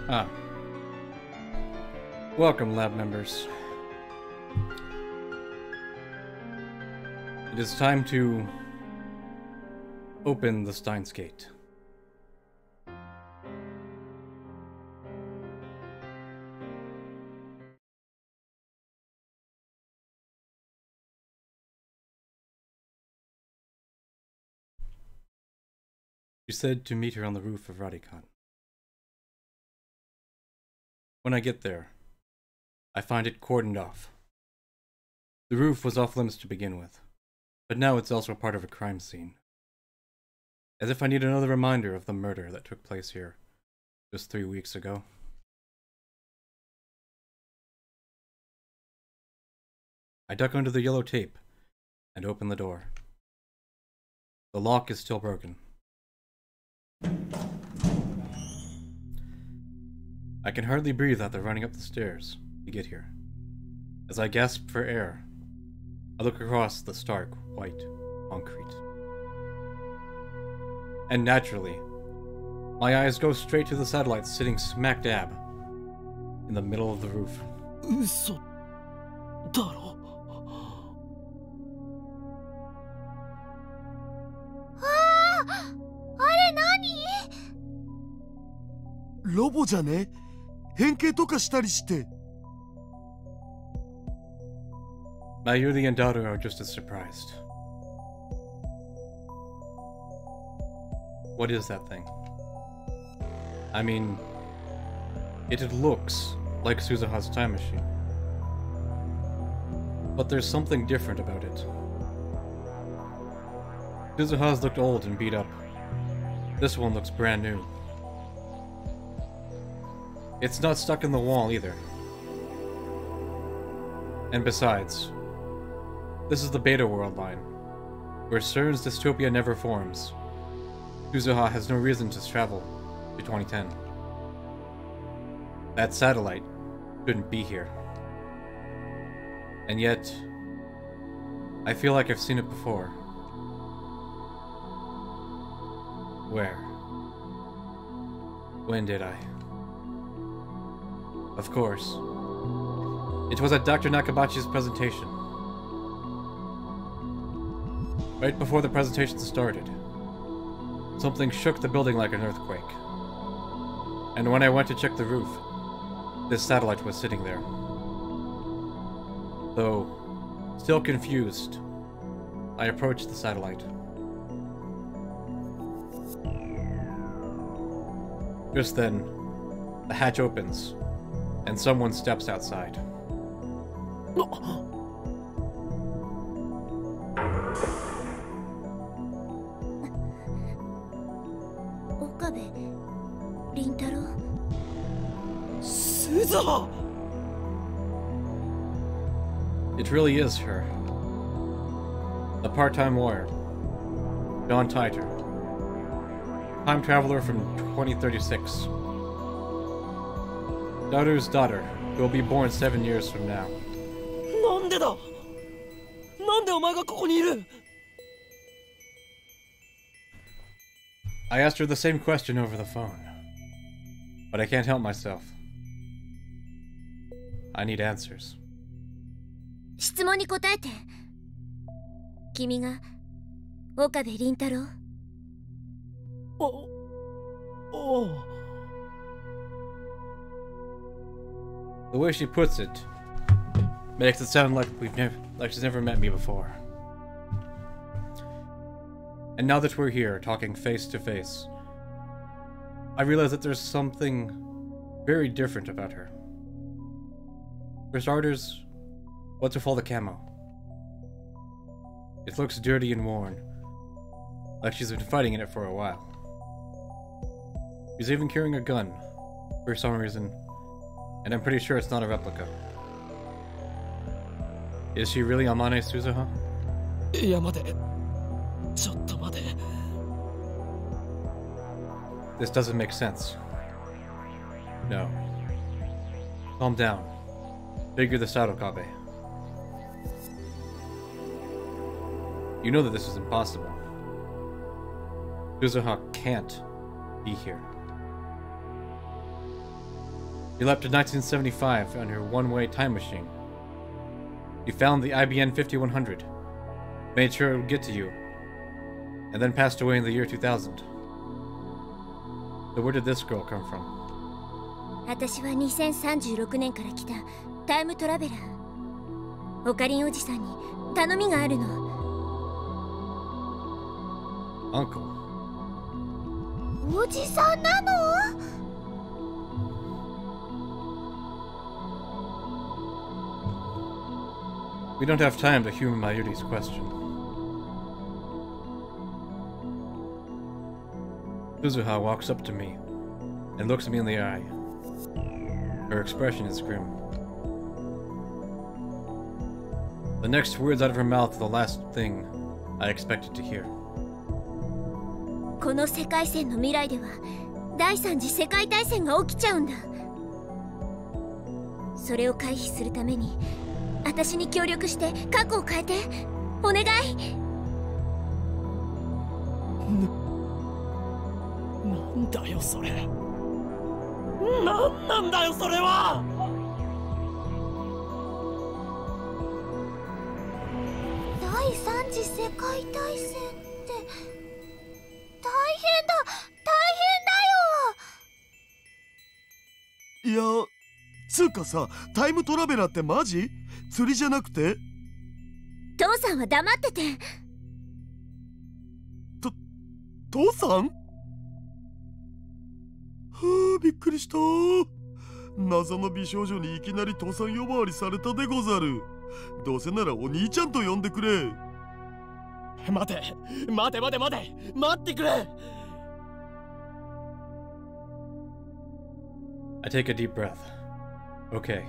Ah. Welcome, lab members. It is time to open the Steins Gate. She said to meet her on the roof of Radicon. When I get there, I find it cordoned off. The roof was off limits to begin with, but now it's also part of a crime scene. As if I need another reminder of the murder that took place here just 3 weeks ago. I duck under the yellow tape and open the door. The lock is still broken. I can hardly breathe after running up the stairs to get here. As I gasp for air, I look across the stark, white concrete. And naturally, my eyes go straight to the satellite sitting smack dab in the middle of the roof. 嘘だろ。ロボじゃね？変形とかしたりして。My Yuli and daughter are just as surprised. What is that thing? I mean, it looks like Suzuha's time machine. But there's something different about it. Suzuha's looked old and beat up. This one looks brand new. It's not stuck in the wall either. And besides, this is the Beta World line, where CERN's dystopia never forms. Suzuha has no reason to travel to 2010. That satellite shouldn't be here. And yet, I feel like I've seen it before. Where? When did I? Of course. It was at Dr. Nakabachi's presentation. Right before the presentation started, something shook the building like an earthquake. And when I went to check the roof, this satellite was sitting there. Though, still confused, I approached the satellite. Just then, the hatch opens, and someone steps outside. Suzuha! It really is her. The part-time lawyer, Don Titer. Time traveler from 2036. Daughter's daughter, who will be born 7 years from now. なんでだ？なんでお前がここにいる？ I asked her the same question over the phone, but I can't help myself. I need answers. 質問に答えて。君が岡部倫太郎？おう。 The way she puts it makes it sound like she's never met me before. And now that we're here, talking face to face, I realize that there's something very different about her. For starters, what's with all the camo? It looks dirty and worn, like she's been fighting in it for a while. She's even carrying a gun, for some reason, and I'm pretty sure it's not a replica. Is she really Amane Suzuha? いや待て。ちょっと待て。 This doesn't make sense. No. Calm down. Figure this out, Okabe. You know that this is impossible. Suzuha can't be here. You left in 1975 on your one-way time machine. You found the IBN 5100, made sure it would get to you, and then passed away in the year 2000. So where did this girl come from? 私は2036年から来たタイムトラベラー。オカリンおじさんに頼みがあるの。Uncle. おじさんなの？ We don't have time to humor Mayuri's question. Suzuha walks up to me and looks me in the eye. Her expression is grim. The next words out of her mouth are the last thing I expected to hear. この世界線の未来では第三次世界大戦が起きちゃうんだ。それを回避するために私に協力して過去を変えてお願い。なんだよそれ。なんなんだよそれは。第三次世界大戦って大変だいやつうかさ、タイムトラベラーってマジ？釣りじゃなくて？父さんは黙ってて。父さん？はあ、びっくりした。謎の美少女にいきなり父さん呼ばわりされたでござる。どうせならお兄ちゃんと呼んでくれ。待てってくれ。I take a deep breath. Okay.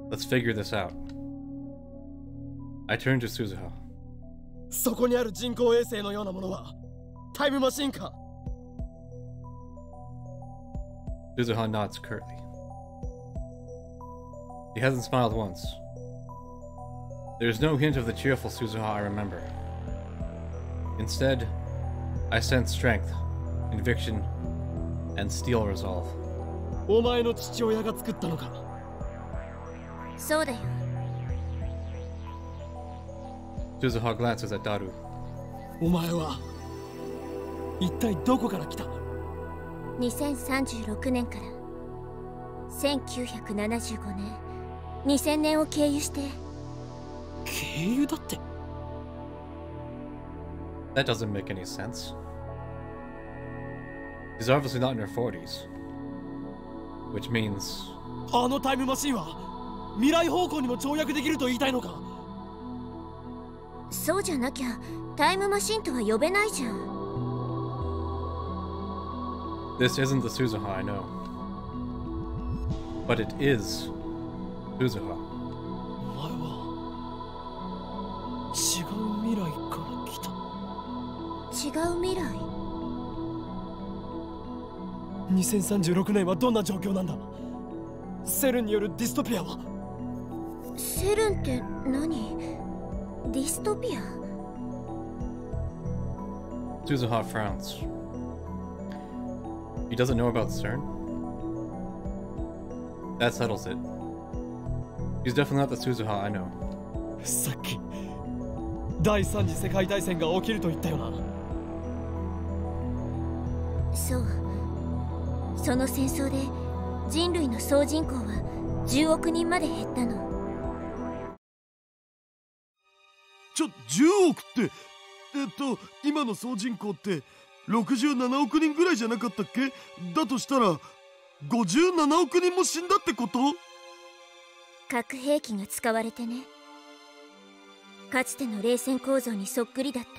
Let's figure this out. I turn to Suzuha. そこにある人工衛星のようなものはタイムマシンか？ Suzuha nods curtly. He hasn't smiled once. There's no hint of the cheerful Suzuha I remember. Instead, I sense strength, conviction, and steel resolve. お前の父親が作ったのか？そうだよ。 Suzuha glances at Daru. お前は一体どこから来た？2036年から1975年、2000年を経由して。経由だって？ That doesn't make any sense. She's obviously not in her 40s. Which means... あのタイムマシンは未来方向にも跳躍できると言いたいのか？そうじゃなきゃタイムマシンとは呼べないじゃん。This isn't the Suzuha I know. But it is Suzuha. お前は違う未来から来た。違う未来。2036年はどんな状況なんだ？セルンによるディストピアは？セルンって何？ディストピア？ Suzuha frowns. He doesn't know about CERN? That settles it. He's definitely not the Suzuha I know. さっき第三次世界大戦が起きると言ったよな。そう。その戦争で人類の総人口は10億人まで減ったの。10億って今の総人口って67億人ぐらいじゃなかったっけ？だとしたら57億人も死んだってこと？核兵器が使われてね。かつての冷戦構造にそっくりだった。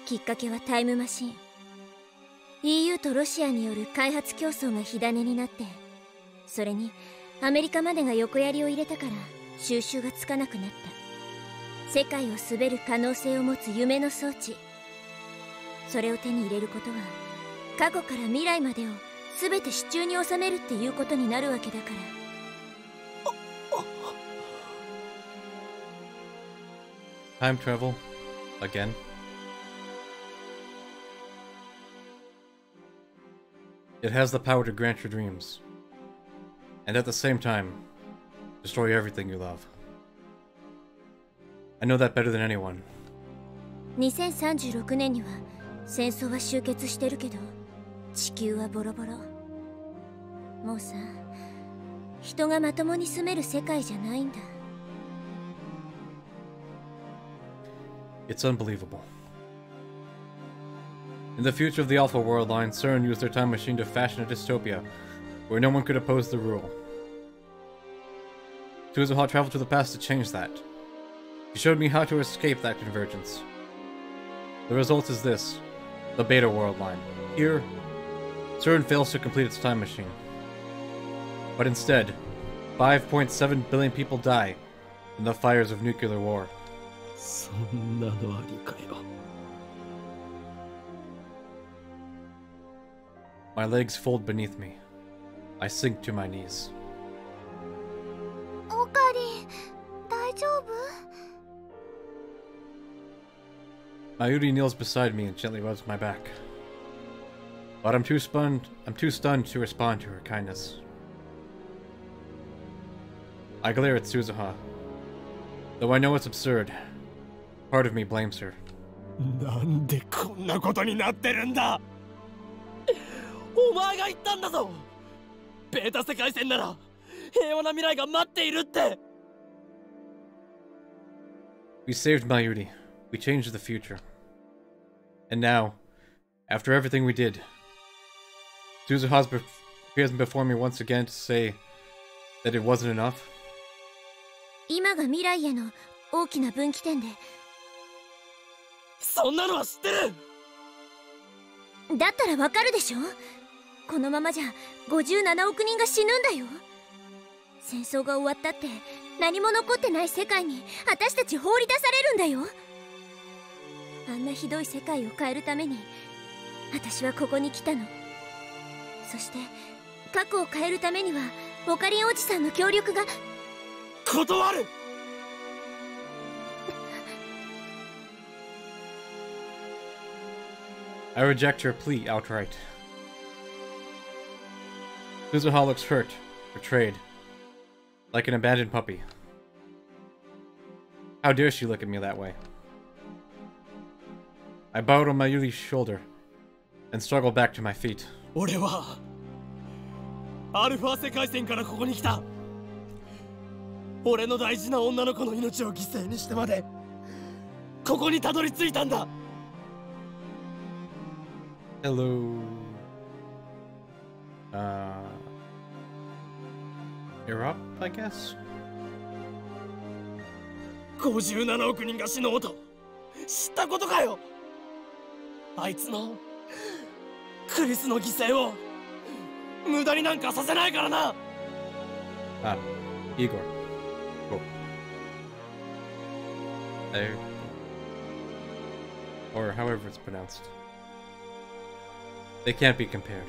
きっかけはタイムマシン。EU とロシアによる開発競争が火種になって、それにアメリカまでが横やりを入れたから収拾がつかなくなった。世界を滑る可能性を持つ夢の装置。それを手に入れることは過去から未来までを全て手中に収めるっていうことになるわけだから。Time travel? Again? It has the power to grant your dreams, and at the same time, destroy everything you love. I know that better than anyone. 2036年には戦争は終結してるけど、地球はボロボロ。もうさ、人がまともに住める世界じゃないんだ。It's unbelievable. In the future of the Alpha World Line, CERN used their time machine to fashion a dystopia where no one could oppose the rule. Suzuha traveled to the past to change that. He showed me how to escape that convergence. The result is this, the Beta World Line. Here, CERN fails to complete its time machine. But instead, 5.7 billion people die in the fires of nuclear war. そんなのありかよ。My legs fold beneath me. I sink to my knees. オカリン、大丈夫？ Mayuri kneels beside me and gently rubs my back. But I'm too stunned to respond to her kindness. I glare at Suzuha. Though I know it's absurd, part of me blames her. なんでこんなことになってるんだ。お前が言ったんだぞ。ベータ世界線なら平和な未来が待っているって。We saved Mayuri. We changed the future. And now, after everything we did, Suzuha appears before me once again to say that it wasn't enough. 今が未来への大きな分岐点で。そんなのは知ってる。だったらわかるでしょ。このままじゃ57億人が死ぬんだよ。戦争が終わったって何も残ってない世界に私たち放り出されるんだよ。あんなひどい世界を変えるために私はここに来たの。そして過去を変えるためにはオカリンおじさんの協力が。断る。I reject your plea outright. Suzuha looks hurt, betrayed, like an abandoned puppy. How dare she look at me that way? I bow to Mayuri's shoulder and struggle back to my feet. 俺はアルファ世界線からここに来た。俺の大事な女の子の命を犠牲にしてまでここにたどり着いたんだ。Hello. You're up, I guess? 57億人が死のうと知ったことかよ。あいつのクリスの犠牲を無駄になんかさせないからな。Ah, Igor. Cool. There. Or however it's pronounced. They can't be compared.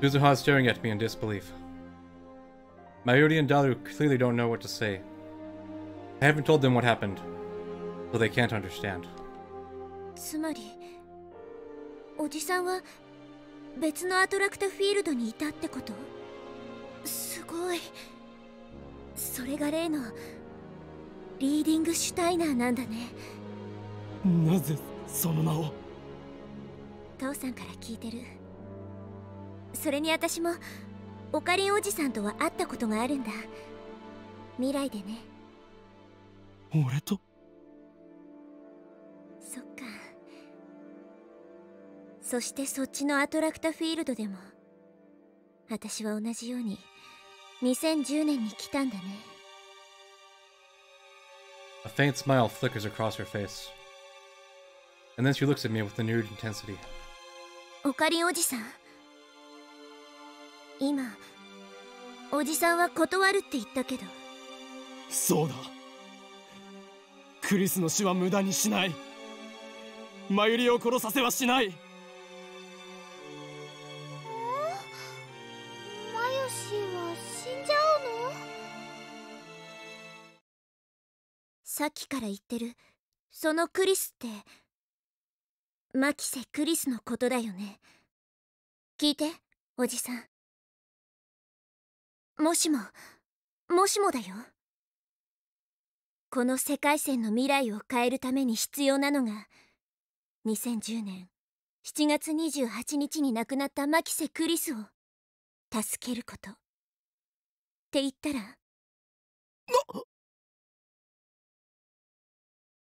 Suzuha is staring at me in disbelief. Mayuri and Daru clearly don't know what to say. I haven't told them what happened, so they can't understand. つまりおじさんは別のアトラクタフィールドにいたってこと？すごい。それが例のリーディングシュタイナーなんだね。なぜその名を？父さんから聞いてる。それに私もオカリンおじさんとは会ったことがあるんだ。未来でね。俺と？そっか。そしてそっちのアトラクタフィールドでも私は同じように2010年に来たんだね。A faint smile flickers across her face, and then she looks at me with renewed intensity. オカリンおじさん、今おじさんは断るって言ったけど。そうだ。クリスの死は無駄にしない。マユリを殺させはしない。マヨシは死んじゃうの？さっきから言ってるそのクリスってマキセ・クリスのことだよね。聞いておじさん。もしもだよ。この世界線の未来を変えるために必要なのが、2010年7月28日に亡くなったマキセ・クリスを助けること。って言ったら、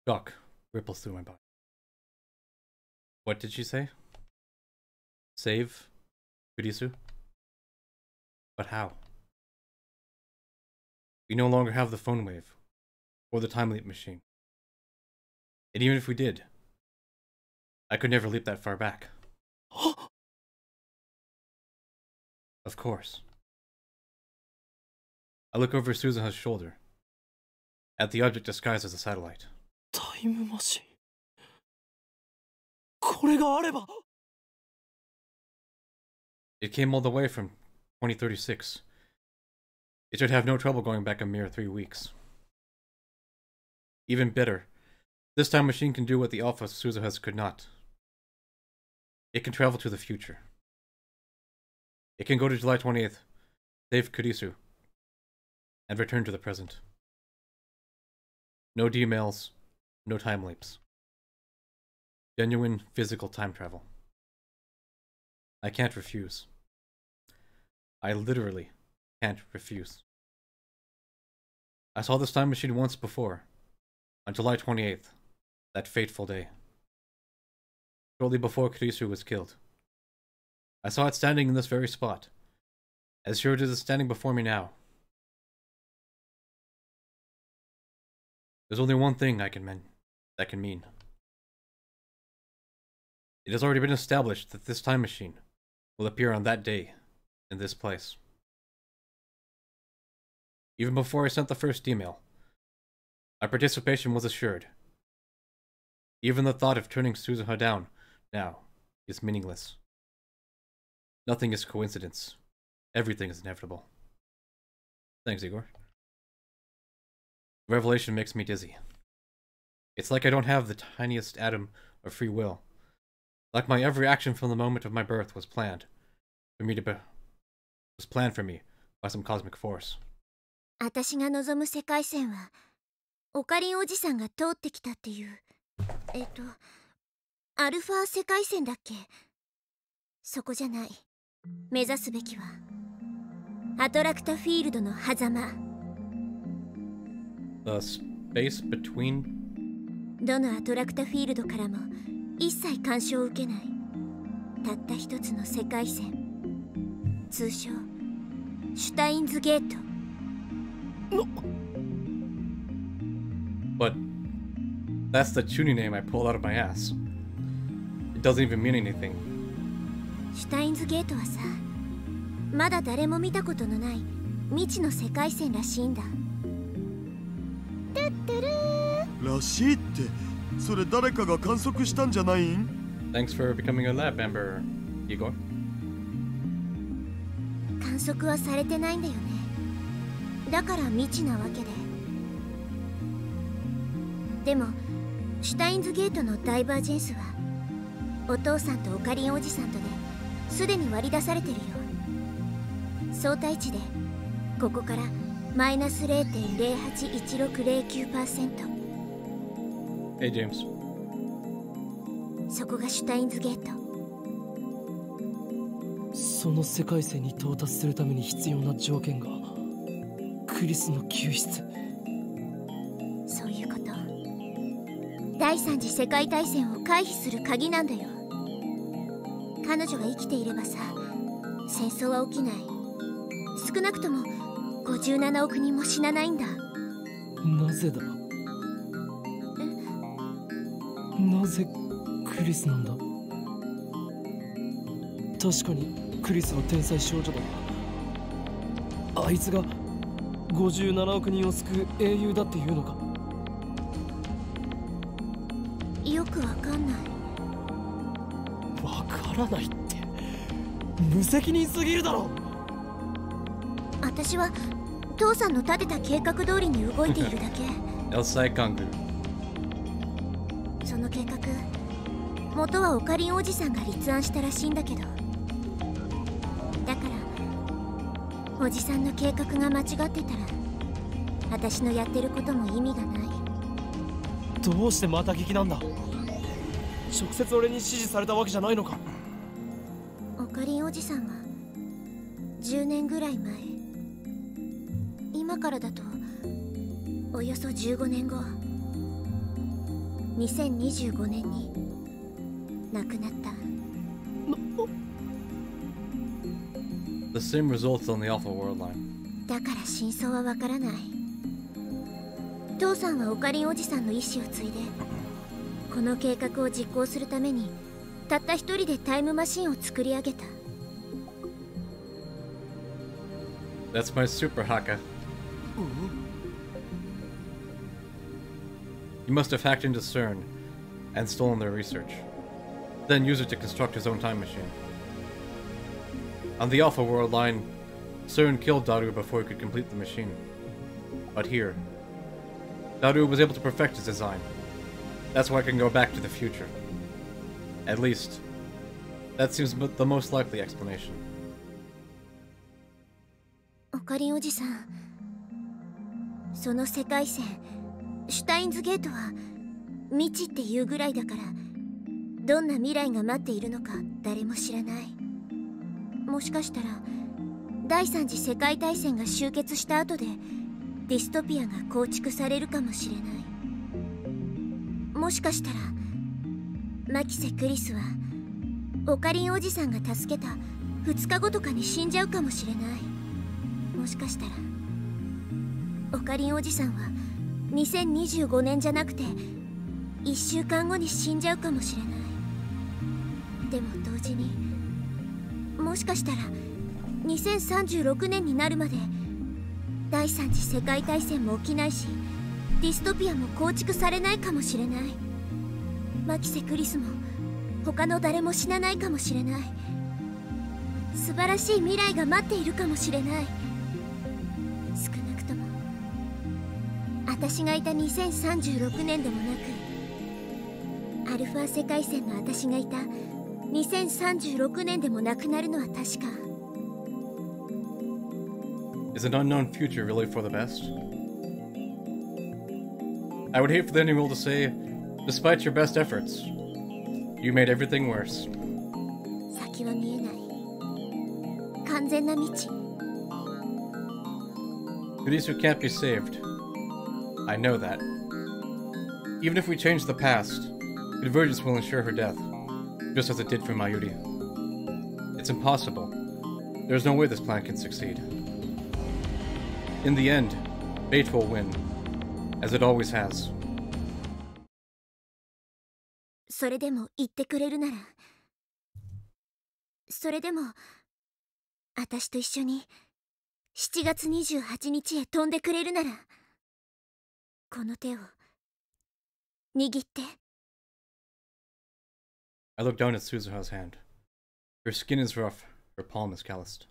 Shock ripples through my body. What did she say? Save Kurisu? But how? We no longer have the phone wave, or the time leap machine. And even if we did, I could never leap that far back. Of course. I look over Suzuha's shoulder, at the object disguised as a satellite. タイムマシン。これがあれば。It came all the way from 2036. It should have no trouble going back a mere 3 weeks. Even better, this time machine can do what the Alpha Suzuha's could not. It can travel to the future. It can go to July 28th, save Kurisu, and return to the present. No D-mails, no time leaps. Genuine physical time travel. I can't refuse. I literally can't refuse. I saw this time machine once before, on July 28th, that fateful day. Shortly before Kurisu was killed. I saw it standing in this very spot, as sure as it is standing before me now. There's only one thing that can mean. It has already been established that this time machine will appear on that day, in this place. Even before I sent the first email, my participation was assured. Even the thought of turning Suzuha down now is meaningless. Nothing is coincidence. Everything is inevitable. Thanks, Igor. Revelation makes me dizzy. It's like I don't have the tiniest atom of free will. Like my every action from the moment of my birth was planned for me by some cosmic force. 私が望む世界線はオカリンおじさんが通ってきたっていうアルファ世界線だっけ。そこじゃない。目指すべきはアトラクタフィールドの狭間。 The space between? どのアトラクタフィールドからも一切干渉を受けないたった一つの世界線、通称シュタインズゲート。But that's the tuning name I pulled out of my ass. It doesn't even mean anything. シュタインズゲートはさ、まだ誰も見たことのない未知の世界線らしいんだ。らしいって、それ誰かが観測したんじゃないん？ Thanks for becoming a lab member, Igor. 観測はされてないんだよね。だから未知なわけで。でもシュタインズゲートのダイバージェンスはお父さんとオカリンおじさんとですでに割り出されてるよ。相対値でここからマイナス 0.081609%。 Hey, James. そこがシュタインズゲート。その世界線に到達するために必要な条件がクリスの救出。そういうこと。第三次世界大戦を回避する鍵なんだよ。彼女が生きていればさ、戦争は起きない。少なくとも57億人も死なないんだ。なぜだ？なぜクリスなんだ？確かにクリスは天才少女だ。あいつが57億人を救う英雄だっていうのか？よくわかんない。わからないって無責任すぎるだろ。私は父さんの立てた計画通りに動いているだけ。El Saikangu. その計画、元はオカリンおじさんが立案したらしいんだけど、だからおじさんの計画が間違ってたら私のやってることも意味がない。どうしてまた劇なんだ。直接俺に指示されたわけじゃないのか。オカリンおじさんは10年ぐらい前、今からだとおよそ15年後、2025年に亡くなった。The same results on the Alpha World line. だから真相はわからない。父さんはオカリンおじさんの意思を継いでこの計画を実行するためにたった一人でタイムマシンを作り上げた。 That's my super hacker. He must have hacked into CERN and stolen their research, then used it to construct his own time machine. On the Alpha World line, CERN killed Daru before he could complete the machine. But here, Daru was able to perfect his design. That's why I can go back to the future. At least, that seems the most likely explanation. オカリンおじさん、その世界線シュタインズゲートは未知っていうぐらいだから、どんな未来が待っているのか誰も知らない。もしかしたら第三次世界大戦が終結した後でディストピアが構築されるかもしれない。もしかしたらマキセ・クリスはオカリンおじさんが助けた2日後とかに死んじゃうかもしれない。もしかしたらオカリンおじさんは2025年じゃなくて1週間後に死んじゃうかもしれない。でも同時にもしかしたら2036年になるまで第三次世界大戦も起きないしディストピアも構築されないかもしれない。マキセ・クリスも他の誰も死なないかもしれない。素晴らしい未来が待っているかもしれない。少なくとも私がいた2036年でもなくアルファ世界線の私がいた2036年でもなくなるのは確か。 Is an unknown future really for the best? I would hate for the ending role to say, despite your best efforts, you made everything worse. 先は見えない。完全な未知。Kurisu can't be saved. I know that. Even if we change the past, convergence will ensure her death, just as it did for Mayuri. It's impossible. There's no way this plan can succeed. In the end, fate will win, as it always has. それでも言ってくれるなら、それでも私と一緒に7月28日へ飛んでくれるなら、この手を握って。 I look down at Suzuha's hand. Her skin is rough, her palm is calloused.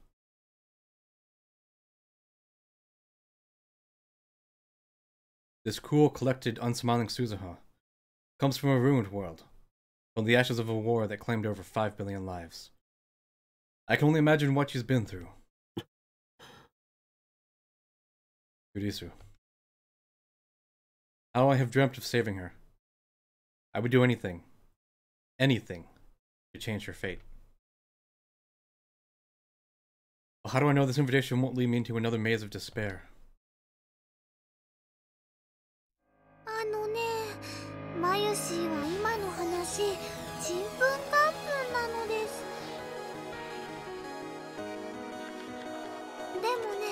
This cool, collected, unsmiling Suzuha comes from a ruined world, from the ashes of a war that claimed over 5 billion lives. I can only imagine what she's been through. Kurisu. How I have dreamt of saving her. I would do anything, to change her fate. But how do I know this invitation won't lead me into another maze of despair? マユシーは今の話ちんぷんかんぷんなのです。でもね、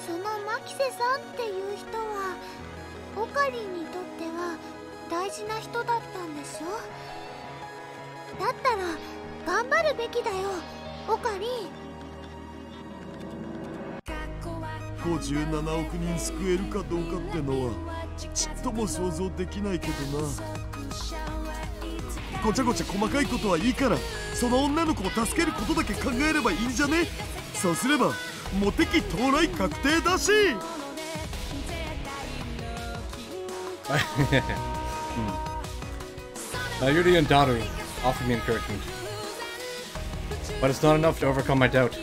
そのマキセさんっていう人はオカリンにとっては大事な人だったんでしょ。だったら頑張るべきだよ、オカリン。57億人救えるかどうかってのはちっとも想像できないけどな。ごちゃごちゃ細かいことはいいから、その女の子を助けることだけ考えればいいんじゃね。そうすればモテ期到来確定だし。Yuri and Daru offer me encouragement, but it's not enough to overcome my doubt.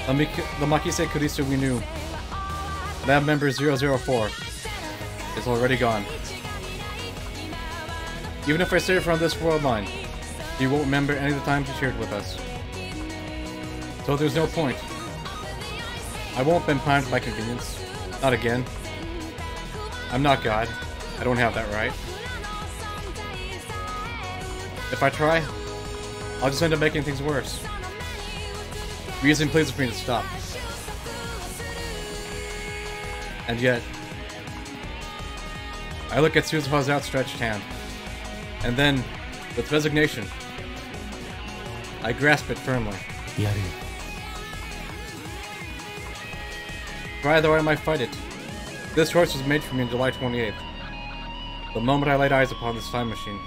The Makise Kurisu we knew, lab member 004, is already gone. Even if I save her on this world line, she won't remember any of the time she shared with us. So there's no point. I won't bend time by convenience. Not again. I'm not God. I don't have that right. If I try, I'll just end up making things worse. Reason pleases me to stop. And yet, I look at Suzuha's outstretched hand, and then, with resignation, I grasp it firmly. Try though I might fight it. This horse was made for me on July 28th. The moment I laid eyes upon this time machine.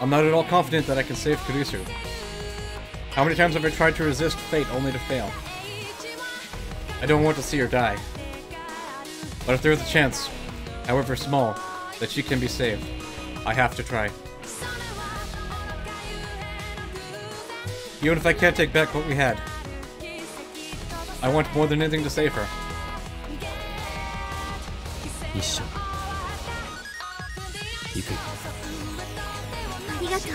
I'm not at all confident that I can save Kurisu. How many times have I tried to resist fate only to fail? I don't want to see her die. But if there is a chance, however small, that she can be saved, I have to try. Even if I can't take back what we had, I want more than anything to save her. 一緒行く。ありがとう、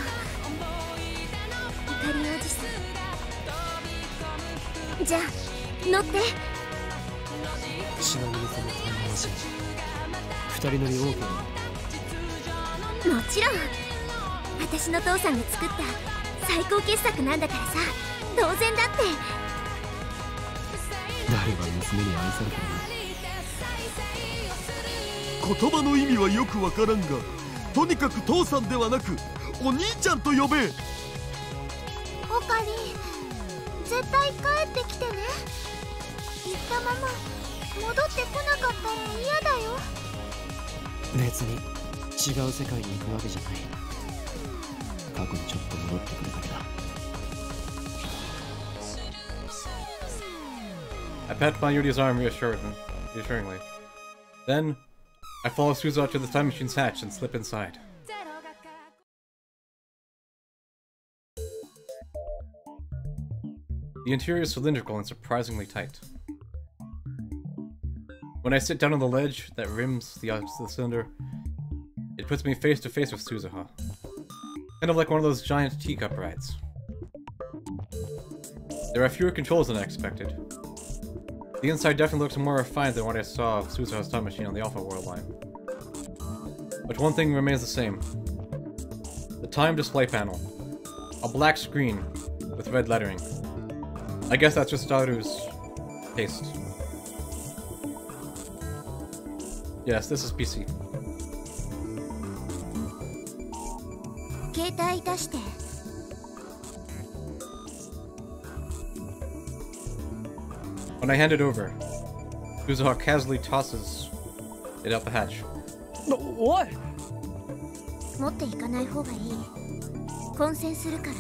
イカリおじさん。じゃあ乗って。ちなみにこのタイムマシン、二人乗り OK？ もちろん。私の父さんが作った最高傑作なんだからさ、当然だって。誰が娘に愛されてるの？言葉の意味はよくわからんが、とにかく父さんではなくお兄ちゃんと呼べ。オカリン、絶対帰ってきてね。言ったまま戻ってこなかったら嫌だよ。別に違う世界に行くわけじゃない。過去にちょっと戻ってくるだけだ。I pat Mayuri's arm reassuringly. Then, I follow Suzuha to the time machine's hatch and slip inside. The interior is cylindrical and surprisingly tight. When I sit down on the ledge that rims the cylinder, it puts me face to face with Suzuha. Kind of like one of those giant teacup rides. There are fewer controls than I expected. The inside definitely looks more refined than what I saw of Suzuha's time machine on the Alpha World line. But one thing remains the same. The time display panel. A black screen with red lettering. I guess that's just Daru's taste. Yes, this is PC. 携帯出して。When I hand it over, Suzuha casually tosses it out the hatch. おい！持っていかない方がいい。混戦するから。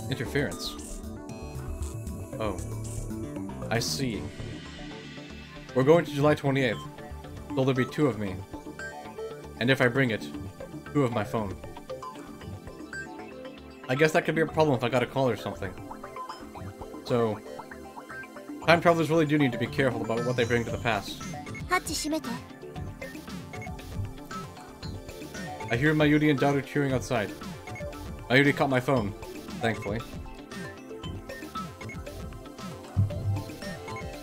Interference. Oh. I see. We're going to July 28th, so there'll be two of me. And if I bring it, two of my phone. I guess that could be a problem if I got a call or something. So, time travelers really do need to be careful about what they bring to the past. ハッチ閉めて。I hear Mayuri and Daru cheering outside. Mayuri caught my phone, thankfully.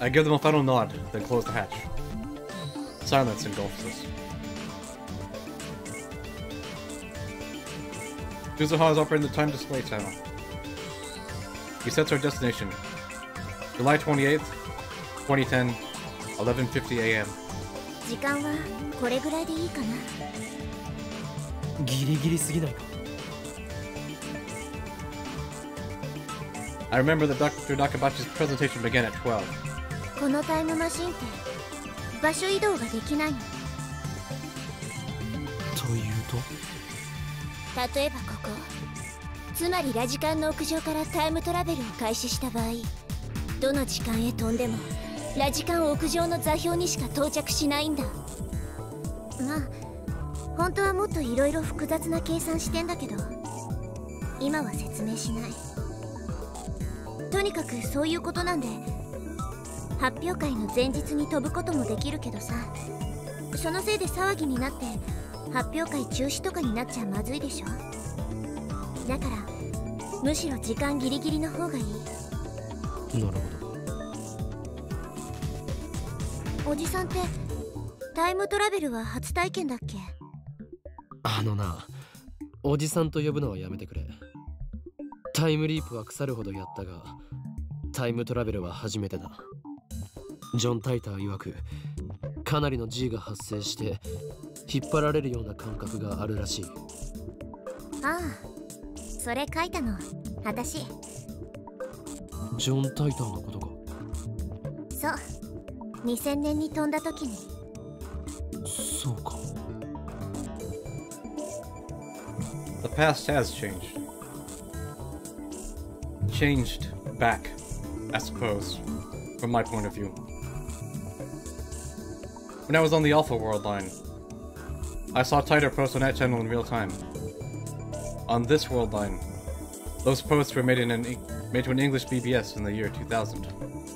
I give them a final nod, then close the hatch. Silence engulfs us. Suzuha is operating the time display channel. He sets our destination. July 28th, 2010, 11:50 a.m. 時間はこれぐらいでいいかな。ギリギリすぎないか。I remember that Dr. Nakabachi's presentation began at 12. このタイムマシンって場所移動ができないの。というと？例えばここ。つまりラジカンの屋上からタイムトラベルを開始した場合、どの時間へ飛んでもラジカン屋上の座標にしか到着しないんだ。まあ本当はもっといろいろ複雑な計算してんだけど、今は説明しない。とにかくそういうことなんで、発表会の前日に飛ぶこともできるけどさ、そのせいで騒ぎになって発表会中止とかになっちゃまずいでしょ。だからむしろ時間ギリギリの方がいい。なるほど。おじさんってタイムトラベルは初体験だっけ？な、おじさんと呼ぶのはやめてくれ。タイムリープは腐るほどやったが、タイムトラベルは初めてだ。ジョン・タイター曰く、かなりの G が発生して引っ張られるような感覚があるらしい。ああ、それ書いたの私。ジョン・タイターのことか。そう、2000年に飛んだ時に。そうか。The past has changed. Changed back, I suppose, from my point of view. When I was on the Alpha World line, I saw Tighter posts on that channel in real time. On this world line, those posts were made to an English BBS in the year 2000.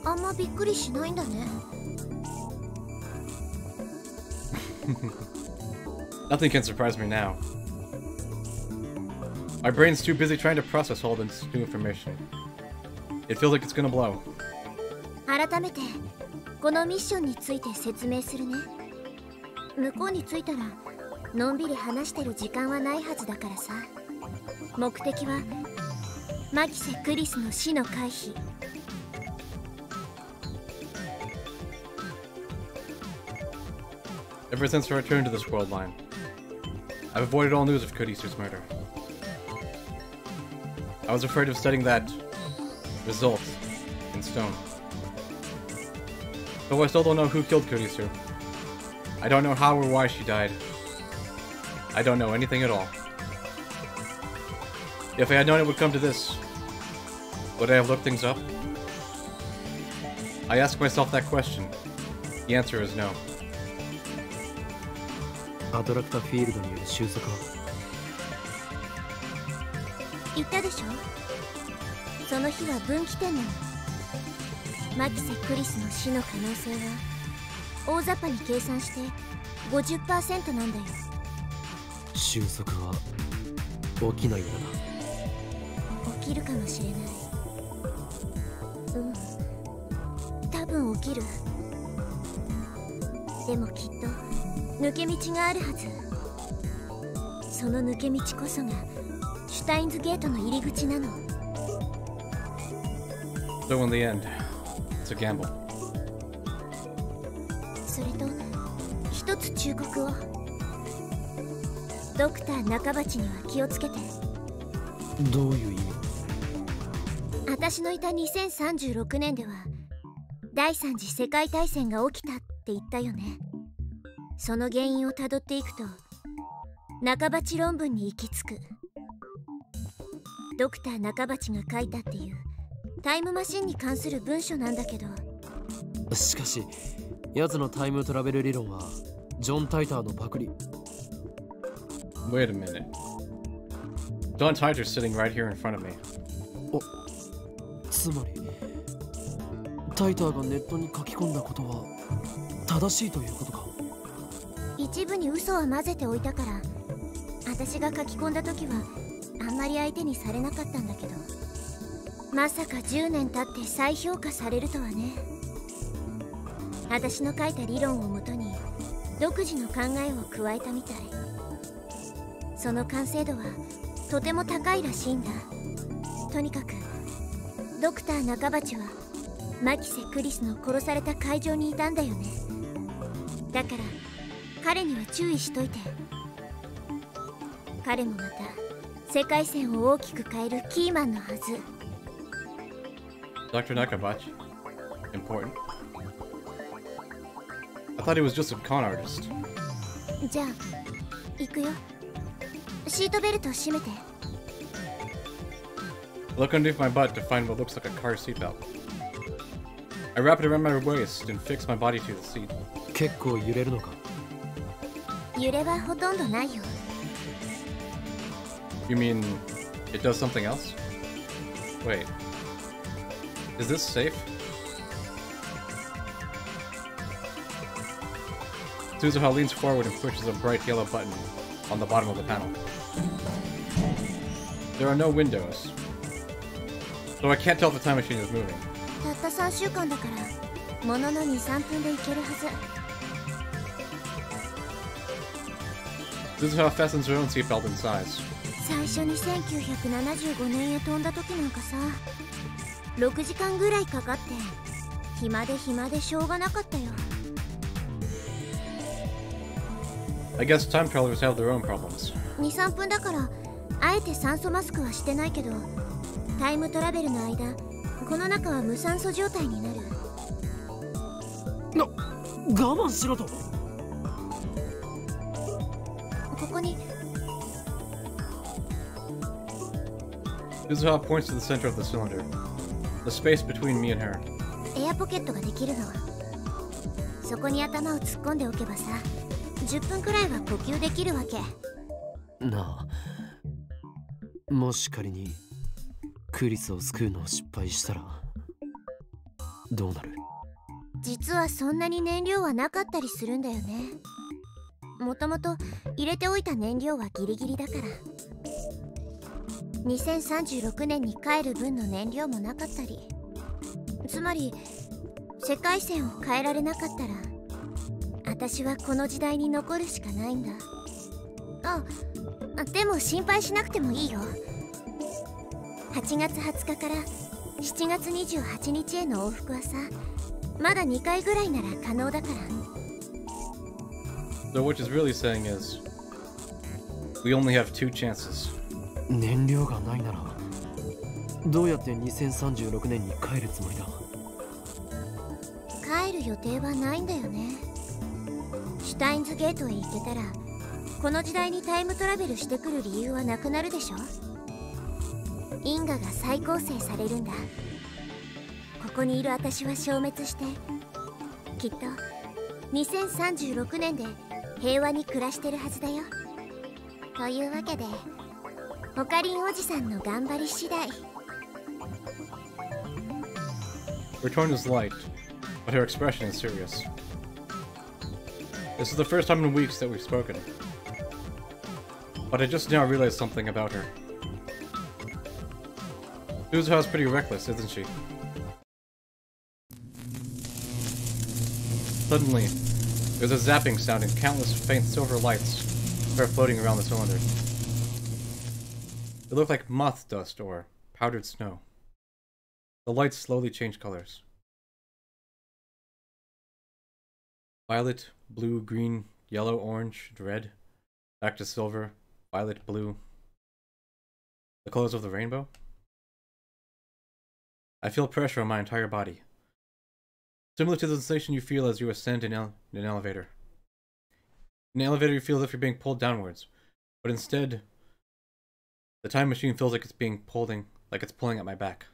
あんまびっくりしないんだね。Nothing can surprise me now. My brain's too busy trying to process all this new information. It feels like it's gonna blow. 改めてこのミッションについて説明するね。向こうに着いたらのんびり話してる時間はないはずだからさ。目的はマキセ・クリスの死の回避。Ever since her return to this world line, I've avoided all news of Kurisu's murder. I was afraid of setting that result in stone. Though I still don't know who killed Kurisu. I don't know how or why she died. I don't know anything at all. If I had known it would come to this, would I have looked things up? I ask myself that question. The answer is no. アトラクターフィールドによる収束は？言ったでしょ、その日は分岐点なの。マキセ・クリスの死の可能性は大雑把に計算して 50% なんだよ。収束は起きないような。起きるかもしれない。多分起きる。でもきっと抜け道があるはず。その抜け道こそがシュタインズゲートの入り口なの。So in the end, it's a gamble. それと一つ忠告を。ドクター中鉢には気をつけて。どういう意味？私のいた2036年では第三次世界大戦が起きたって言ったよね。その原因をたどっていくと中鉢論文に行き着く。ドクター中鉢が書いたっていうタイムマシンに関する文書なんだけど。しかし奴のタイムトラベル理論はジョン・タイターのパクリ。 Wait a minute. John Titor's sitting right here in front of me. つまりタイターがネットに書き込んだことは正しいということか。一部に嘘は混ぜておいたから、私が書き込んだ時はあんまり相手にされなかったんだけど、まさか10年経って再評価されるとはね。私の書いた理論をもとに独自の考えを加えたみたい。その完成度はとても高いらしいんだ。とにかくドクター中鉢はマキセ・クリスの殺された会場にいたんだよね。だから彼には注意しといて。彼もまた世界線を大きく変えるキーマンのはず。Dr. Nakabachi? Important? I thought he was just a con artist. じゃあ行くよ。シートベルト締めて。Look underneath my butt to find what looks like a car seatbelt. I wrap it around my waist and fix my body to the seat. 結構揺れるのか？揺れはほとんどないよ。 You mean it does something else? Wait. Is this safe? Suzuha leans forward and pushes a bright yellow button on the bottom of the panel. There are no windows, so I can't tell if the time machine is moving. たった3週間だからものの 2,3 分で行けるはず。 Suzuha fastens her own seatbelt and sighs. 最初に1975年へ飛んだ時なんかさ、6時間ぐらいかかって暇でしょうがなかったよ。 I guess time travelers have their own problems. 2,3 分だからあえて酸素マスクはしてないけど、タイムトラベルの間この中は無酸素状態になる。我慢しろと。ここに Suzuha points to the center of the cylinder, the space between me and her. エアポケットができるの。そこに頭を突っ込んでおけばさ、10分くらいは呼吸できるわけ。なあ、もし仮にクリスを救うのを失敗したらどうなる？実はそんなに燃料はなかったりするんだよね。もともと入れておいた燃料はギリギリだから。2036年に帰る分の燃料もなかったり、つまり世界線を変えられなかったら私はこの時代に残るしかないんだ。でも心配しなくてもいいよ。8月20日から7月28日への往復はさ、まだ2回ぐらいなら可能だから。 So what she's really saying is, we only have 2 chances. 燃料がないならどうやって2036年に帰るつもりだ？帰る予定はないんだよね。シュタインズゲートへ行けたらこの時代にタイムトラベルしてくる理由はなくなるでしょ。因果が再構成されるんだ。ここにいる私は消滅して、きっと2036年で平和に暮らしてるはずだよ。というわけでオカリンおじさんの頑張り次第。 Her tone is light, but her expression is serious. This is the first time in weeks that we've spoken. But I just now realized something about her. Suzuha's pretty reckless, isn't she? Suddenly, there's a zapping sound and countless faint silver lights start floating around the cylinder. They look like moth dust or powdered snow. The lights slowly change colors. Violet, blue, green, yellow, orange, red, back to silver, violet, blue. The colors of the rainbow? I feel pressure on my entire body. Similar to the sensation you feel as you ascend in an elevator. In an elevator you feel as if you're being pulled downwards, but instead, the time machine feels like it's pulling at my back.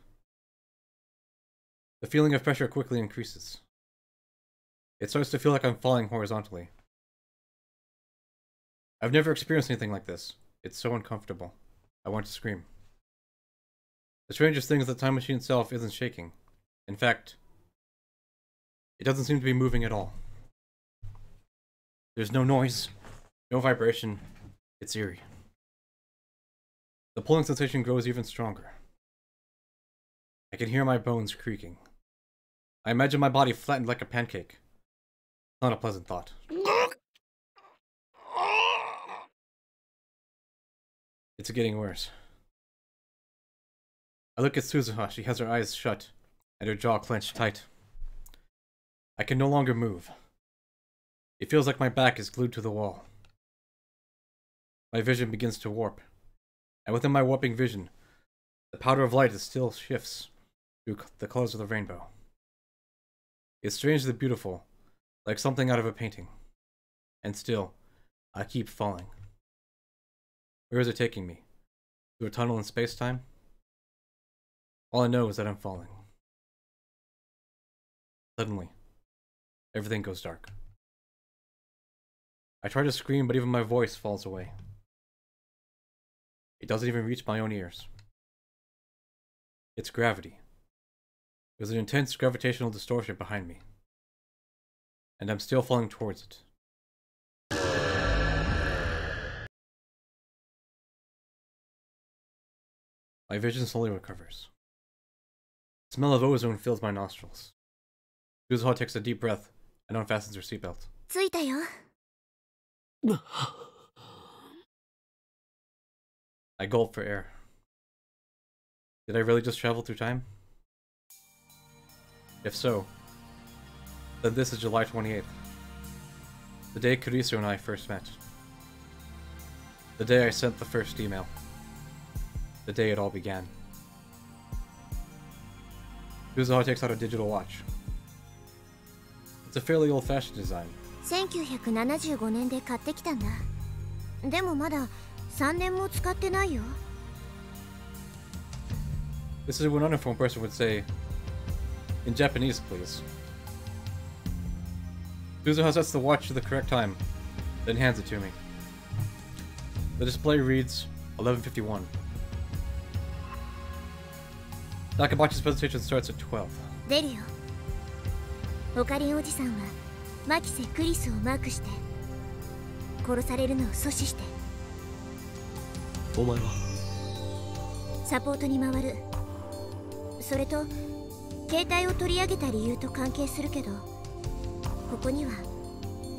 The feeling of pressure quickly increases. It starts to feel like I'm falling horizontally. I've never experienced anything like this. It's so uncomfortable. I want to scream. The strangest thing is the time machine itself isn't shaking. In fact, it doesn't seem to be moving at all. There's no noise, no vibration. It's eerie. The pulling sensation grows even stronger. I can hear my bones creaking. I imagine my body flattened like a pancake. Not a pleasant thought. It's getting worse. I look at Suzuha. She has her eyes shut and her jaw clenched tight. I can no longer move. It feels like my back is glued to the wall. My vision begins to warp, and within my warping vision, the powder of light still shifts through the colors of the rainbow. It's strangely beautiful, like something out of a painting. And still, I keep falling. Where is it taking me? Through a tunnel in space-time? All I know is that I'm falling. Suddenly, everything goes dark. I try to scream, but even my voice falls away. It doesn't even reach my own ears. It's gravity. There's an intense gravitational distortion behind me. And I'm still falling towards it. My vision slowly recovers. The smell of ozone fills my nostrils. Yuzuha takes a deep breath and unfastens her seatbelt. 着いたよ。 I gulp for air. Did I really just travel through time? If so, then this is July 28th. The day Kurisu and I first met. The day I sent the first email. The day it all began. Yuzuha takes out a digital watch. It's a fairly old-fashioned design. 1975年で買ってきたんだ。でもまだ3年も使ってないよ。 This is what an uninformed person would say in Japanese, please. Yuzuha sets the watch to the correct time, then hands it to me. The display reads 11:51. Nakabachi's presentation starts at 12. 出るよ。オカリンおじさんはマキセ・クリスをマークして殺されるのを阻止して。お前はサポートに回る。それと携帯を取り上げた理由と関係するけど、ここには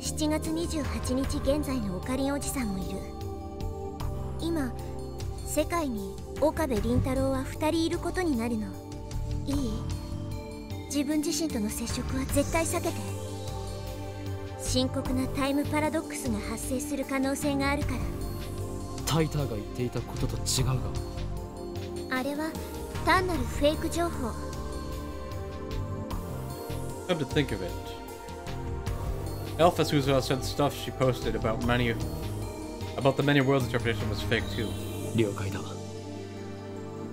7月28日現在のオカリンおじさんもいる。今世界に岡部倫太郎は2人いることになるの。いい？自分自身との接触は絶対避けて。深刻なタイムパラドックスが発生する可能性があるから。タイターが言っていたことと違うが。あれは単なるフェイク情報。 Come to think of it, Alpha Suzuha said stuff she posted about the many worlds interpretation was fake too. 了解だ。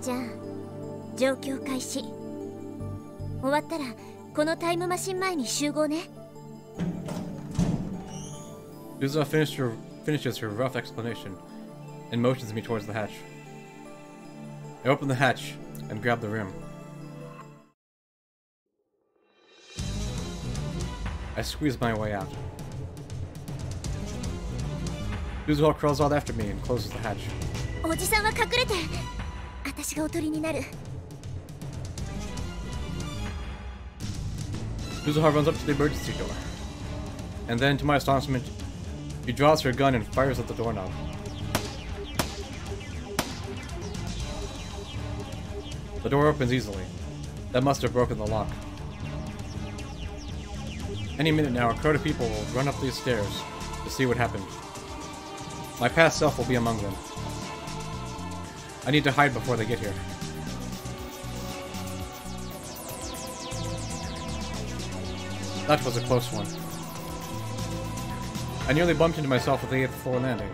じゃあ状況開始。終わったらこのタイムマシン前に集合ね。 Suzuha finishes her rough explanation and motions me towards the hatch. I open the hatch and grab the rim. I squeeze my way out. Suzuha crawls out after me and closes the hatch. おじさんは隠れて。私がおとりになる。 Suzuha runs up to the emergency door. And then, to my astonishment, she draws her gun and fires at the doorknob. The door opens easily. That must have broken the lock. Any minute now, a crowd of people will run up these stairs to see what happened. My past self will be among them. I need to hide before they get here. That was a close one. I nearly bumped into myself at the 8th floor landing.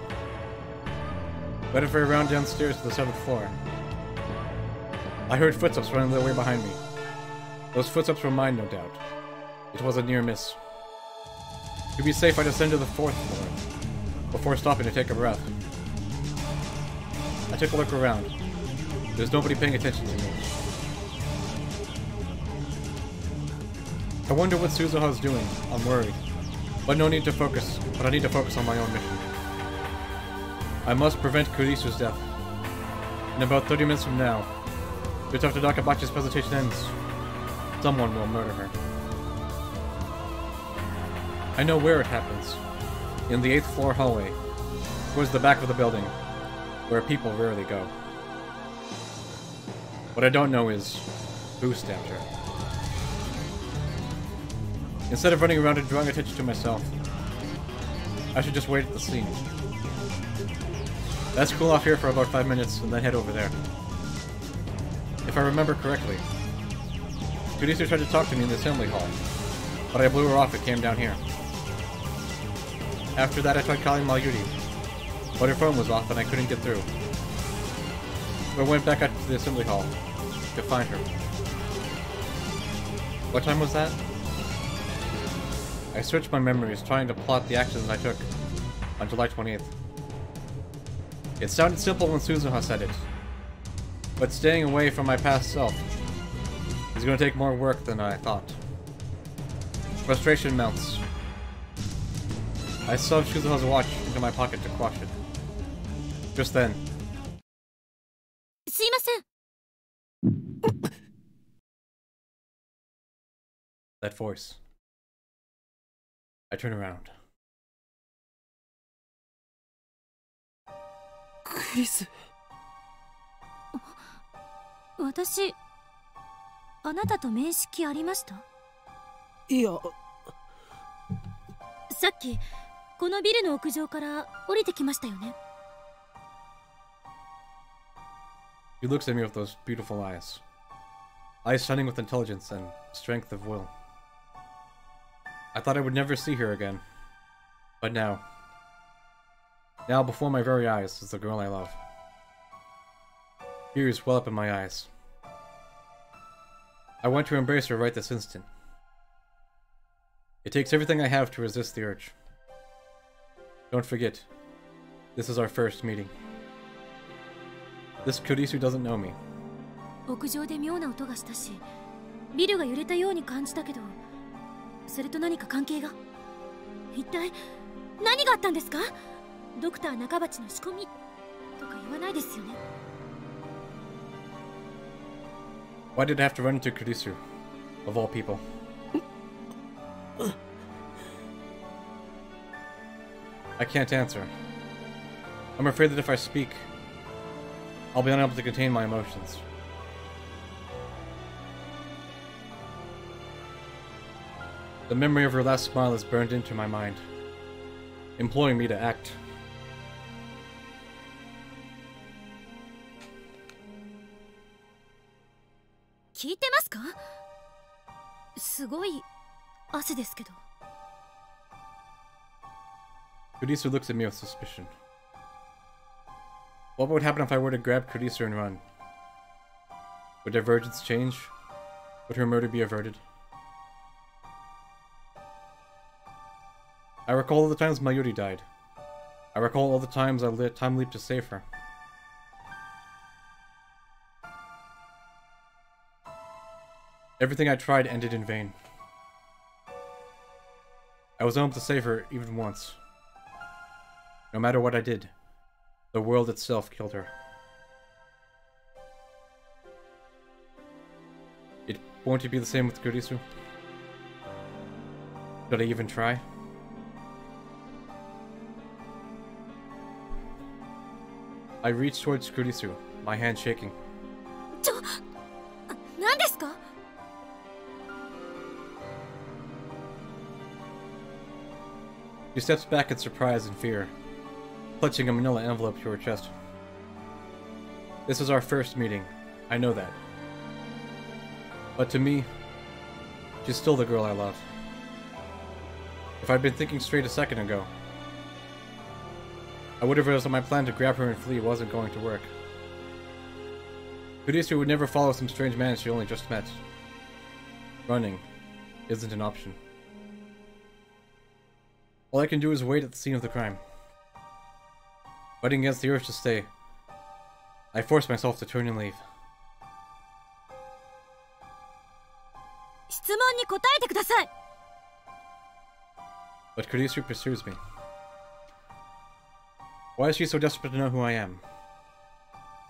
Waited for a round downstairs to the 7th floor. I heard footsteps running their way behind me. Those footsteps were mine, no doubt. It was a near miss. To be safe, I descended to the 4th floor, before stopping to take a breath. I took a look around. There's nobody paying attention to me. I wonder what Suzuha's doing. I'm worried. But I need to focus on my own mission. I must prevent Kurisu's death. In about 30 minutes from now, just after Nakabachi's presentation ends, someone will murder her. I know where it happens. In the 8th floor hallway, towards the back of the building, where people rarely go. What I don't know is who stabbed her. Instead of running around and drawing attention to myself, I should just wait at the scene. Let's cool off here for about 5 minutes and then head over there. If I remember correctly, Kurisu tried to talk to me in the assembly hall, but I blew her off and came down here. After that I tried calling Mayuri, but her phone was off and I couldn't get through. So I went back out to the assembly hall to find her. What time was that? I searched my memories, trying to plot the actions I took on July 28th. It sounded simple when Suzuha said it, but staying away from my past self is going to take more work than I thought. Frustration mounts. I shoved Suzuha's watch into my pocket to quash it. Just then, すいません。 that voice. I turn around. クリス。私、あなたと面識ありました？いや。さっきこのビルの屋上から降りてきましたよね。 He looks at me with those beautiful eyes. Eyes shining with intelligence and strength of will. I thought I would never see her again. But now before my very eyes is the girl I love. Tears well up in my eyes. I want to embrace her right this instant. It takes everything I have to resist the urge. Don't forget, this is our first meeting. This Kurisu doesn't know me. 屋上で妙な音がしたし、ビルが揺れたように感じたけど、それと何か関係が？一体何があったんですか？ドクター中鉢の仕込みとか言わないですよね。 Why did I have to run into Kurisu, of all people? I can't answer. I'm afraid that if I speak, I'll be unable to contain my emotions. The memory of her last smile is burned into my mind, imploring me to act. Kurisu looks at me with suspicion. What would happen if I were to grab Kurisu and run? Would divergence change? Would her murder be averted? I recall all the times Mayuri died. I recall all the times I time leaped to save her. Everything I tried ended in vain. I was unable to save her even once. No matter what I did, the world itself killed her. It won't be the same with Kurisu? Should I even try? I reached towards Kurisu, my hand shaking. She steps back in surprise and fear, clutching a manila envelope to her chest. This is our first meeting. I know that. But to me, she's still the girl I love. If I'd been thinking straight a second ago, I would have realized that my plan to grab her and flee wasn't going to work. Kurisu would never follow some strange man she only just met. Running isn't an option. All I can do is wait at the scene of the crime. Fighting against the urge to stay, I force myself to turn and leave. But Kurisu pursues me. Why is she so desperate to know who I am?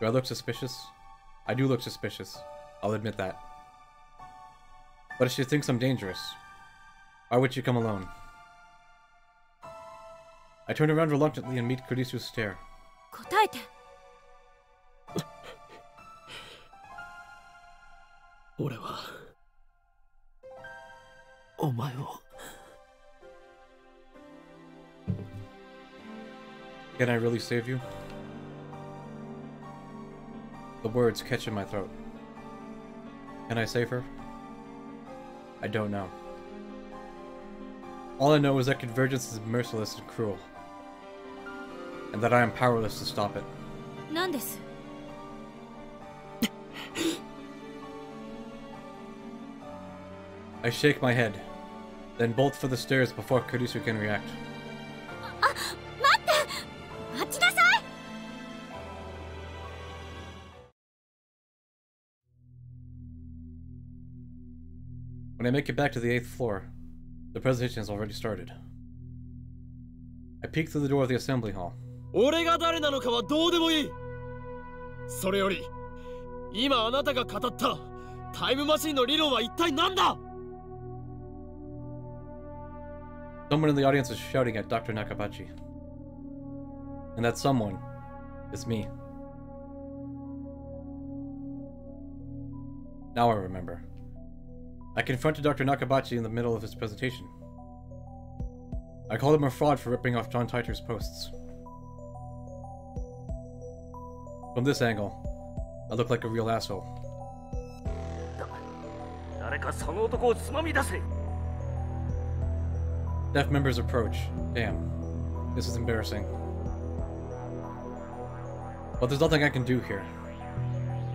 Do I look suspicious? I do look suspicious. I'll admit that. But if she thinks I'm dangerous, why would she come alone? I turn around reluctantly and meet Kurisu's stare. 答えて。俺はお前を Can I really save you? The words catch in my throat. Can I save her? I don't know. All I know is that convergence is merciless and cruel, and that I am powerless to stop it. 何です？ I shake my head, then bolt for the stairs before Kurisu can react. 待って！ When I make it back to the 8th floor, the presentation has already started. I peek through the door of the assembly hall. 俺が誰なのかはどうでもいい。それより、今あなたが語ったタイムマシンの理論は一体何だ? Someone in the audience is shouting at Dr. Nakabachi. And that someone is me. Now I remember. I confronted Dr. Nakabachi in the middle of his presentation. I called him a fraud for ripping off John Titor's posts. From this angle, I look like a real asshole. Staff members approach. Damn. This is embarrassing. But there's nothing I can do here.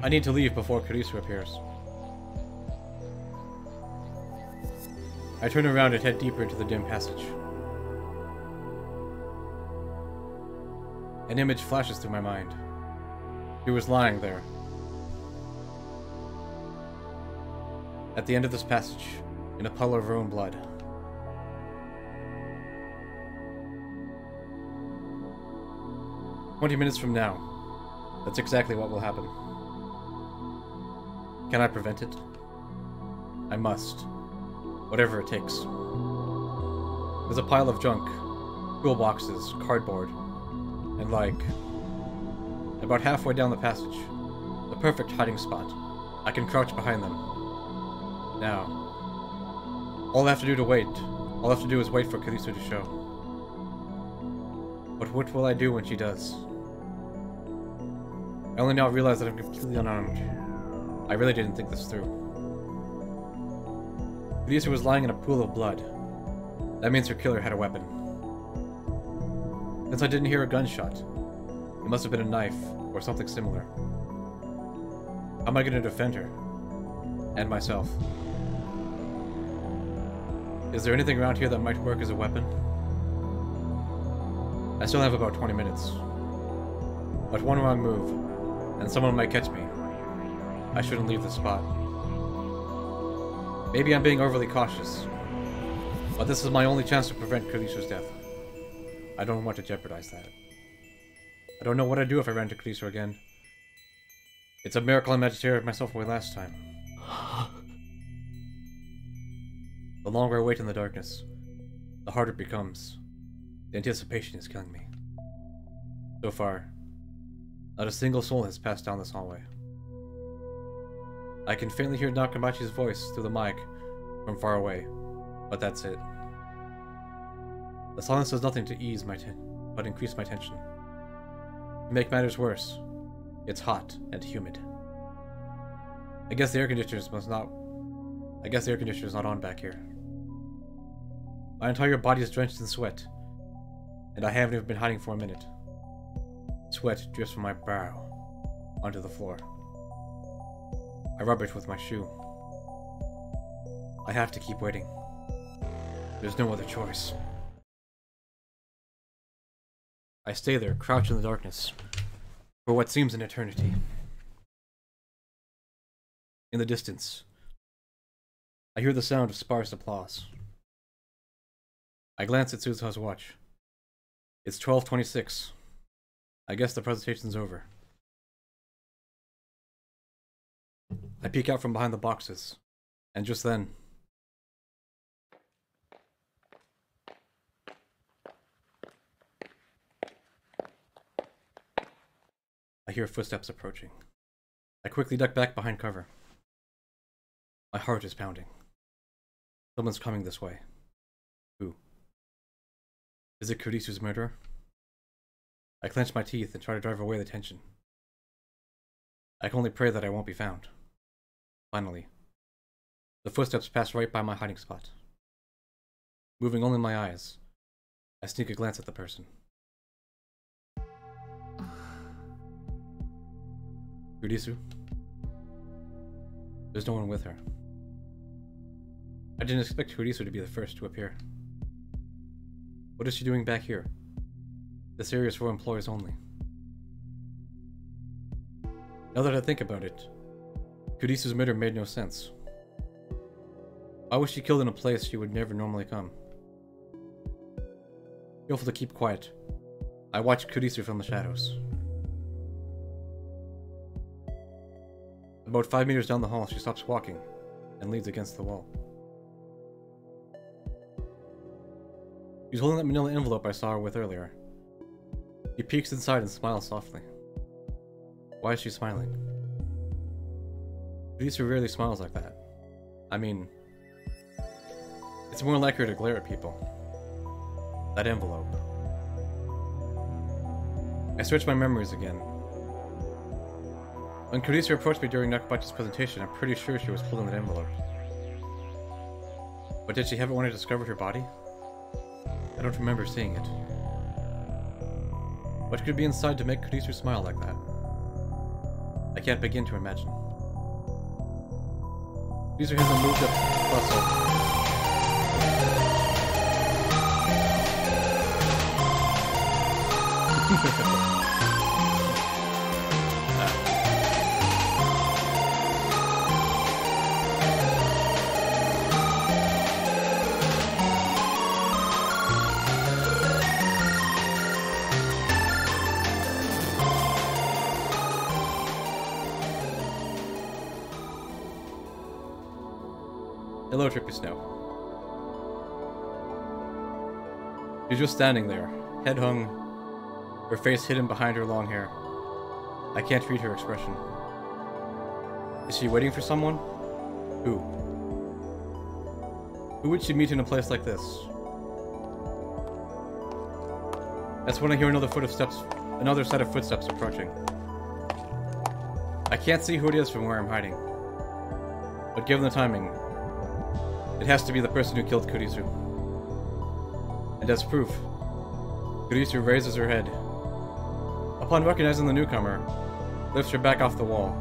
I need to leave before Kurisu appears. I turn around and head deeper into the dim passage. An image flashes through my mind. He was lying there. At the end of this passage, in a puddle of her own blood. "20 minutes from now, that's exactly what will happen. Can I prevent it? I must. Whatever it takes." There's a pile of junk, toolboxes, cardboard, and about halfway down the passage, the perfect hiding spot. I can crouch behind them. Now, all I have to do is wait for Kurisu to show. But what will I do when she does? I only now realize that I'm completely unarmed. I really didn't think this through. Kurisu was lying in a pool of blood. That means her killer had a weapon. Since I didn't hear a gunshot, it must have been a knife or something similar. How am I going to defend her? And myself? Is there anything around here that might work as a weapon? I still have about 20 minutes. But one wrong move, and someone might catch me. I shouldn't leave the spot. Maybe I'm being overly cautious, but this is my only chance to prevent Kurisu's death. I don't want to jeopardize that. I don't know what I'd do if I ran into Kurisu again. It's a miracle I managed to tear myself away last time. The longer I wait in the darkness, the harder it becomes. The anticipation is killing me. So far, not a single soul has passed down this hallway. I can faintly hear Nakamachi's voice through the mic from far away, but that's it. The silence does nothing to ease but increase my tension. To make matters worse, it's hot and humid. I guess the air conditioner is not on back here. My entire body is drenched in sweat, and I haven't even been hiding for a minute. Sweat drips from my brow onto the floor. I rub it with my shoe. I have to keep waiting. There's no other choice. I stay there, crouched in the darkness, for what seems an eternity. In the distance, I hear the sound of sparse applause. I glance at Suzuha's watch. It's 12:26. I guess the presentation's over. I peek out from behind the boxes, and just then, I hear footsteps approaching. I quickly duck back behind cover. My heart is pounding. Someone's coming this way. Who? Is it Kurisu's murderer? I clench my teeth and try to drive away the tension. I can only pray that I won't be found. Finally, the footsteps pass right by my hiding spot. Moving only my eyes, I sneak a glance at the person. Kurisu? There's no one with her. I didn't expect Kurisu to be the first to appear. What is she doing back here? This area is for employees only. Now that I think about it, Kurisu's murder made no sense. Why was she killed in a place she would never normally come? Careful to keep quiet. I watched Kurisu from the shadows. About 5 meters down the hall, she stops walking and leans against the wall. She's holding that manila envelope I saw her with earlier. She peeks inside and smiles softly. Why is she smiling? Kurisu rarely smiles like that. I mean, it's more like her to glare at people. That envelope. I searched my memories again. When Kurisu approached me during Nakabachi's presentation, I'm pretty sure she was holding that envelope. But did she have it when I discovered her body? I don't remember seeing it. What could be inside to make Kurisu smile like that? I can't begin to imagine. Kurisu hasn't moved up plus Hello, Trippy Snow. She's just standing there, head hung, her face hidden behind her long hair. I can't read her expression. Is she waiting for someone? Who? Who would she meet in a place like this? That's when I hear another set of footsteps approaching. I can't see who it is from where I'm hiding. But given the timing, it has to be the person who killed Kurisu. And as proof, Kurisu raises her head. Upon recognizing the newcomer, lifts her back off the wall.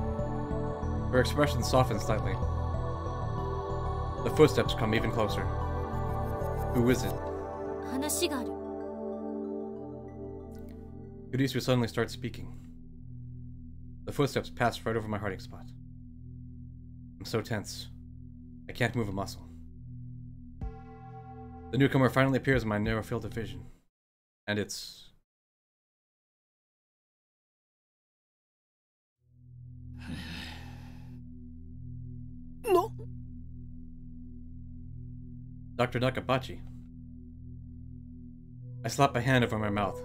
Her expression softens slightly. The footsteps come even closer. Who is it? Kurisu suddenly starts speaking. The footsteps pass right over my hiding spot. I'm so tense. I can't move a muscle. The newcomer finally appears in my narrow field of vision. And it's... No. Dr. Nakabachi. I slap my hand over my mouth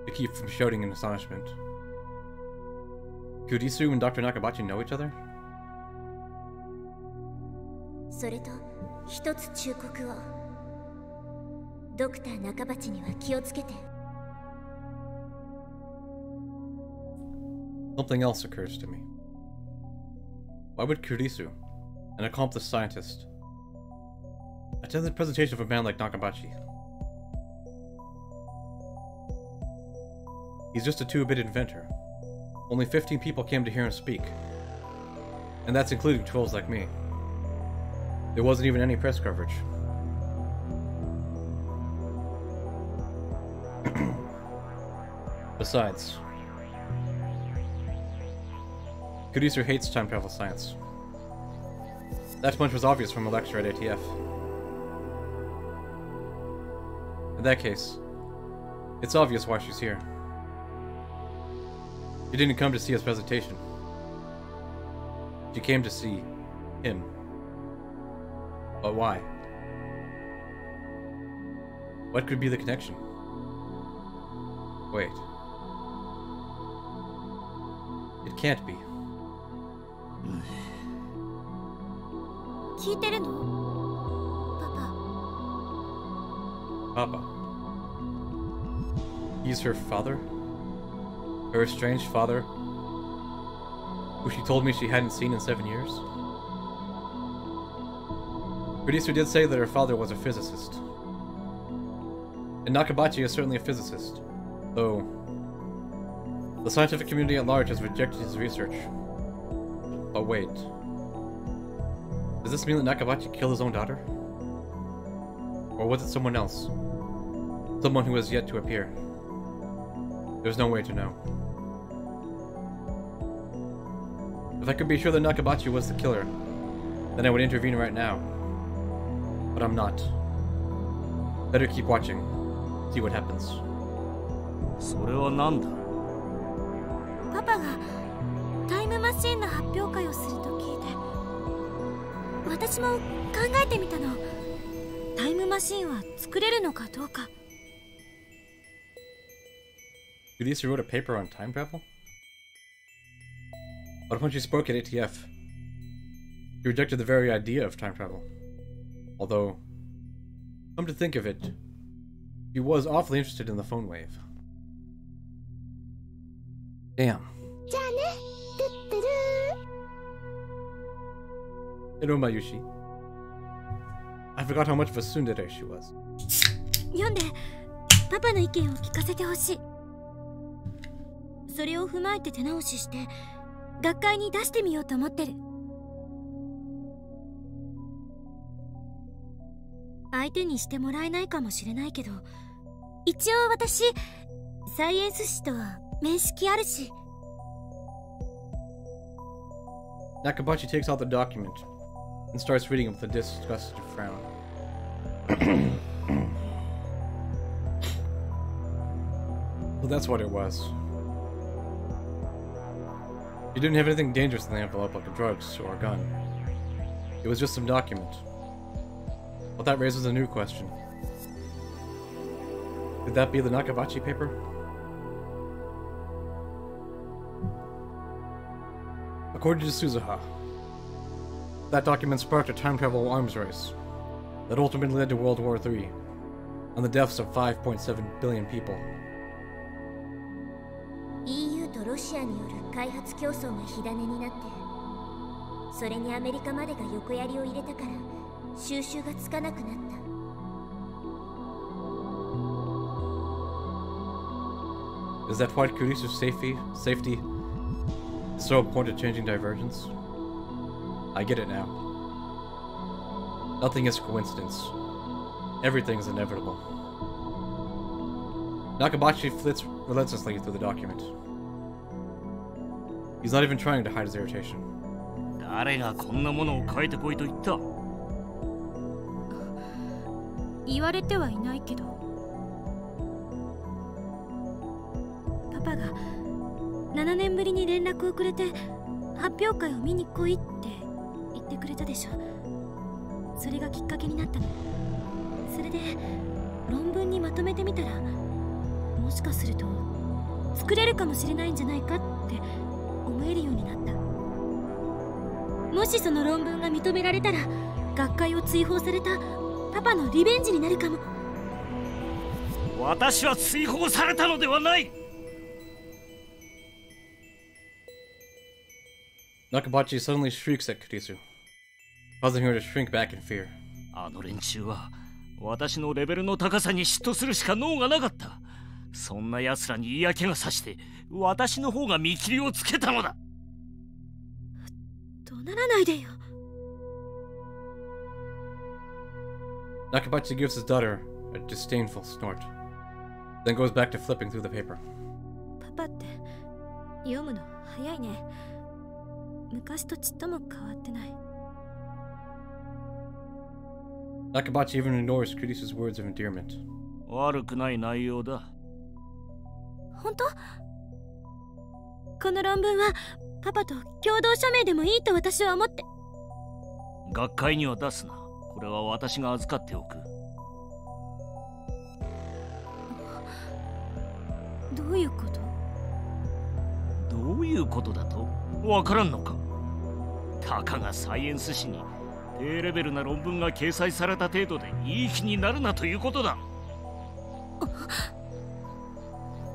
to keep from shouting in astonishment. Kurisu and Dr. Nakabachi know each other? それと一つ忠告を。ドクター中鉢には気をつけて。Something else occurs to me. Why would Kurisu, an accomplished scientist, attend the presentation of a man like Nakabachi? He's just a 2-bit inventor. Only 15 people came to hear him speak. And that's including trolls like me. There wasn't even any press coverage. Besides, Kurisu hates time travel science. That much was obvious from a lecture at ATF. In that case, it's obvious why she's here. She didn't come to see his presentation. She came to see him. But why? What could be the connection? Wait. It can't be. 聞いてるの？パパ。 Papa. He's her father? Her estranged father? Who she told me she hadn't seen in 7 years? Kurisu did say that her father was a physicist. And Nakabachi is certainly a physicist, though the scientific community at large has rejected his research. But wait. Does this mean that Nakabachi killed his own daughter? Or was it someone else? Someone who has yet to appear? There's no way to know. If I could be sure that Nakabachi was the killer, then I would intervene right now. but I'm not. Better keep watching. See what happens. それは何だ？パパがタイムマシンの発表会をすると聞いて、私も考えてみたの。タイムマシンは作れるのかどうか。Yudhishthira wrote a paper on time travel? But when she spoke at ATF, he rejected the very idea of time travel. Although, come to think of it, he was awfully interested in the phone wave. Damn. Hello, Mayushi. I forgot how much of a tsundere she was. 読んでパパの意見を聞かせてほしい。それを踏まえて手直しして学会に出してみようと思ってる。相手にしてもらえないかもしれないけど、一応私サイエンス誌とは面識あるし。 Nakabachi takes out the document and starts reading it with a disgusted frown. Well, that's what it was. He didn't have anything dangerous in the envelope like drugs or a gun. It was just some document. But that raises a new question. Could that be the Nakabachi paper? According to Suzuha, that document sparked a time travel arms race that ultimately led to World War III and the deaths of 5.7 billion people. EU とロシアによる開発競争が火種になって、それにアメリカまでが横やりを入れたから収拾がつかなくなった。Is that why Kurisu's safety is so important to changing Divergence? I get it now. Nothing is coincidence. Everything is inevitable. Nakabachi flits relentlessly through the document. He's not even trying to hide his irritation. 誰がこんなものを書いてこいと言った？言われてはいないけど、パパが7年ぶりに連絡をくれて発表会を見に来いって言ってくれたでしょ。それがきっかけになったの。それで論文にまとめてみたら、もしかすると作れるかもしれないんじゃないかって思えるようになった。もしその論文が認められたら、学会を追放されたパパのリベンジになるかも。私は追放されたのではない。Nakabachi suddenly shrieks at Kurisu, causing her to shrink back in fear. あの連中は私のレベルの高さに嫉妬するしか能がなかった。そんな奴らに嫌気がさして私の方が見切りをつけたのだ。怒鳴らないでよ。Nakabachi gives his daughter a disdainful snort, then goes back to flipping through the paper. パパって読むの早いね。昔とちっとも変わってない。Nakabachi even ignores Kurisu's words of endearment. 悪くない内容だ。本当？この論文はパパと共同署名でもいいと私は思って。学会には出すな。これは私が預かっておく。どういうこと？どういうことだと？わからんのか？たかがサイエンス誌に低レベルな論文が掲載された程度でいい気になるなということだ。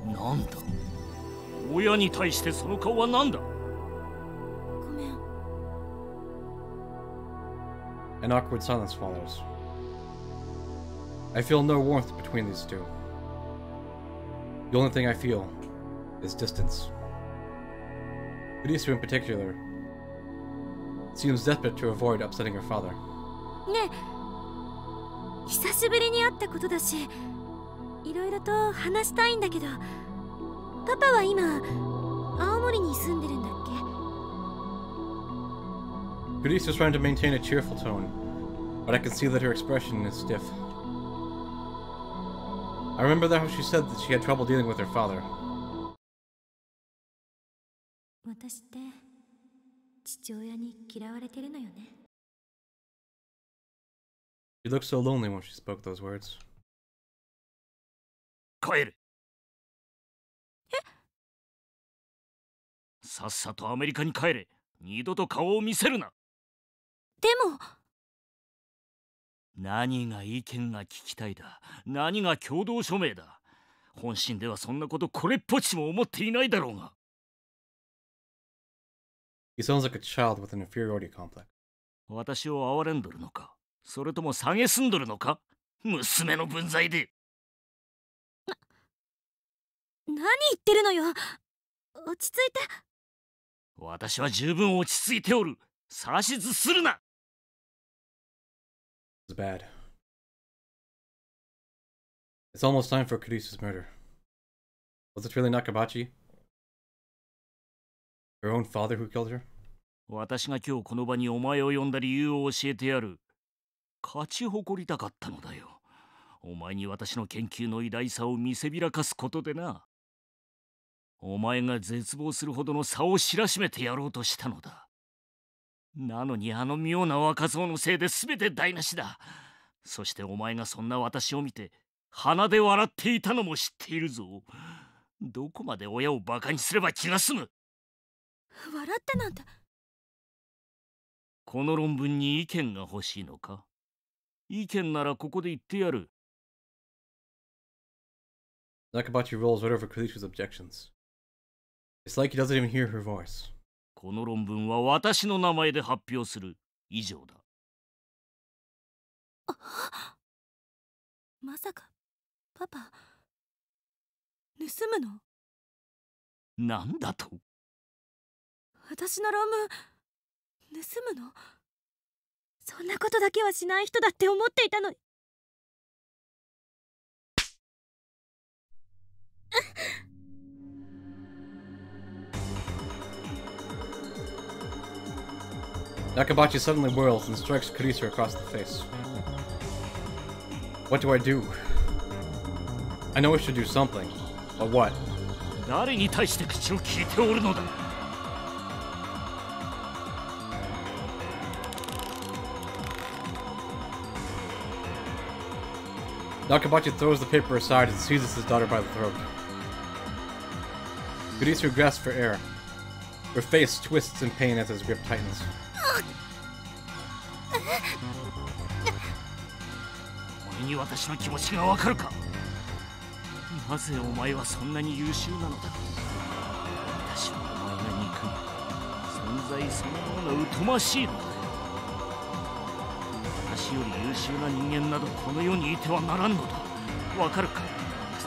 なんだ？親に対してその顔は何だ？ごめん。An awkward silence follows. I feel no warmth between these two. The only thing I feel is distance. Kurisu in particular seems desperate to avoid upsetting her father. ねえ、久しぶりに会ったことだし、いろいろと話したいんだけど、パパは今青森に住んでるんだっけ？ Kurisu is trying to maintain a cheerful tone but I could see that her expression is stiff. I remember that how she said that she had trouble dealing with her father. 私って父親に嫌われてるのよね。 She looked so lonely when she spoke those words. 帰れ。さっさとアメリカに帰れ。二度と顔を見せるな。でも何が意見が聞きたいだ。何が共同署名だ。本心ではそんなことこれっぽっちも思っていないだろうが。He sounds like a child with an inferiority complex. 私を憐れんどるのか、それとも蔑んどるのか、娘の分際で。何言ってるのよ。落ち着いて。私は十分落ち着いておる。指図するな。It's bad. It's almost time for Kurisu's murder. Was it really Nakabachi? Her own father who killed her? 私が今日この場にお前を呼んだ理由を教えてやる。勝ち誇りたかったのだよ。お前に私の研究の偉大さを見せびらかすことでな。お前が絶望するほどの差を知らしめてやろうとしたのだ。なのにあの妙な若造のせいで全て台無しだ。そしてお前がそんな私を見て鼻で笑っていたのも知っているぞ。どこまで親をバカにすれば気が済む。笑ってなんて。この論文に意見が欲しいのか。意見ならここで言ってやる。Nakabachi rolls right over Kurisu's objections. It's like he doesn't even hear her voice. この論文は私の名前で発表する。以上だ。まさかパパ盗むの？なんだと？私の論文盗むの？そんなことだけはしない人だって思っていたのに。Nakabachi suddenly whirls and strikes Kurisu across the face. What do I do? I know I should do something, but what? 誰に対して口を聞いておるのだ。Nakabachi throws the paper aside and seizes his daughter by the throat. Kurisu grasps for air. Her face twists in pain as his grip tightens. お前に私の気持ちがわかるか。なぜお前はそんなに優秀なのだ。私はお前が憎む。存在そのものが疎ましいのだよ。私より優秀な人間などこの世にいてはならんのだ。わかるか。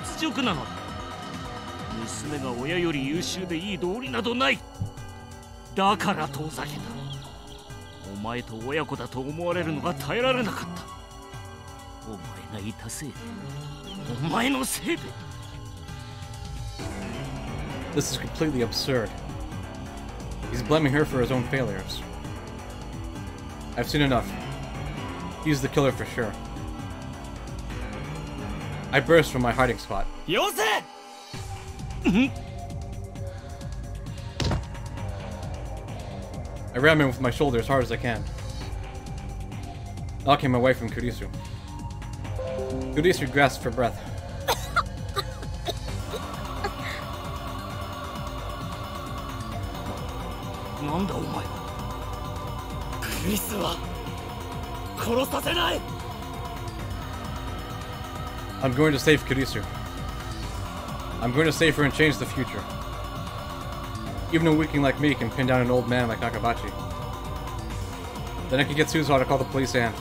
屈辱なのだ。娘が親より優秀でいい道理などない。だから遠ざけた。お前と親子だと思われるのが耐えられなかった。お前がいたせいで、お前のせいで。This is completely absurd. He's blaming her for his own failures. I've seen enough. He's the killer for sure. I burst from my hiding spot. よせI ram him with my shoulder as hard as I can, knocking him away from Kurisu. Kurisu grasps for breath. なんだお前は。クリスは殺させない。 I'm going to save Kurisu. I'm going to save her and change the future. Even a weakling like me can pin down an old man like Nakabachi. Then I can get Suzuha to call the police and...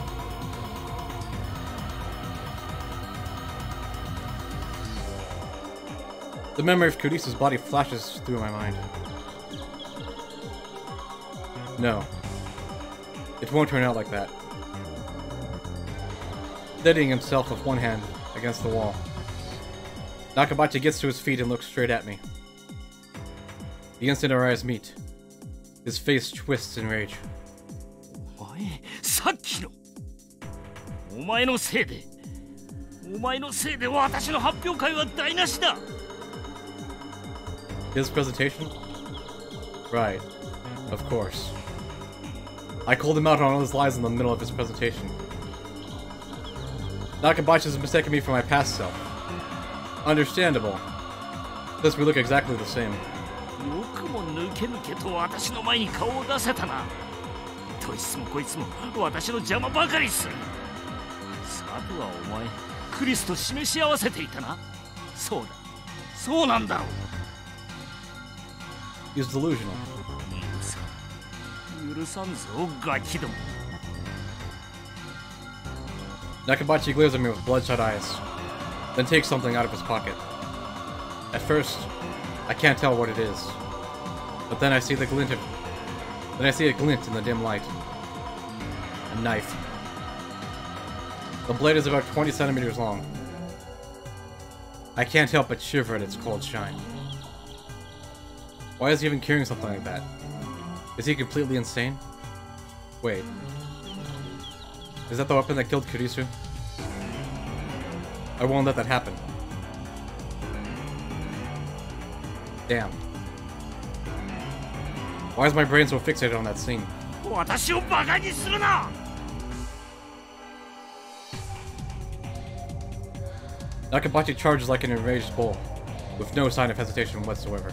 The memory of Kurisu's body flashes through my mind. No. It won't turn out like that. Steadying himself with one hand against the wall, Nakabachi gets to his feet and looks straight at me. The instant our eyes meet, his face twists in rage. お前、さっきの。お前のせいで私の発表会は台無しだ。 His presentation? Right. Of course. I called him out on all his lies in the middle of his presentation. Nakabachi has mistaken me for my past self. Understandable. Since we look exactly the same. よくも抜け抜けと私の前に顔を出せたな。どいつもこいつも私の邪魔ばかりする。さてはお前クリスと示し合わせていたな。そうだ、そうなんだろう。 He's delusional. 許さんぞガキども。 Nakabachi glares at me with bloodshot eyes, then takes something out of his pocket. At first, I can't tell what it is, but then I see a glint in the dim light. A knife. The blade is about 20 centimeters long. I can't help but shiver at its cold shine. Why is he even carrying something like that? Is he completely insane? Wait. Is that the weapon that killed Kurisu? I won't let that happen. Damn. Why is my brain so fixated on that scene? 私をバカにするな。 Nakabachi charges like an enraged bull, with no sign of hesitation whatsoever.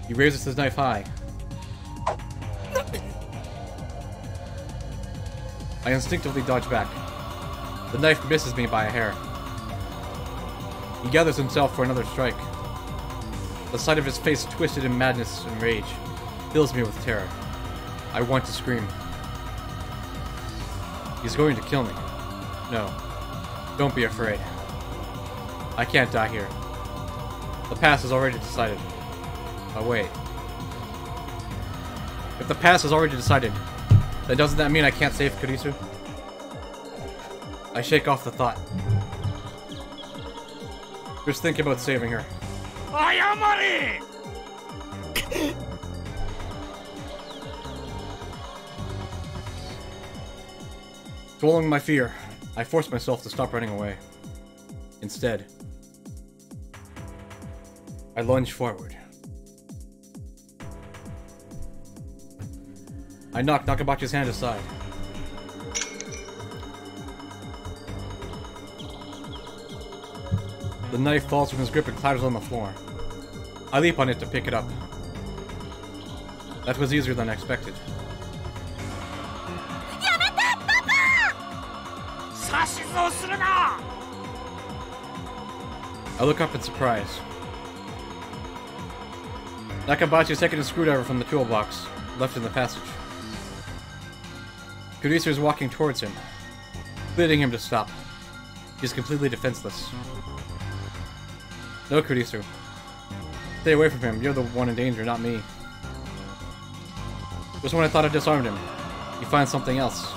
He raises his knife high. I instinctively dodge back. The knife misses me by a hair. He gathers himself for another strike. The sight of his face twisted in madness and rage fills me with terror. I want to scream. He's going to kill me. No. Don't be afraid. I can't die here. The past is already decided. Oh, wait. If the past is already decided, then doesn't that mean I can't save Kurisu? I shake off the thought. Just think about saving her. Ayamare! Swallowing my fear, I force myself to stop running away. Instead, I lunge forward. I knock Nakabachi's hand aside. The knife falls from his grip and clatters on the floor. I leap on it to pick it up. That was easier than I expected. I look up in surprise. Nakabachi is taking a screwdriver from the toolbox, left in the passage. Kurisu is walking towards him, pleading him to stop. He's completely defenseless. No, Kurisu. Stay away from him. You're the one in danger, not me. Just when I thought I disarmed him, he finds something else.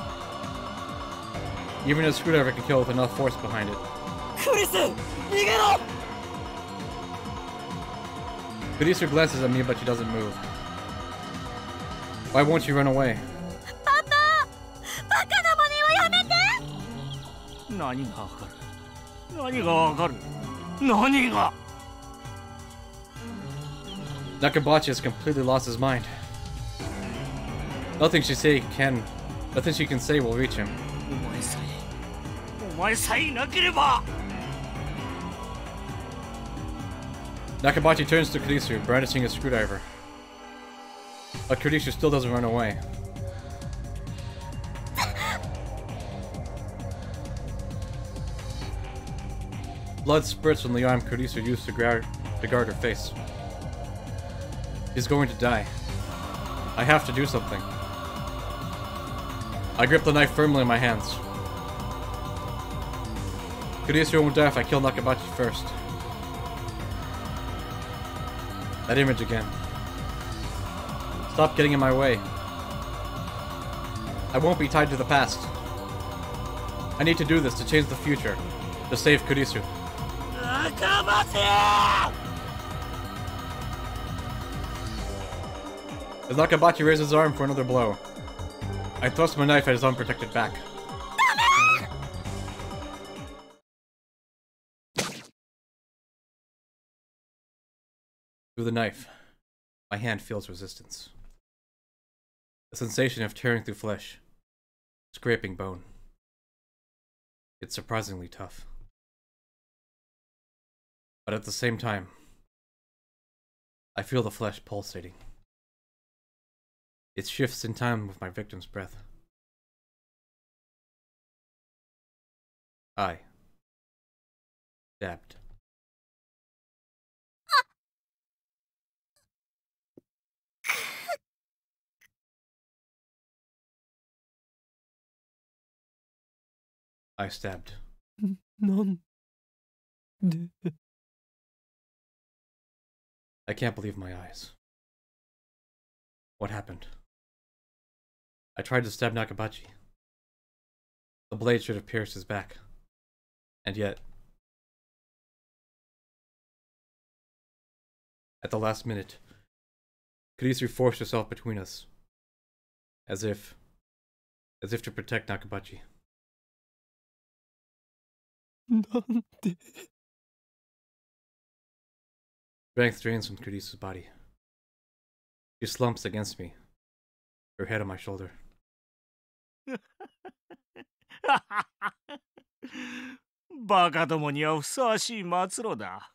Even a screwdriver can kill with enough force behind it. Kurisu! Nigero! Kurisu glances at me, but she doesn't move. Why won't you run away? Papa! Baka naman ni wa yamete! 何がわかる？何がわかる？何が？ Nakabachi has completely lost his mind. Nothing she can say will reach him. お前さえいなければ。 Nakabachi turns to Kurisu, brandishing a screwdriver. But Kurisu still doesn't run away. Blood spurts from the arm Kurisu used to guard her face. He's going to die. I have to do something. I grip the knife firmly in my hands. Kurisu won't die if I kill Nakabachi first. That image again. Stop getting in my way. I won't be tied to the past. I need to do this to change the future. To save Kurisu. Nakabachi! As Nakabachi raises his arm for another blow, I thrust my knife at his unprotected back. Through the knife, my hand feels resistance. The sensation of tearing through flesh, scraping bone. It's surprisingly tough. But at the same time, I feel the flesh pulsating. It shifts in time with my victim's breath. I stabbed. I stabbed. なんで I can't believe my eyes. What happened? I tried to stab Nakabachi. The blade should have pierced his back. And yet, at the last minute, Kurisu forced herself between us, as if to protect Nakabachi. なんで Strength drains from Kurisu's body. She slumps against me, her head on my shoulder. バカどもにはふさわしい末路だ。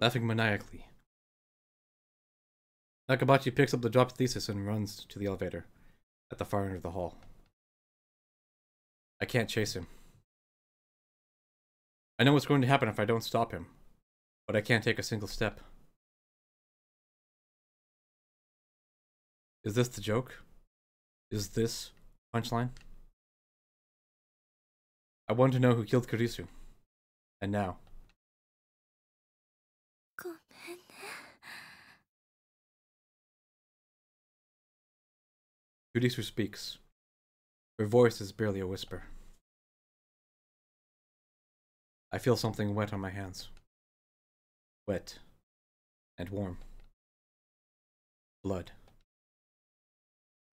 Laughing maniacally, Nakabachi picks up the dropped thesis and runs to the elevator at the far end of the hall. I can't chase him. I know what's going to happen if I don't stop him, but I can't take a single step. Is this the joke? Is this punchline? I want to know who killed Kurisu. And now. ごめんね。Kurisu speaks. Her voice is barely a whisper. I feel something wet on my hands. Wet. And warm. Blood.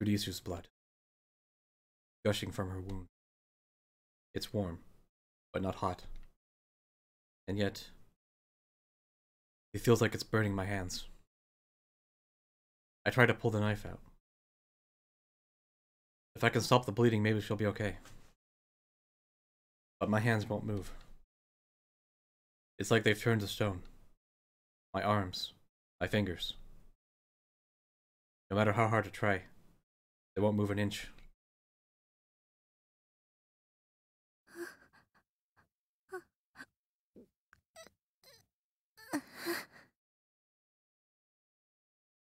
Kurisu's blood. Gushing from her wound. It's warm, but not hot. And yet, it feels like it's burning my hands. I try to pull the knife out. If I can stop the bleeding, maybe she'll be okay. But my hands won't move. It's like they've turned to stone. My arms, my fingers. No matter how hard I try, they won't move an inch.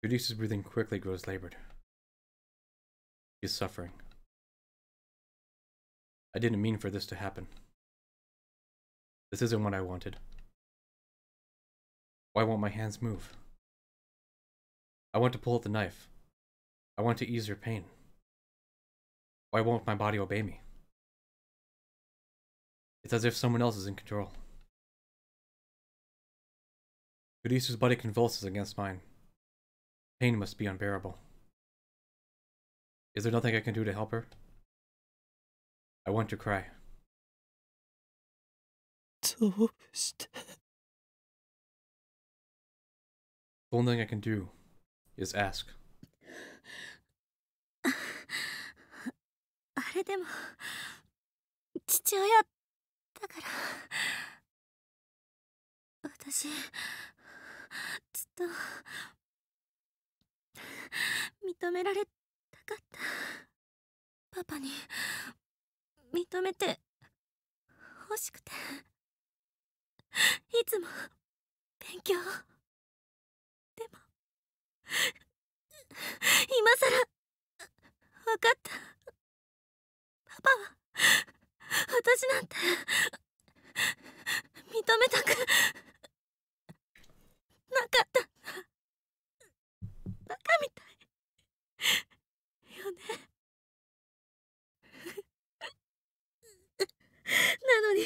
Kurisu's breathing quickly grows labored. She's suffering. I didn't mean for this to happen. This isn't what I wanted. Why won't my hands move? I want to pull out the knife. I want to ease her pain. Why won't my body obey me? It's as if someone else is in control. Kurisu's body convulses against mine. Pain must be unbearable. Is there nothing I can do to help her? I want to cry. どうして The only thing I can do is ask. あれでも父親だから私ずっと認められたかったパパに認めて欲しくていつも勉強でも今さら分かったパパは私なんて認めたくなかったバカみたいよねなのに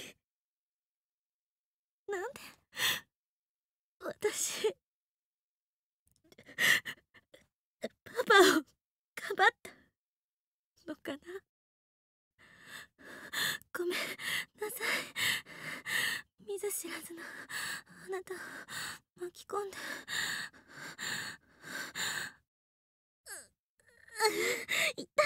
なんで私パパをかばったのかな。ごめんなさい。見ず知らずのあなたを巻き込んで。いた。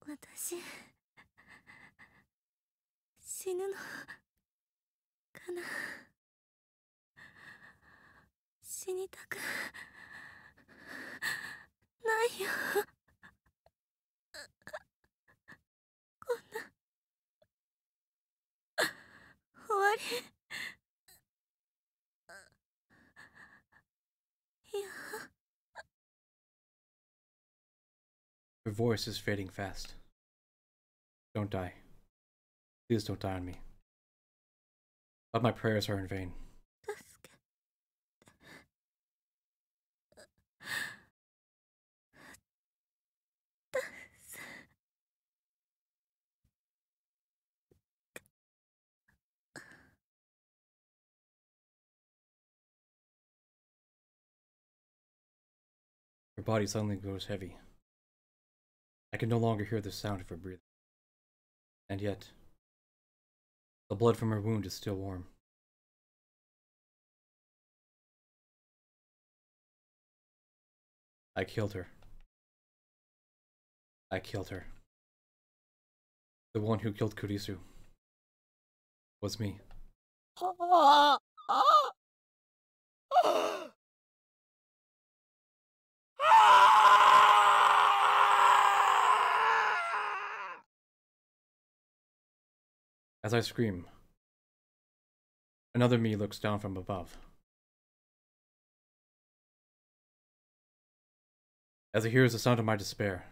私死ぬのかな。死にたくないよ。こんな終わり。いや。Her voice is fading fast. Don't die. Please don't die on me. But my prayers are in vain. Her body suddenly grows heavy. I can no longer hear the sound of her breathing. And yet, the blood from her wound is still warm. I killed her. I killed her. The one who killed Kurisu was me. As I scream, another me looks down from above. As he hears the sound of my despair,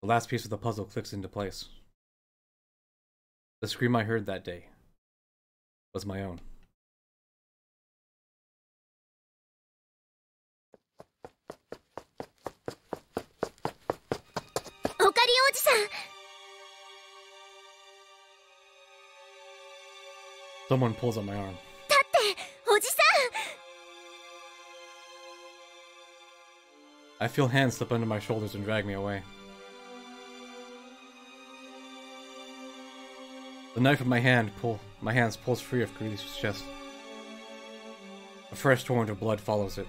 the last piece of the puzzle clicks into place. The scream I heard that day was my own. Someone pulls at my arm. I feel hands slip under my shoulders and drag me away. The knife in my hands pulls free of Kurisu's chest. A fresh torrent of blood follows it.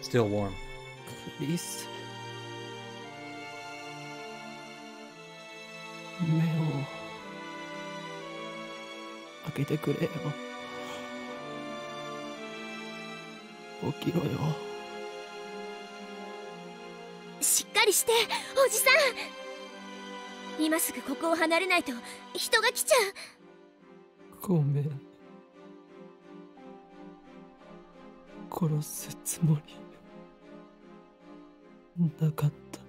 Still warm. Kurisu. 目を開けてくれよ。起きろよ。しっかりして、おじさん。今すぐここを離れないと人が来ちゃう。ごめん。殺すつもりなかった。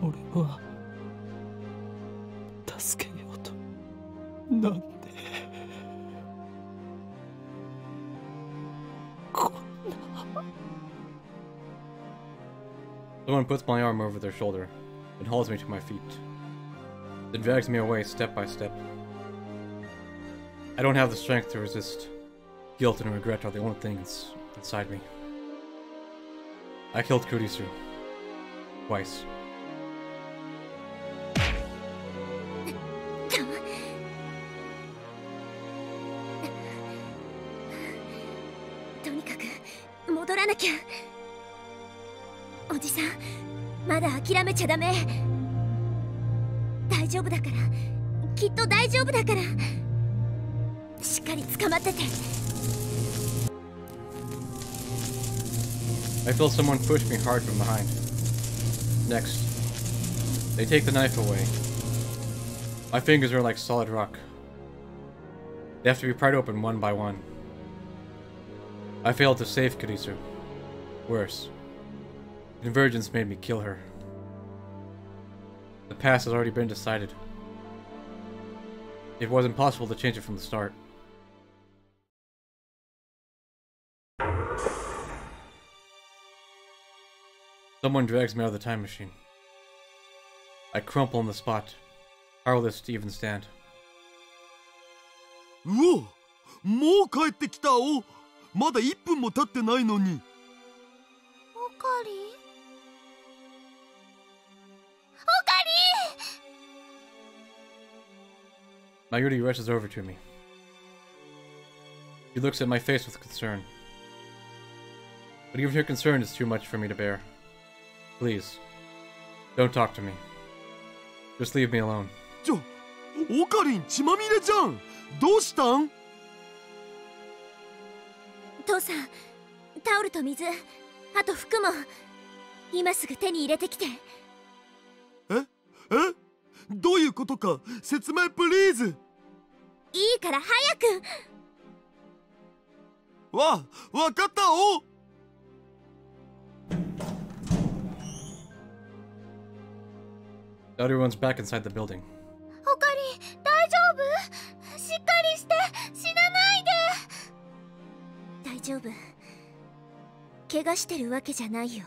俺は助けようとなんでこんな。 Someone puts my arm over their shoulder and hauls me to my feet, then drags me away step by step. I don't have the strength to resist. Guilt and regret are the only things inside me. I killed Kurisu. Twice.おじさん、まだ諦めちゃダメ。大丈夫だから、きっと大丈夫だから。しっかり捕まってて。I feel someone push me hard from behind. Next, they take the knife away. My fingers are like solid rock. They have to be pried open one by one. I failed to save Kurisu. Worse, convergence made me kill her. The past has already been decided. It was impossible to change it from the start. Someone drags me out of the time machine. I crumple on the spot, powerless to even stand. うお、もう帰ってきたお。まだ1分も経ってないのに。オカリン、Mayuri rushes over to me. She looks at my face with concern. But even her concern is too much for me to bear. Please, don't talk to me. Just leave me alone. オカリン血まみれじゃん。どうしたん？父さん、タオルと水、あと服も今すぐ手に入れてきて。どういうことか説明プリーズ。いいから早く。わかったお。The other one's back inside the building. オカリン、大丈夫？しっかりして、死なないで。大丈夫。怪我してるわけじゃないよ。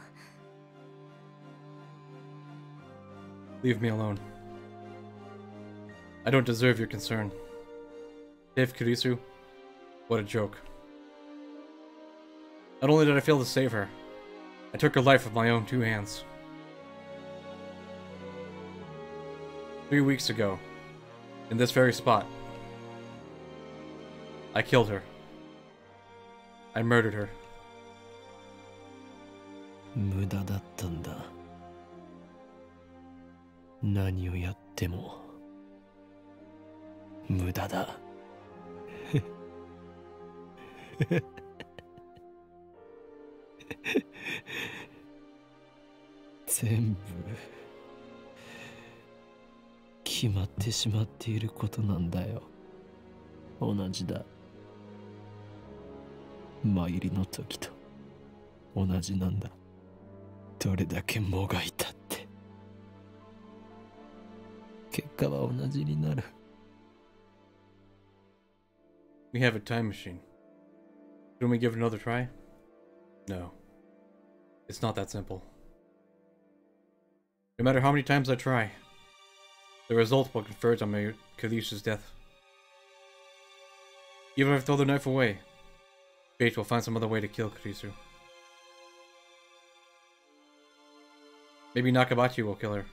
Leave me alone. I don't deserve your concern. Save Kurisu? What a joke. Not only did I fail to save her, I took her life with my own 2 hands. 3 weeks ago, in this very spot, I killed her. I murdered her. 無駄だったんだ。何をやっても無駄だ。全部決まってしまっていることなんだよ。同じだ。参りの時と同じなんだ。どれだけもがいたって。結果は同じになる。We have a time machine. Shouldn't we give it another try? No. It's not that simple. No matter how many times I try, the result will converge on my Kalisha's death. Even if I throw the knife away, fate will find some other way to kill Kurisu. Maybe Nakabachi will kill her.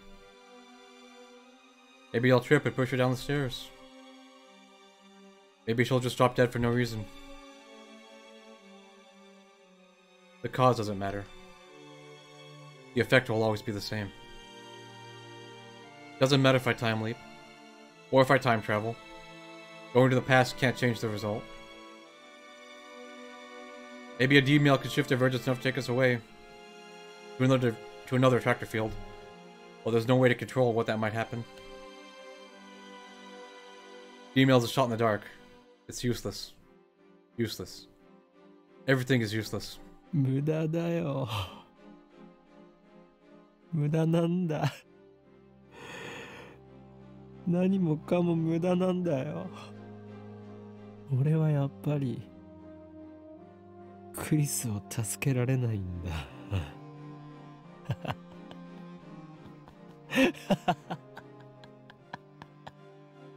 Maybe I'll trip and push her down the stairs. Maybe she'll just drop dead for no reason. The cause doesn't matter. The effect will always be the same. Doesn't matter if I time leap, or if I time travel. Going to the past can't change the result. Maybe a D-mail could shift divergence enough to take us away to another attractor field. Well, there's no way to control what that might happen. D-mail is a shot in the dark. It's useless. Useless. Everything is useless. 無駄だよ。無駄なんだ。何もかも無駄なんだよ。俺はやっぱりクリスを助けられないんだ。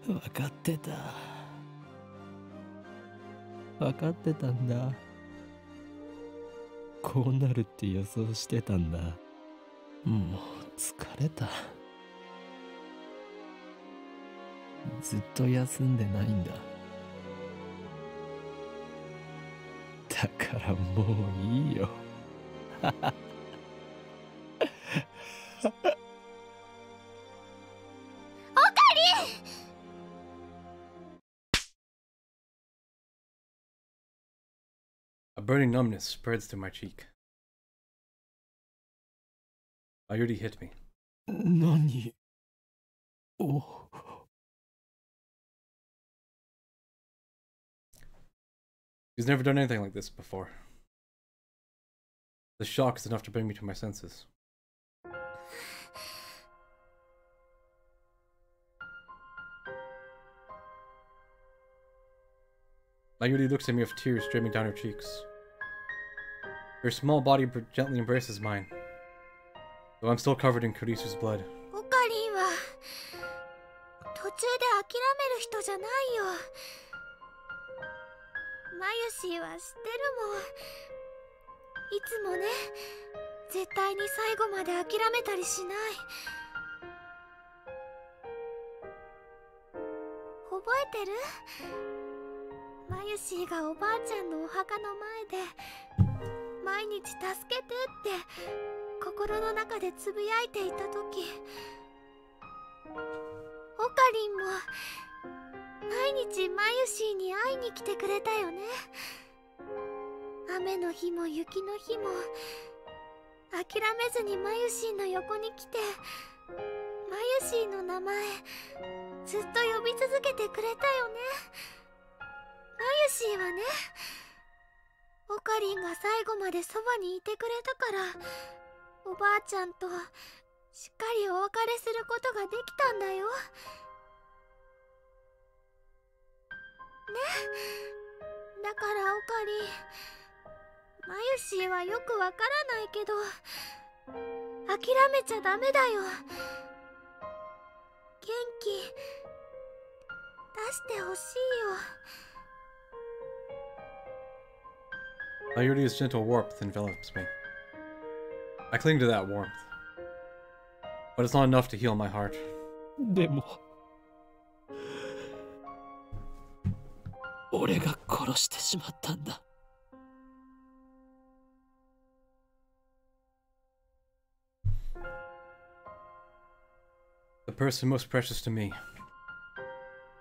分かってた。分かってたんだ。こうなるって予想してたんだ。もう疲れた。ずっと休んでないんだ。だからもういいよ。A burning numbness spreads through my cheek. Mayuri hit me. 何？お。He's never done anything like this before. The shock is enough to bring me to my senses. Mayuri looks at me with tears streaming down her cheeks. Her small body gently embraces mine, though I'm still covered in Kurisu's blood. オカリンは途中で諦める人じゃないよ。マユシーは知ってるもん。いつもね、絶対に最後まで諦めたりしない。覚えてる？マユシーがおばあちゃんのお墓の前で毎日助けてって心の中でつぶやいていた時、オカリンも毎日マユシーに会いに来てくれたよね。雨の日も雪の日も諦めずにマユシーの横に来て、マユシーの名前ずっと呼び続けてくれたよね。マユシーはね、オカリンが最後までそばにいてくれたから、おばあちゃんとしっかりお別れすることができたんだよ。ね。だからオカリン、マユシーはよくわからないけど、諦めちゃダメだよ。元気出してほしいよ。Mayuri's gentle warmth envelops me. I cling to that warmth. But it's not enough to heal my heart. でも俺が殺してしまったんだ。The person most precious to me,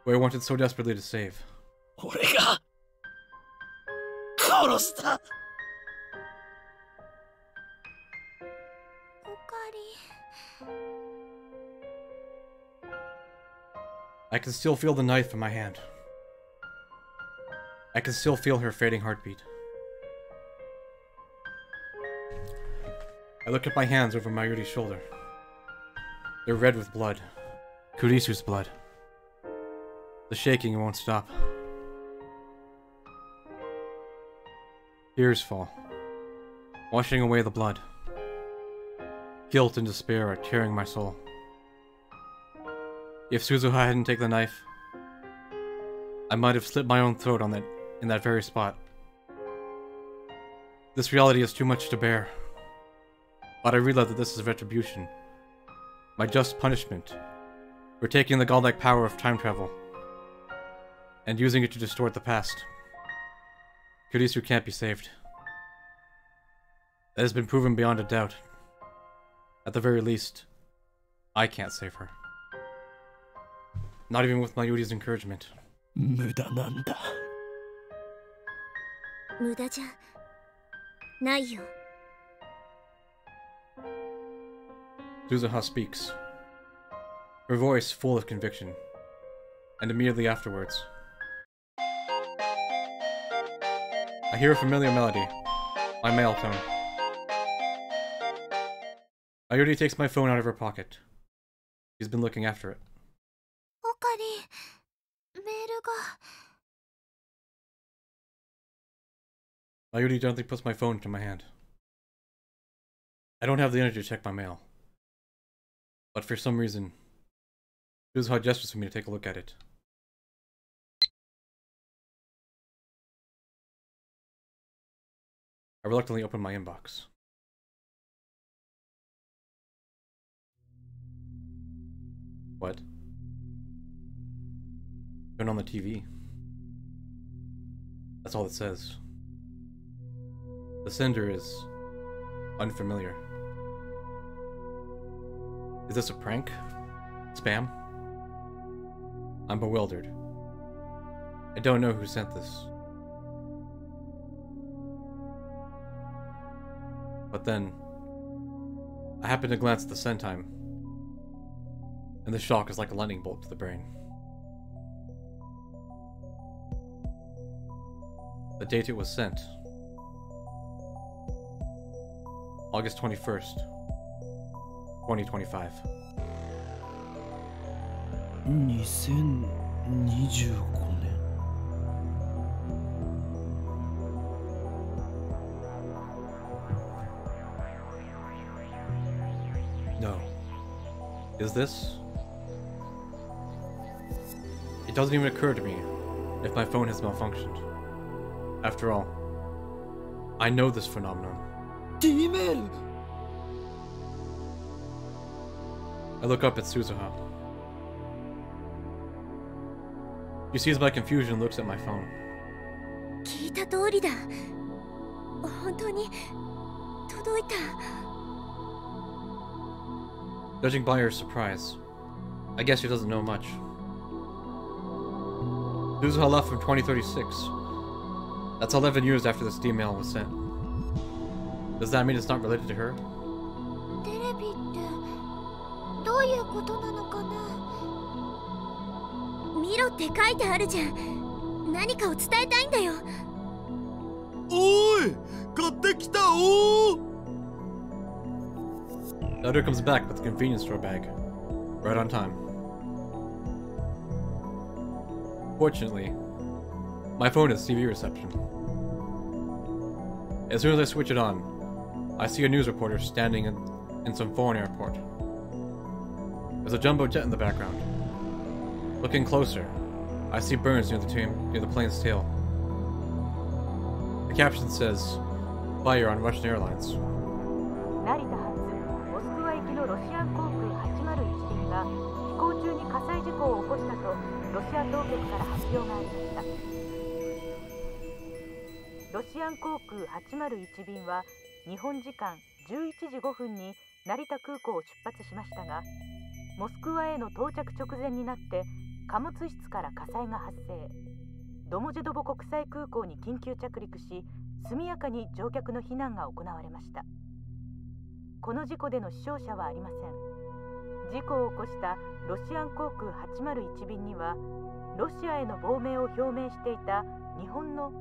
who I wanted so desperately to save. 俺が殺した。オカリン。I can still feel the knife in my hand. I can still feel her fading heartbeat. I look at my hands over Mayuri's shoulder. They're red with blood. Kurisu's blood. The shaking won't stop. Tears fall, washing away the blood. Guilt and despair are tearing my soul. If Suzuha hadn't taken the knife, I might have slit my own throat in that very spot. This reality is too much to bear. But I realize that this is retribution. My just punishment for taking the godlike power of time travel and using it to distort the past. Kurisu can't be saved. That has been proven beyond a doubt. At the very least, I can't save her. Not even with Mayuri's encouragement. 無駄なんだ。無駄じゃないよ。Suzuha speaks, her voice full of conviction, and immediately afterwards, I hear a familiar melody, my male tone. Mayuri takes my phone out of her pocket. She's been looking after it. オカリン、メールが。Mayuri gently puts my phone to my hand. I don't have the energy to check my mail. But for some reason, Suzuha gestures for me to take a look at it. I reluctantly open my inbox. What? Turn on the TV. That's all it says. The sender is unfamiliar. Is this a prank? Spam? I'm bewildered. I don't know who sent this. But then, I happen to glance at the send time, and the shock is like a lightning bolt to the brain. The date it was sent. August 21st, 2025. 2025年。No. Is this? It doesn't even occur to me if my phone has malfunctioned. After all, I know this phenomenon. D メール I look up at Suzuha. She sees my confusion and looks at my phone. 聞いた通りだ。本当に届いた。Judging by her surprise, I guess she doesn't know much. Suzuha left from 2036. That's 11 years after this email was sent. Does that mean it's not related to her? テレビってどういうことなのかな。見ろって書いてあるじゃん。何かを伝えたいんだよ。おい、買ってきたおー。 The other comes back with a convenience store bag. Right on time. Fortunately, my phone has TV reception. As soon as I switch it on, I see a news reporter standing in some foreign airport. There's a jumbo jet in the background. Looking closer, I see burns near the plane's tail. The caption says, "Fire on Russian Airlines." 成田発モスクワ行きのロシアン航空801便が飛行中に火災事故を起こしたとロシア当局から発表がありました。ロシアン航空801便は日本時間11時5分に成田空港を出発しましたが、モスクワへの到着直前になって貨物室から火災が発生。ドモジェドボ国際空港に緊急着陸し、速やかに乗客の避難が行われました。この事故での死傷者はありません。事故を起こしたロシアン航空801便にはロシアへの亡命を表明していた日本の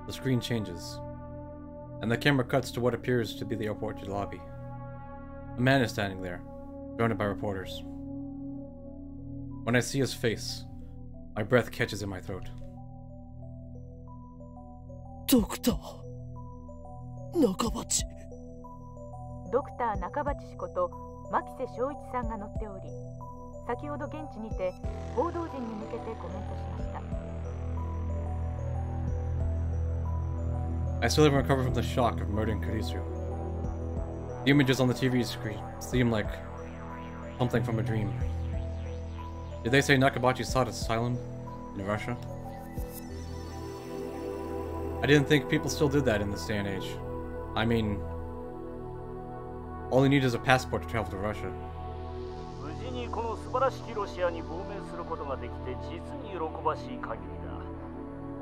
The screen changes, and the camera cuts to what appears to be the airport lobby. A man is standing there, surrounded by reporters. When I see his face, my breath catches in my throat. ドクター中鉢。ドクター中鉢氏こと牧瀬正一さんが乗っており、先ほど現地にて報道陣に向けてコメントしました。 I still haven't recovered from the shock of murdering Kurisu. The images on the TV screen seem like something from a dream. Did they say Nakabachi sought asylum in Russia? I didn't think people still did that in this day and age. I mean, all you need is a passport to travel to Russia. 無事にこの素晴らしきロシアに亡命することができて実に喜ばしい限りだ。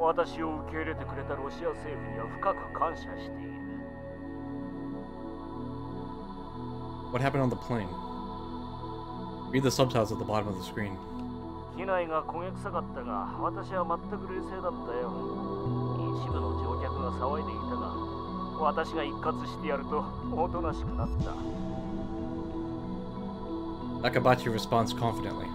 私を受け入れてくれたロシア政府には深く感謝している。What happened on the plane? Read the subtitles at the bottom of the screen. 機内が焦げ臭かったが、私は全く冷静だったよ。一部の乗客が騒いでいたが、私が一括してやるとおとなしくなった。Nakabachi responds confidently.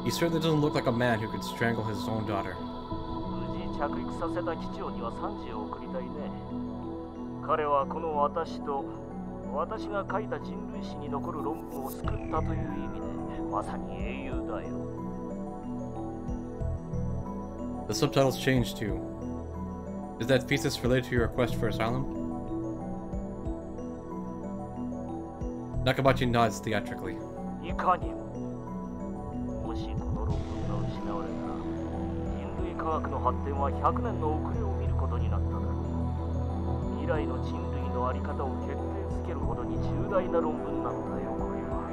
He certainly doesn't look like a man who could strangle his own daughter. 無事着陸させた機長には賛辞を送りたいね。彼はこの私と私が書いた人類史に残る論文を救ったという意味でまさに英雄だよ。The subtitles change to, "Is that thesis related to your request for asylum?" Nakabachi nods theatrically. いかにも。もしこの論文が失われたら、人類科学の発展は100年の遅れを見ることになっただろう。未来の人類の在り方を決定づけるほどに重大な論文なんだよ、これは。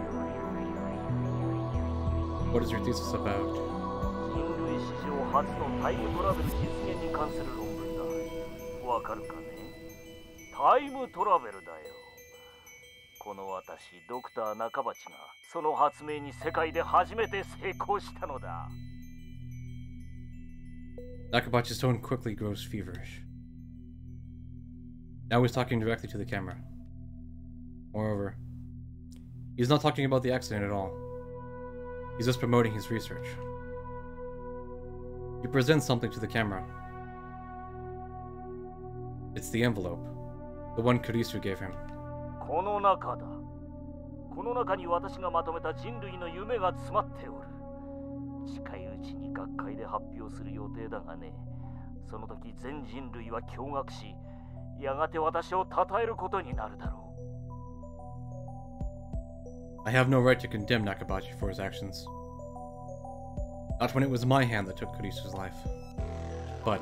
What is your thesis about? 人類史上初のタイムトラベル実現に関する論文だ。わかるかね？タイムトラベルだよ。この私、ドクター中鉢がその発明に世界で初めて成功したのだ。Nakabachi's tone quickly grows feverish. Now he's talking directly to the camera. Moreover, he's not talking about the accident at all. He's just promoting his research. He presents something to the camera. It's the envelope, the one Kurisu gave him. この中だ。この中に私がまとめた人類の夢が詰まっておる。近いうちに学会で発表する予定だがね。その時全人類は驚愕し、やがて私を称えることになるだろう。I have no right to condemn Nakabachi for his actions. Not when it was my hand that took Kurisu's life. But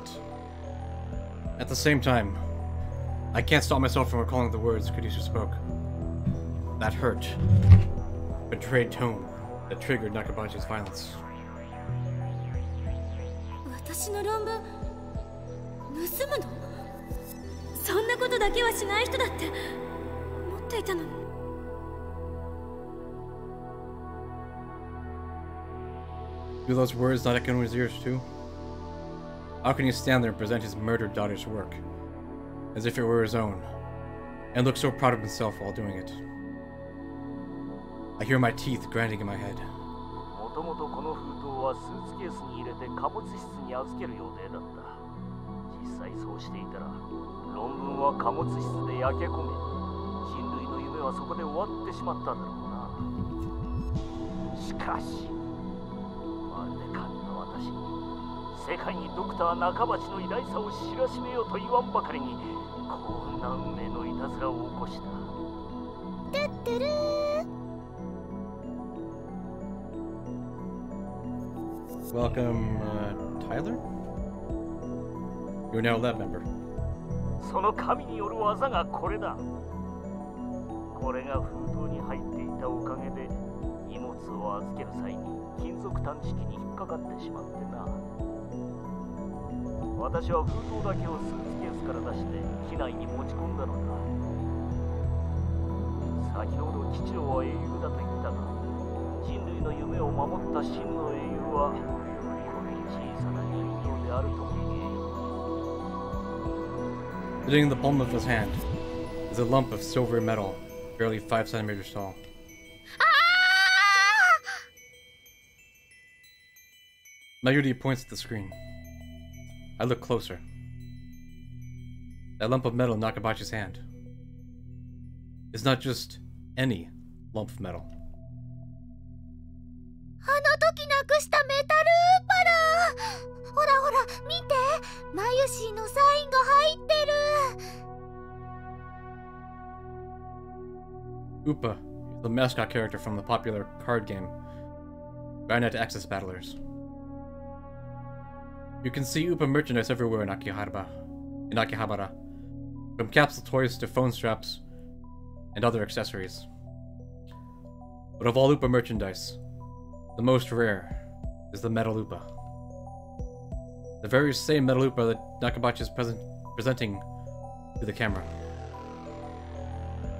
at the same time, I can't stop myself from recalling the words Kurisu spoke. That hurt, betrayed tone that triggered Nakabachi's violence. 私の論文盗むの？そんなことだけはしない人だって思っていたのに。Do those words not echo in his ears too? How can he stand there and present his murdered daughter's work as if it were his own, and look so proud of himself while doing it? I hear my teeth grinding in my head. もともとこの封筒はスーツケースに入れて貨物室に預ける予定だった。実際そうしていたら、論文は貨物室で焼け込め、人類の夢はそこで終わってしまっただろうな。しかし、まるで神が私に世界にドクター中鉢の偉大さを知らしめようと言わんばかりに、こんな運命のいたずらを起こした。てってるー。Welcome, Tyler? You're now a lab member. その神による技がこれだ。これが封筒に入っていたおかげで、荷物を預ける際に金属探知機に引っかかってしまってな。私は封筒だけをスーツケースから出して機内に持ち込んだのだ。先ほど機長は英雄だと言ったが、人類の夢を守った真の英雄はこの小さな人形であるとも言えよ。Sitting in the palm of his hand is a lump of silver metal, barely 5 centimeters tall. Mayuri points at the screen. I look closer. That lump of metal in Nakabachi's hand is not just any lump of metal. あの時なくしたメタルーパラー。ほらほら見て、マユシーのサインが入ってる。 Upa is the mascot character from the popular card game Bayonet Axis Battlers. You can see Upa merchandise everywhere in Akihabara, from capsule toys to phone straps and other accessories. But of all Upa merchandise, the most rare is the metal Upa. The very same metal Upa that Nakabachi is presenting to the camera.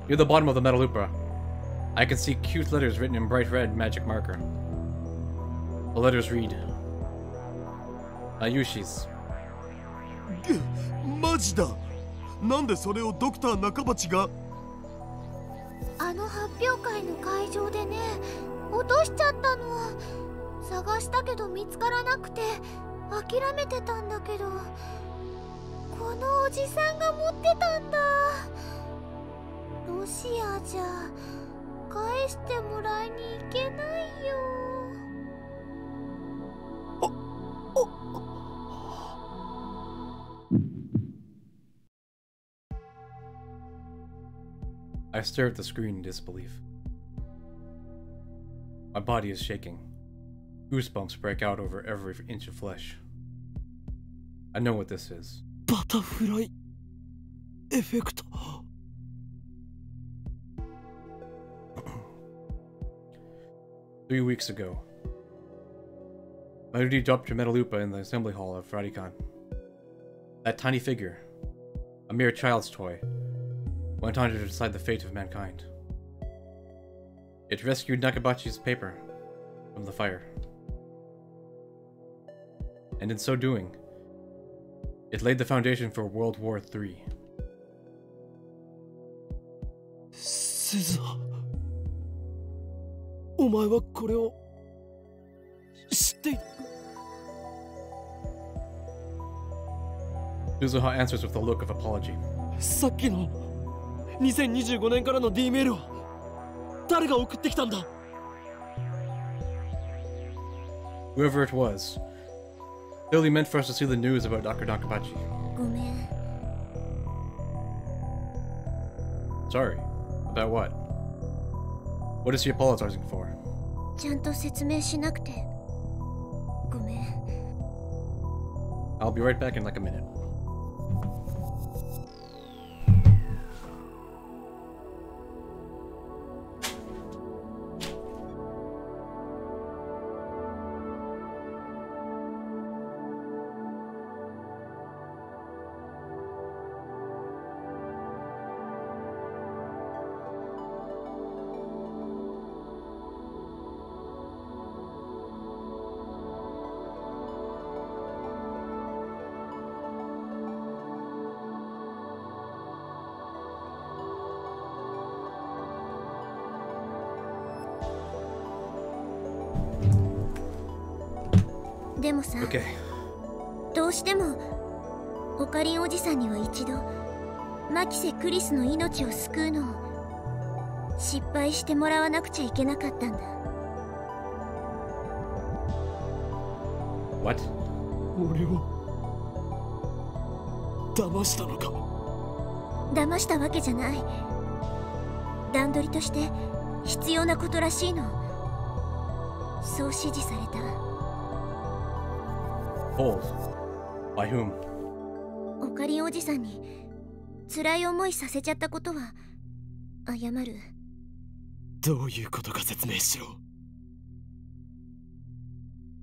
Near the bottom of the metal Upa, I can see cute letters written in bright red magic marker. The letters read, Ayushi's. マジだ。なんでそれをドクター中鉢が？あの発表会の会場でね、落としちゃったの。探したけど見つからなくて諦めてたんだけど、このおじさんが持ってたんだ。ロシアじゃ返してもらいに行けないよ。I stare at the screen in disbelief. My body is shaking. Goosebumps break out over every inch of flesh. I know what this is. バタフライエフェクト。3 weeks ago, Mayuri dropped her metal Upa in the assembly hall of Radikan. That tiny figure, a mere child's toy, went on to decide the fate of mankind. It rescued Nakabachi's paper from the fire. And in so doing, it laid the foundation for World War III. スザ、お前はこれを知っていた。 Suzuha answers with a look of apology. さっきの2025年からの D メールは誰が送ってきたんだ？ Whoever it was. Clearly meant for us to see the news about Dr. Nakabachi. ごめん。 Sorry. About what? What is she apologizing for? ちゃんと説明しなくて。ごめん。 I'll be right back in like a minute.でもさ、 Okay. どうしてもオカリンおじさんには一度マキセ・クリスの命を救うのを失敗してもらわなくちゃいけなかったんだ。 What? 俺を騙したのか。騙したわけじゃない。段取りとして必要なことらしいの。そう指示された。 Told. By whom? オカリンおじさんに辛い思いさせちゃったことは謝る。どういうことか説明しろ。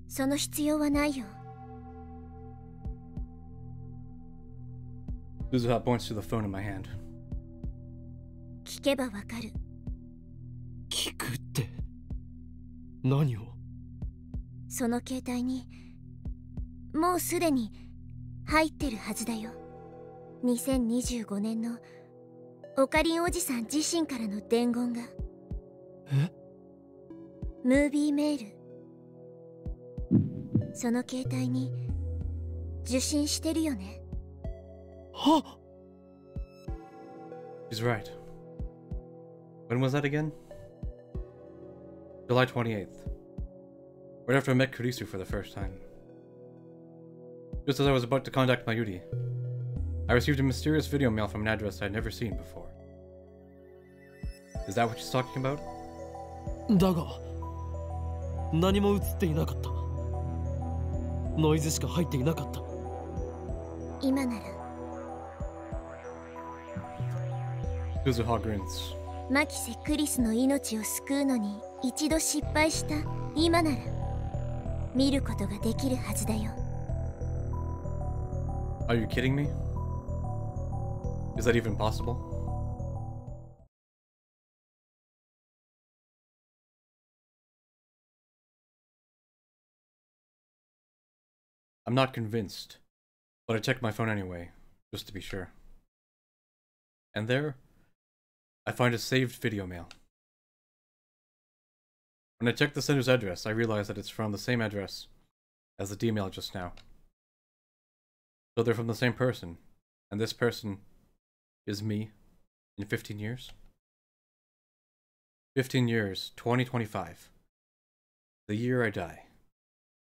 その必要はないよ。 Suzuha points to the phone in my hand. 聞けばわかる。聞くって何を。その携帯にもうすでに入ってるはずだよ。2025年のオカリンおじさん自身からの伝言が。え？ムービーメール。その携帯に受信してるよね。はっ！ She's right. When was that again? July 28th. Right after I met Kurisu for the first time. Just as I was about to contact Mayuri, I received a mysterious video mail from an address I'd never seen before. Is that what she's talking about? だが何も映っていなかった。ノイズしか入っていなかった。今なら Suzuha grins. マキセ・クリスの命を救うのに一度失敗した今なら見ることができるはずだよ。 Are you kidding me? Is that even possible? I'm not convinced, but I checked my phone anyway, just to be sure. And there, I find a saved video mail. When I checked the sender's address, I realized that it's from the same address as the D-mail just now. So they're from the same person, and this person is me in 15 years? 15 years, 2025. The year I die,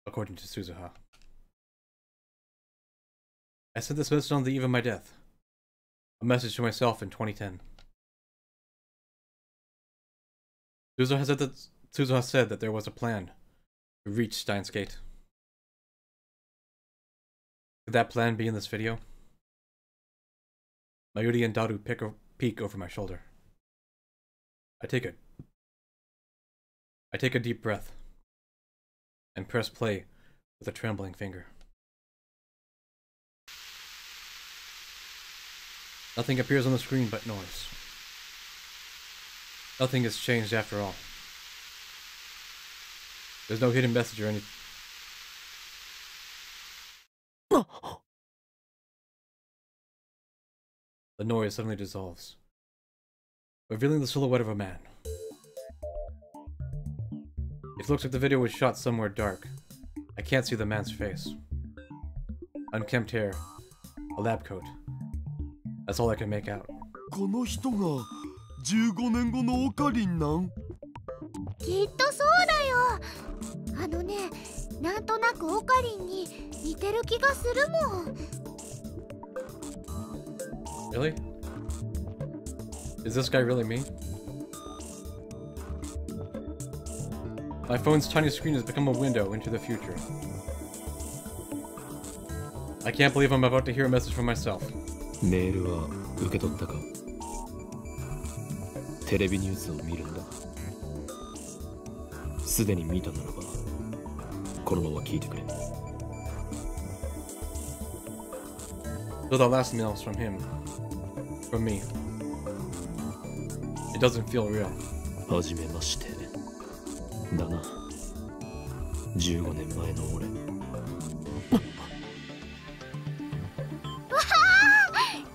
according to Suzuha. I sent this message on the eve of my death. A message to myself in 2010. Suzuha said that there was a plan to reach Steins Gate. Could that plan be in this video? Mayuri and Daru peek over my shoulder. I take a deep breath and press play with a trembling finger. Nothing appears on the screen but noise. Nothing has changed after all. There's no hidden message or anything. The noise suddenly dissolves, revealing the silhouette of a man. It looks like the video was shot somewhere dark. I can't see the man's face. Unkempt hair, a lab coat. That's all I can make out. この人が15年後のオカリンなん？きっとそうだよ。あのね、なんとなくオカリンに似てる気がするもん。Really? Is this guy really me? My phone's tiny screen has become a window into the future. I can't believe I'm about to hear a message from myself. メールは受け取ったか？テレビニュースを見るんだ。すでに見たならば、このまま聞いてくれ。So the last mail is from him. From me. It doesn't feel real. はじめまして。だな。15年前の俺。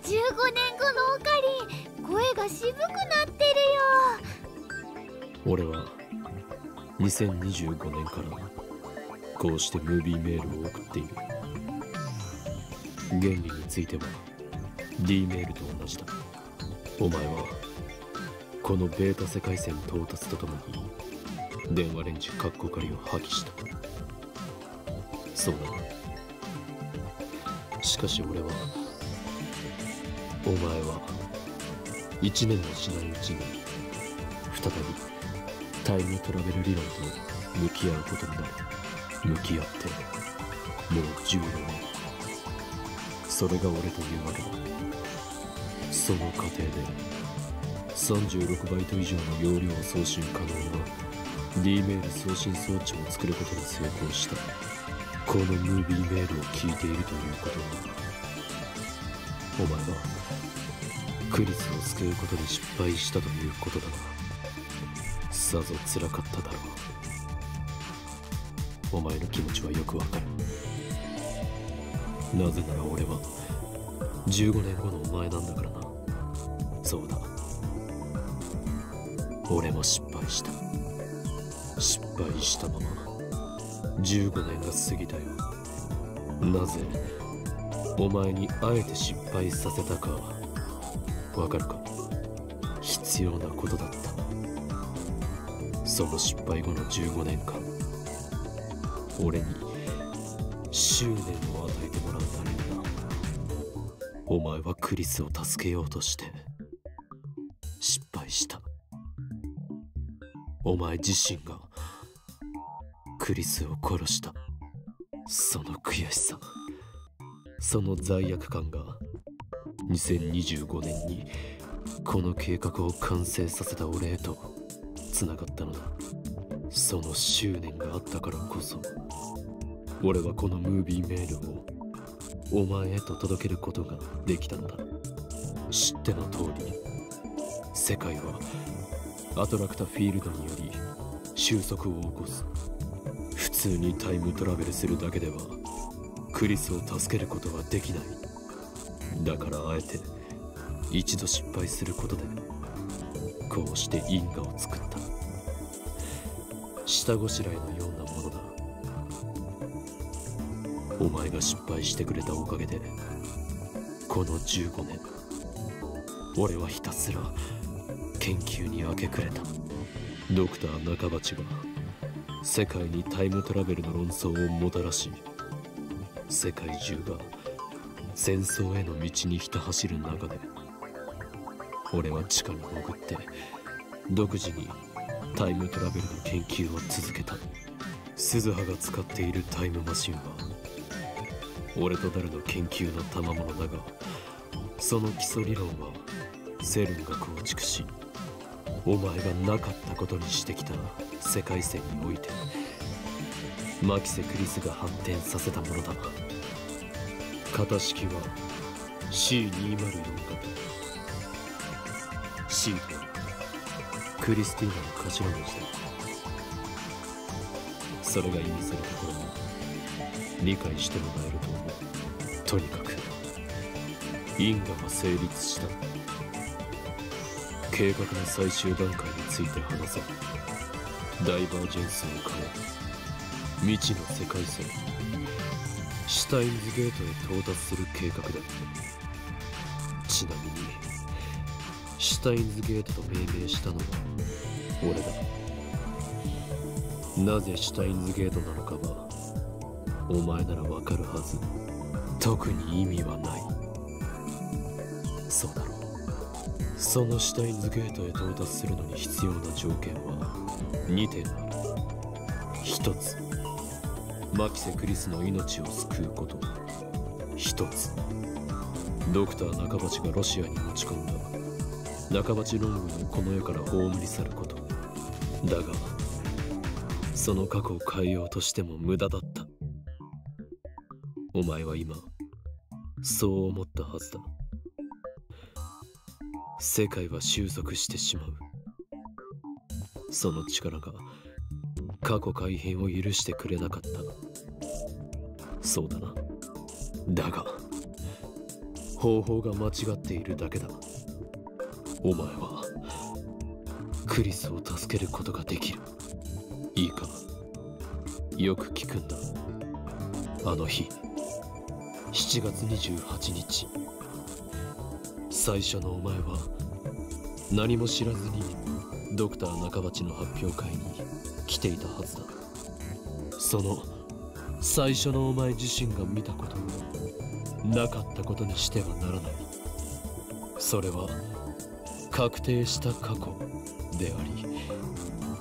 15年後のオカリン、声が渋くなってるよ。俺は2025年からこうしてムービーメールを送っている。原理については D メールと同じだ。お前はこのベータ世界線到達とともに電話レンジカッコ仮を破棄した。そうだな。しかし俺は、お前は1年もしないうちに再びタイムトラベル理論と向き合うことになる。向き合ってもう14年。それが俺というわけだ。その過程で36バイト以上の容量を送信可能な D メール送信装置を作ることに成功した。このムービーメールを聞いているということは、お前はクリスを救うことに失敗したということだな。さぞ辛かっただろう。お前の気持ちはよくわかる。なぜなら俺は15年後のお前なんだからな。そうだ、俺も失敗した。失敗したまま15年が過ぎたよ。なぜお前にあえて失敗させたかわかるか？必要なことだった。その失敗後の15年間、俺に執念を与えてもらうためにな。お前はクリスを助けようとして失敗した。お前自身がクリスを殺した。その悔しさ、その罪悪感が2025年にこの計画を完成させた俺へとつながったのだ。その執念があったからこそ、俺はこのムービーメールをお前へと届けることができたのだ。知っての通り、世界はアトラクタフィールドにより収束を起こす。普通にタイムトラベルするだけではクリスを助けることはできない。だからあえて一度失敗することでこうして因果を作った。下ごしらえのようなものだ。お前が失敗してくれたおかげでこの15年、俺はひたすら研究に明け暮れた。ドクター中鉢は世界にタイムトラベルの論争をもたらし、世界中が戦争への道にひた走る中で、俺は地下に潜って独自にタイムトラベルの研究を続けた。鈴葉が使っているタイムマシンは俺とダルの研究の賜物だが、その基礎理論はセルンが構築し、お前がなかったことにしてきた世界線においてマキセ・クリスが発展させたものだ。型式は C204 型。 C とはクリスティーナの頭文字だ。それが意味するところも理解してもらえると思う。とにかく因果は成立した。計画の最終段階について話そう。ダイバージェンスを変え未知の世界線シュタインズゲートへ到達する計画だ。ちなみにシュタインズゲートと命名したのは俺だ。なぜシュタインズゲートなのかはお前ならわかるはず。特に意味はない。そうだろう。そのシュタインズゲートへ到達するのに必要な条件は2点ある。1つ、マキセ・クリスの命を救うこと。1つ、ドクター中鉢がロシアに持ち込んだ中鉢論文をこの世から葬り去ること。だがその過去を変えようとしても無駄だった。お前は今そう思ったはずだ。世界は収束してしまう。その力が過去改変を許してくれなかった。そうだな。だが方法が間違っているだけだ。お前はクリスを助けることができる。いいか、よく聞くんだ。あの日7月28日、最初のお前は何も知らずにドクター中鉢の発表会に来ていたはずだ。その最初のお前自身が見たことをなかったことにしてはならない。それは確定した過去であり、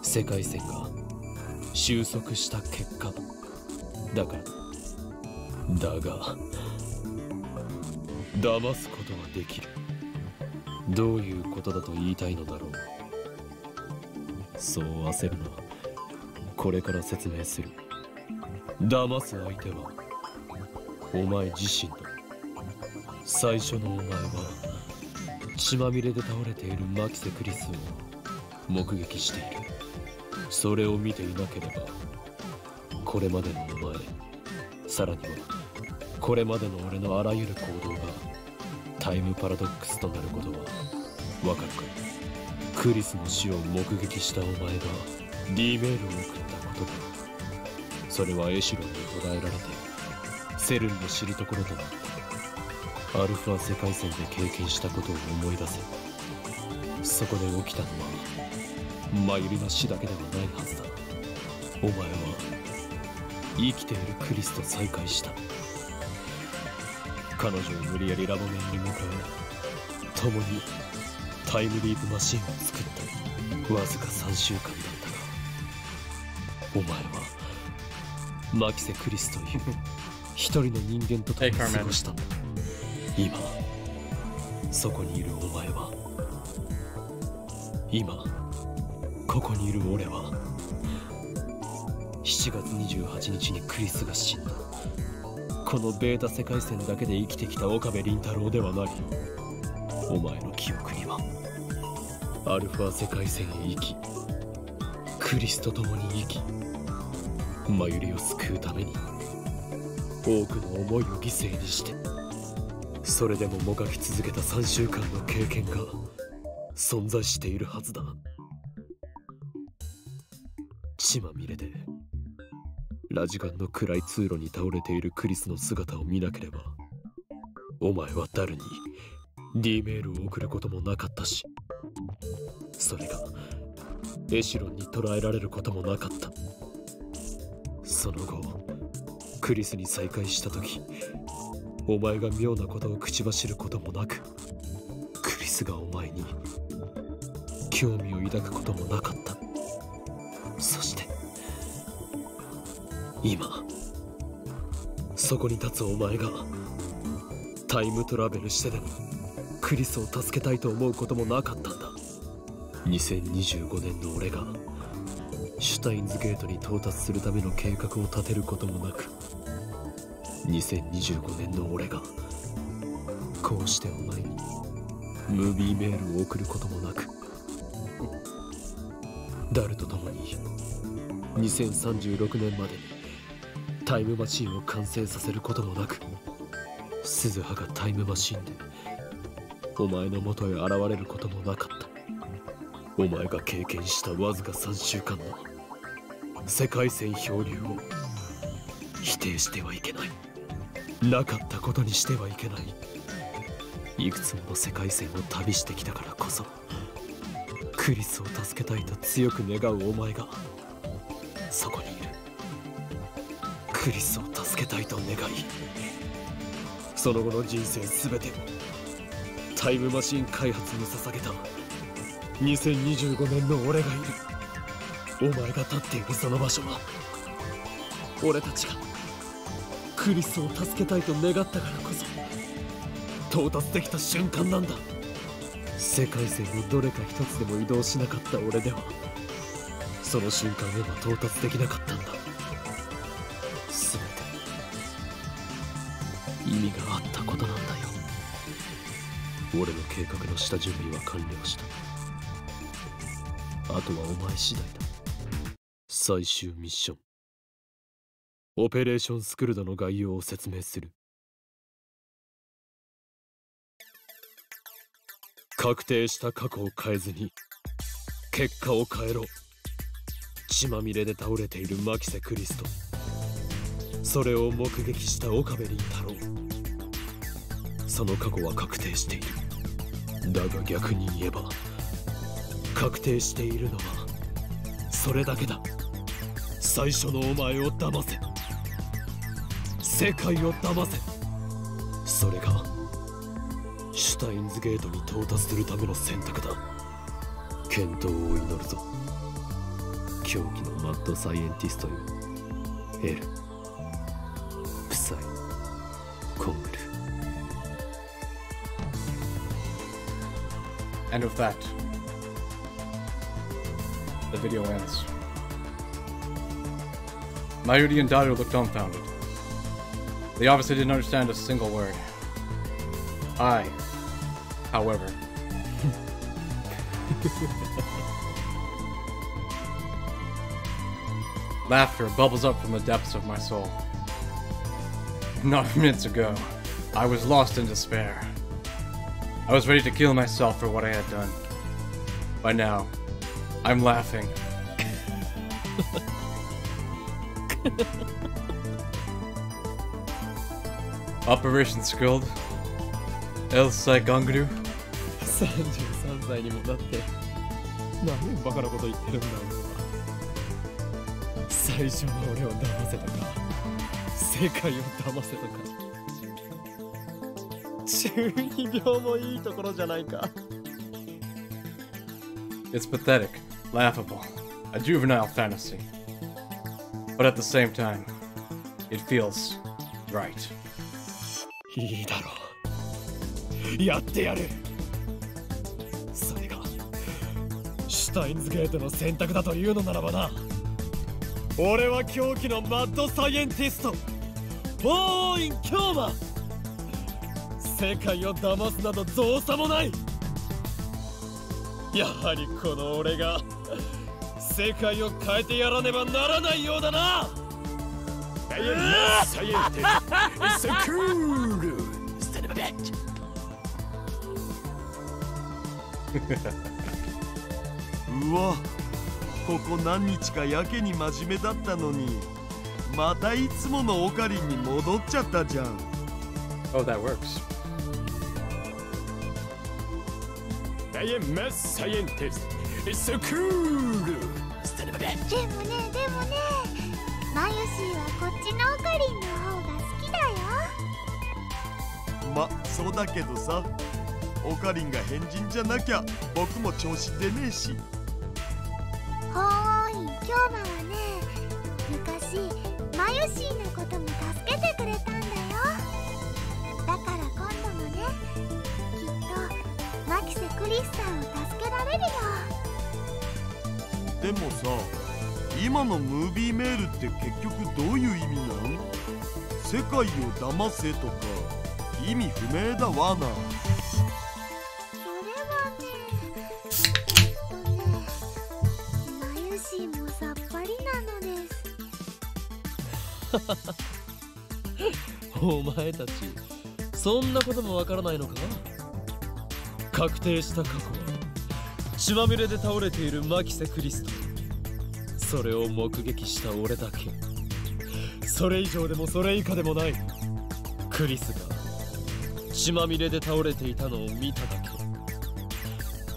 世界線が収束した結果だからだ。だが騙すことはできる。どういうことだと言いたいのだろう。そう焦るな。これから説明する。騙す相手はお前自身だ。最初のお前は血まみれで倒れているマキセ・クリスを目撃している。それを見ていなければこれまでのお前、さらにはこれまでの俺のあらゆる行動がタイムパラドックスとなることはわかるか。クリスの死を目撃したお前が D メールを送ったことで、それはエシュロンに捉えられてセルンの知るところとなった。アルファ世界線で経験したことを思い出せ。そこで起きたのはマユリの死だけではないはずだ。お前は生きているクリスと再会した。彼女を無理やりラボ面に向かえ、共にタイムリープマシンを作った。わずか3週間だったが、お前はマキセ・クリスという一人の人間と共に過ごしたんだ。今そこにいるお前は、今ここにいる俺は、7月28日にクリスが死んだ。このベータ世界線だけで生きてきた岡部倫太郎ではない。お前の記憶にはアルファ世界線へ生き、クリスと共に生き、マユリを救うために多くの思いを犠牲にして、それでももがき続けた3週間の経験が存在しているはずだ。血まみれでラジガンの暗い通路に倒れているクリスの姿を見なければ、お前は誰に D メールを送ることもなかったし、それがエシュロンに捉えられることもなかった。その後クリスに再会した時、お前が妙なことを口走ることもなく、クリスがお前に興味を抱くこともなかった。そして今そこに立つお前がタイムトラベルしてでもクリスを助けたいと思うこともなかったんだ。2025年の俺がシュタインズゲートに到達するための計画を立てることもなく、2025年の俺がこうしてお前にムービーメールを送ることもなく、ダルと共に2036年までにタイムマシンを完成させることもなく、鈴葉がタイムマシンでお前の元へ現れることもなかった。お前が経験したわずか3週間の世界線漂流を否定してはいけない。なかったことにしてはいけない。いくつもの世界線を旅してきたからこそ、クリスを助けたいと強く願うお前がそこにいる。クリスを助けたいと願い、その後の人生すべてをタイムマシン開発に捧げた2025年の俺がいる。お前が立っているその場所は、俺たちがクリスを助けたいと願ったからこそ到達できた瞬間なんだ。世界線のどれか一つでも移動しなかった俺ではその瞬間へは到達できなかったんだ。全て意味があったことなんだよ。俺の計画の下準備は完了した。あとはお前次第だ。最終ミッション、オペレーションスクルドの概要を説明する。確定した過去を変えずに結果を変えろ。血まみれで倒れているマキセ・クリスト、それを目撃した岡部倫太郎、その過去は確定している。だが逆に言えば確定しているのはそれだけだ。最初のお前を騙せ、世界を騙せ。それがシュタインズゲートに到達するための選択だ。健闘を祈るぞ、狂気のマッドサイエンティストよ。エル、プサイ、コングル。 And with that, the video ends. Mayuri and Daru looked dumbfounded. They obviously didn't understand a single word. I, however, laughter bubbles up from the depths of my soul. Not minutes ago, I was lost in despair. I was ready to kill myself for what I had done. By now, I'm laughing. Operation Skuld, El Saigangru. 33歳にもなって何バカなこと言ってるんだ俺は。最初の俺を騙せたか、世界を騙せたか。中二病もいいところじゃないか。 It's pathetic, laughable, a juvenile fantasy. But at the same time, it feels right. いいだろう、やってやる。それがシュタインズゲートの選択だというのならばな。俺は狂気のマッドサイエンティストオーイン・キョーマ。世界を騙すなど造作もない。やはりこの俺が世界を変えてやらねばならないようだな。サイエンティスト It's so cool Son of a bitch うわ、ここ何日かやけに真面目だったのにまたいつものオカリンに戻っちゃったじゃん。 Oh, that works. I am mad scientist. It's so cool. Son of a bitch. でもね、マヨシーはこっちのオカリンの方が好きだよ。ま、そうだけどさ、オカリンが変人じゃなきゃ僕も調子出ねえし。ほーい、今日はね、昔マヨシーのことも助けてくれたんだよ。だから今度もね、きっとマキセ・クリスさんを助けられるよ。でもさ、今のムービーメールって結局どういう意味なん？世界を騙せとか意味不明だわな。それはね、マヨシーもさっぱりなのです。お前たちそんなこともわからないのか。確定した過去は血まみれで倒れているマキセ・クリスト、それを目撃した俺だけ。それ以上でもそれ以下でもない。クリスが血まみれで倒れていたのを見ただけ。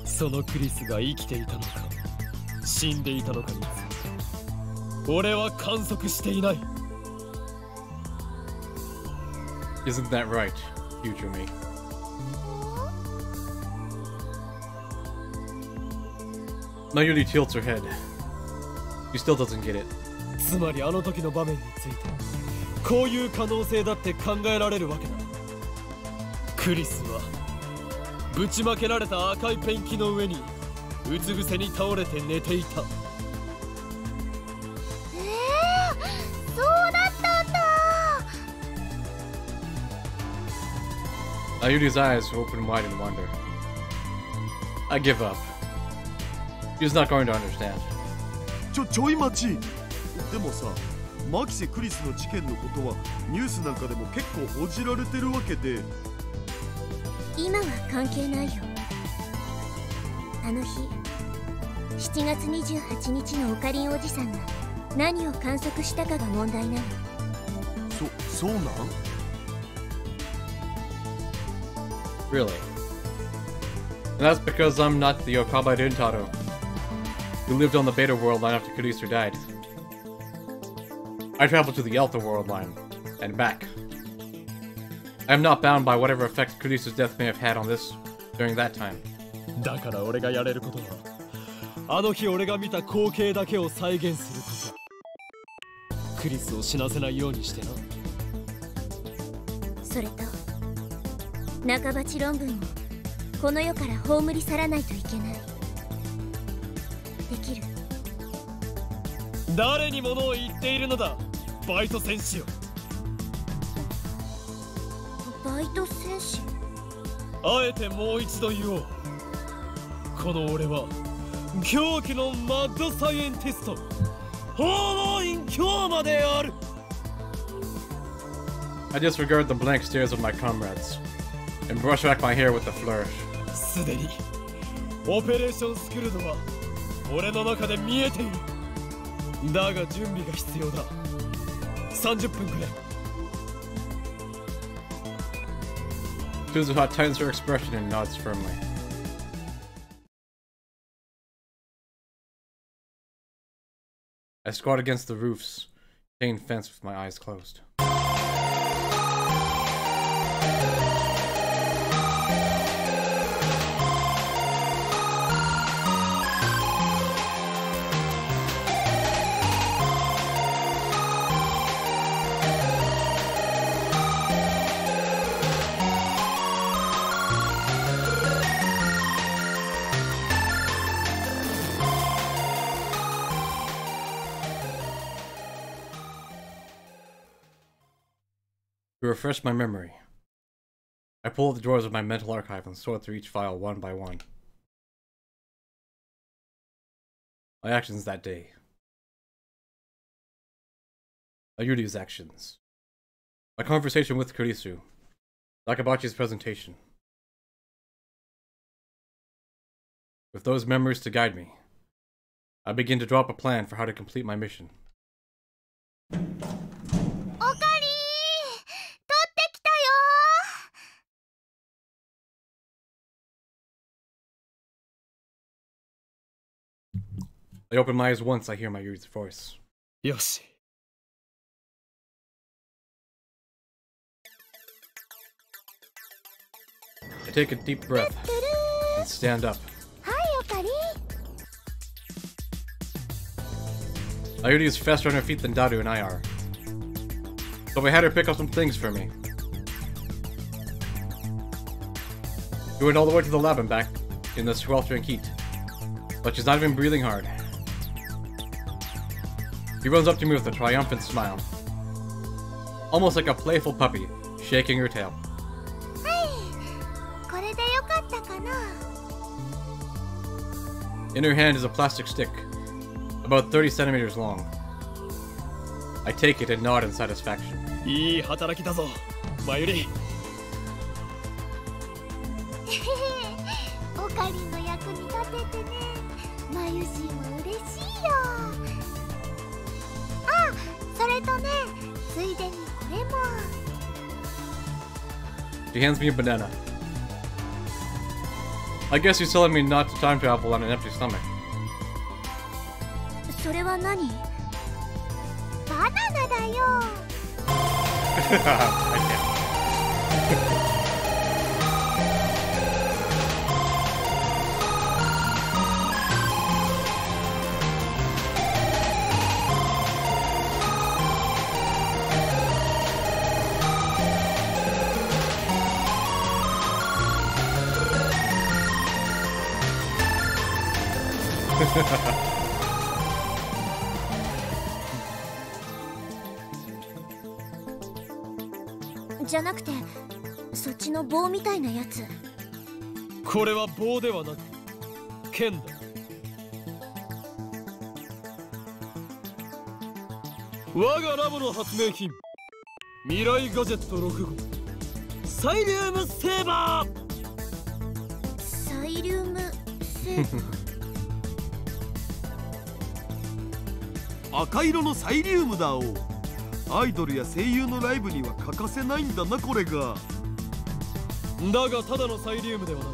そのクリスが生きていたのか死んでいたのかについて俺は観測していない。Isn't that right, future me? Mayuri tilts her head. She still doesn't get it. つまりあの時の場面についてこういう可能性だって考えられるわけだ。クリスはぶちまけられた赤いペンキの上にうつ伏せに倒れて寝ていた。そうだったんだ。Ayuri's eyes open wide in wonder. I give up. She's not going to understand. ちょい待ち。でもさ、マキセ・クリスの事件のことはニュースなんかでも結構報じられてるわけで。今は関係ないよ。あの日7月28日のオカリンおじさんが何を観測したかが問題なの。そうなん？ Really? And that's because I'm not the Okabe Rintaro, who lived on the Beta world line after Kurisu died. I traveled to the Alpha world line, and back. I am not bound by whatever effect Kurisu's death may have had on this during that time. だから俺がやれることはあの日俺が見た光景だけを再現すること。クリスを死なせないようにしてな。それと中鉢論文をこの世から葬り去らないといけない。できる？誰に物を言っているのだ、バイト戦士よ。バイト戦士？あえてもう一度言おう。この俺は狂気のマッドサイエンティスト訪問員京馬である。 I disregard the blank stares of my comrades and brush back my hair with a flourish. すでにオペレーションスクルドは俺の中で見えている。だが準備が必要だ。30分くれ。Suzuha tightens her expression and nods firmly. I squat against the roof's chain fence with my eyes closed. To refresh my memory, I pull out the drawers of my mental archive and sort through each file one by one. My actions that day. Ayuri's actions. My conversation with Kurisu. Nakabachi's presentation. With those memories to guide me, I begin to draw up a plan for how to complete my mission. I open my eyes once I hear my Yuri's voice. よし。I take a deep breath and stand up. はい、オカリ。Ayuri is faster on her feet than Daru and I are, so I had her pick up some things for me. We went all the way to the lab and back in the sweltering heat, but she's not even breathing hard. She runs up to me with a triumphant smile, almost like a playful puppy, shaking her tail. はい、これでよかったかな。 In her hand is a plastic stick, about 30 centimeters long. I take it and nod in satisfaction. いい働きだぞ、マユリ。オカリンの役に立ててね。マユシーも嬉しいよ。あ、それとね、ついでにこれも。She hands me a banana. I guess you're telling me not to time travel on an empty stomach. それは何？バナナだよ。I can't. じゃなくて、そっちの棒みたいなやつ。これは棒ではなく剣だ。我がラボの発明品、未来ガジェット6号サイリウムセーバー。サイリウムセーバー。赤色のサイリウムだお。アイドルや声優のライブには欠かせないんだな、これが。だがただのサイリウムではない。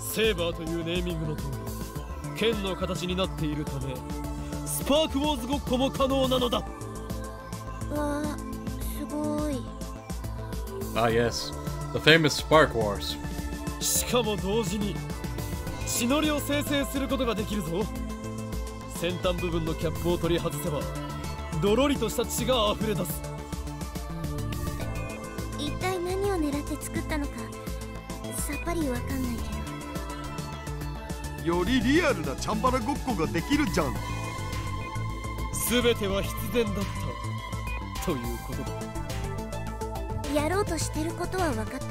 セーバーというネーミングの通り剣の形になっているため、スパークウォーズごっこも可能なのだ。わあ、すごい。Ah yes, the famous Spark Wars. しかも同時に血のりを生成することができるぞ。先端部分のキャップを取り外せばドロリとした血が溢れ出す。一体何を狙って作ったのかさっぱりわかんないけど。よりリアルなチャンバラごっこができるじゃん。全ては必然だったということだ。やろうとしてることは分かった。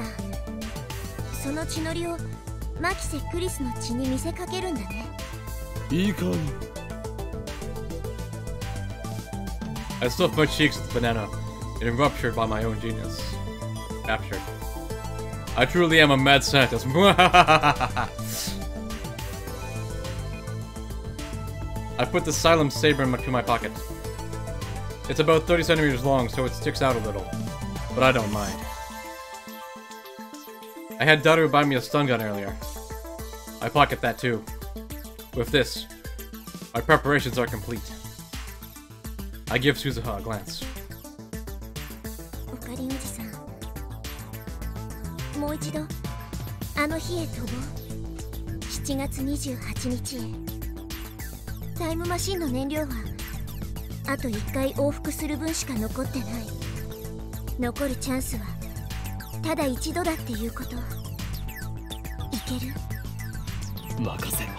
その血のりをマキセ・クリスの血に見せかけるんだね。いいかい。I stuffed my cheeks with banana, and ruptured by my own genius. Captured. I truly am a mad scientist. I put the Xylem saber into my pocket. It's about 30 centimeters long, so it sticks out a little, but I don't mind. I had Daru buy me a stun gun earlier. I pocket that too. With this, my preparations are complete. I give Suzuha a glance. おかりおじさん、もう一度あの日へ飛ぼう。7月28日へ。タイムマシンの燃料はあと1回往復する分しか残ってない。残るチャンスはただ一度だっていうこと。いける？任せろ。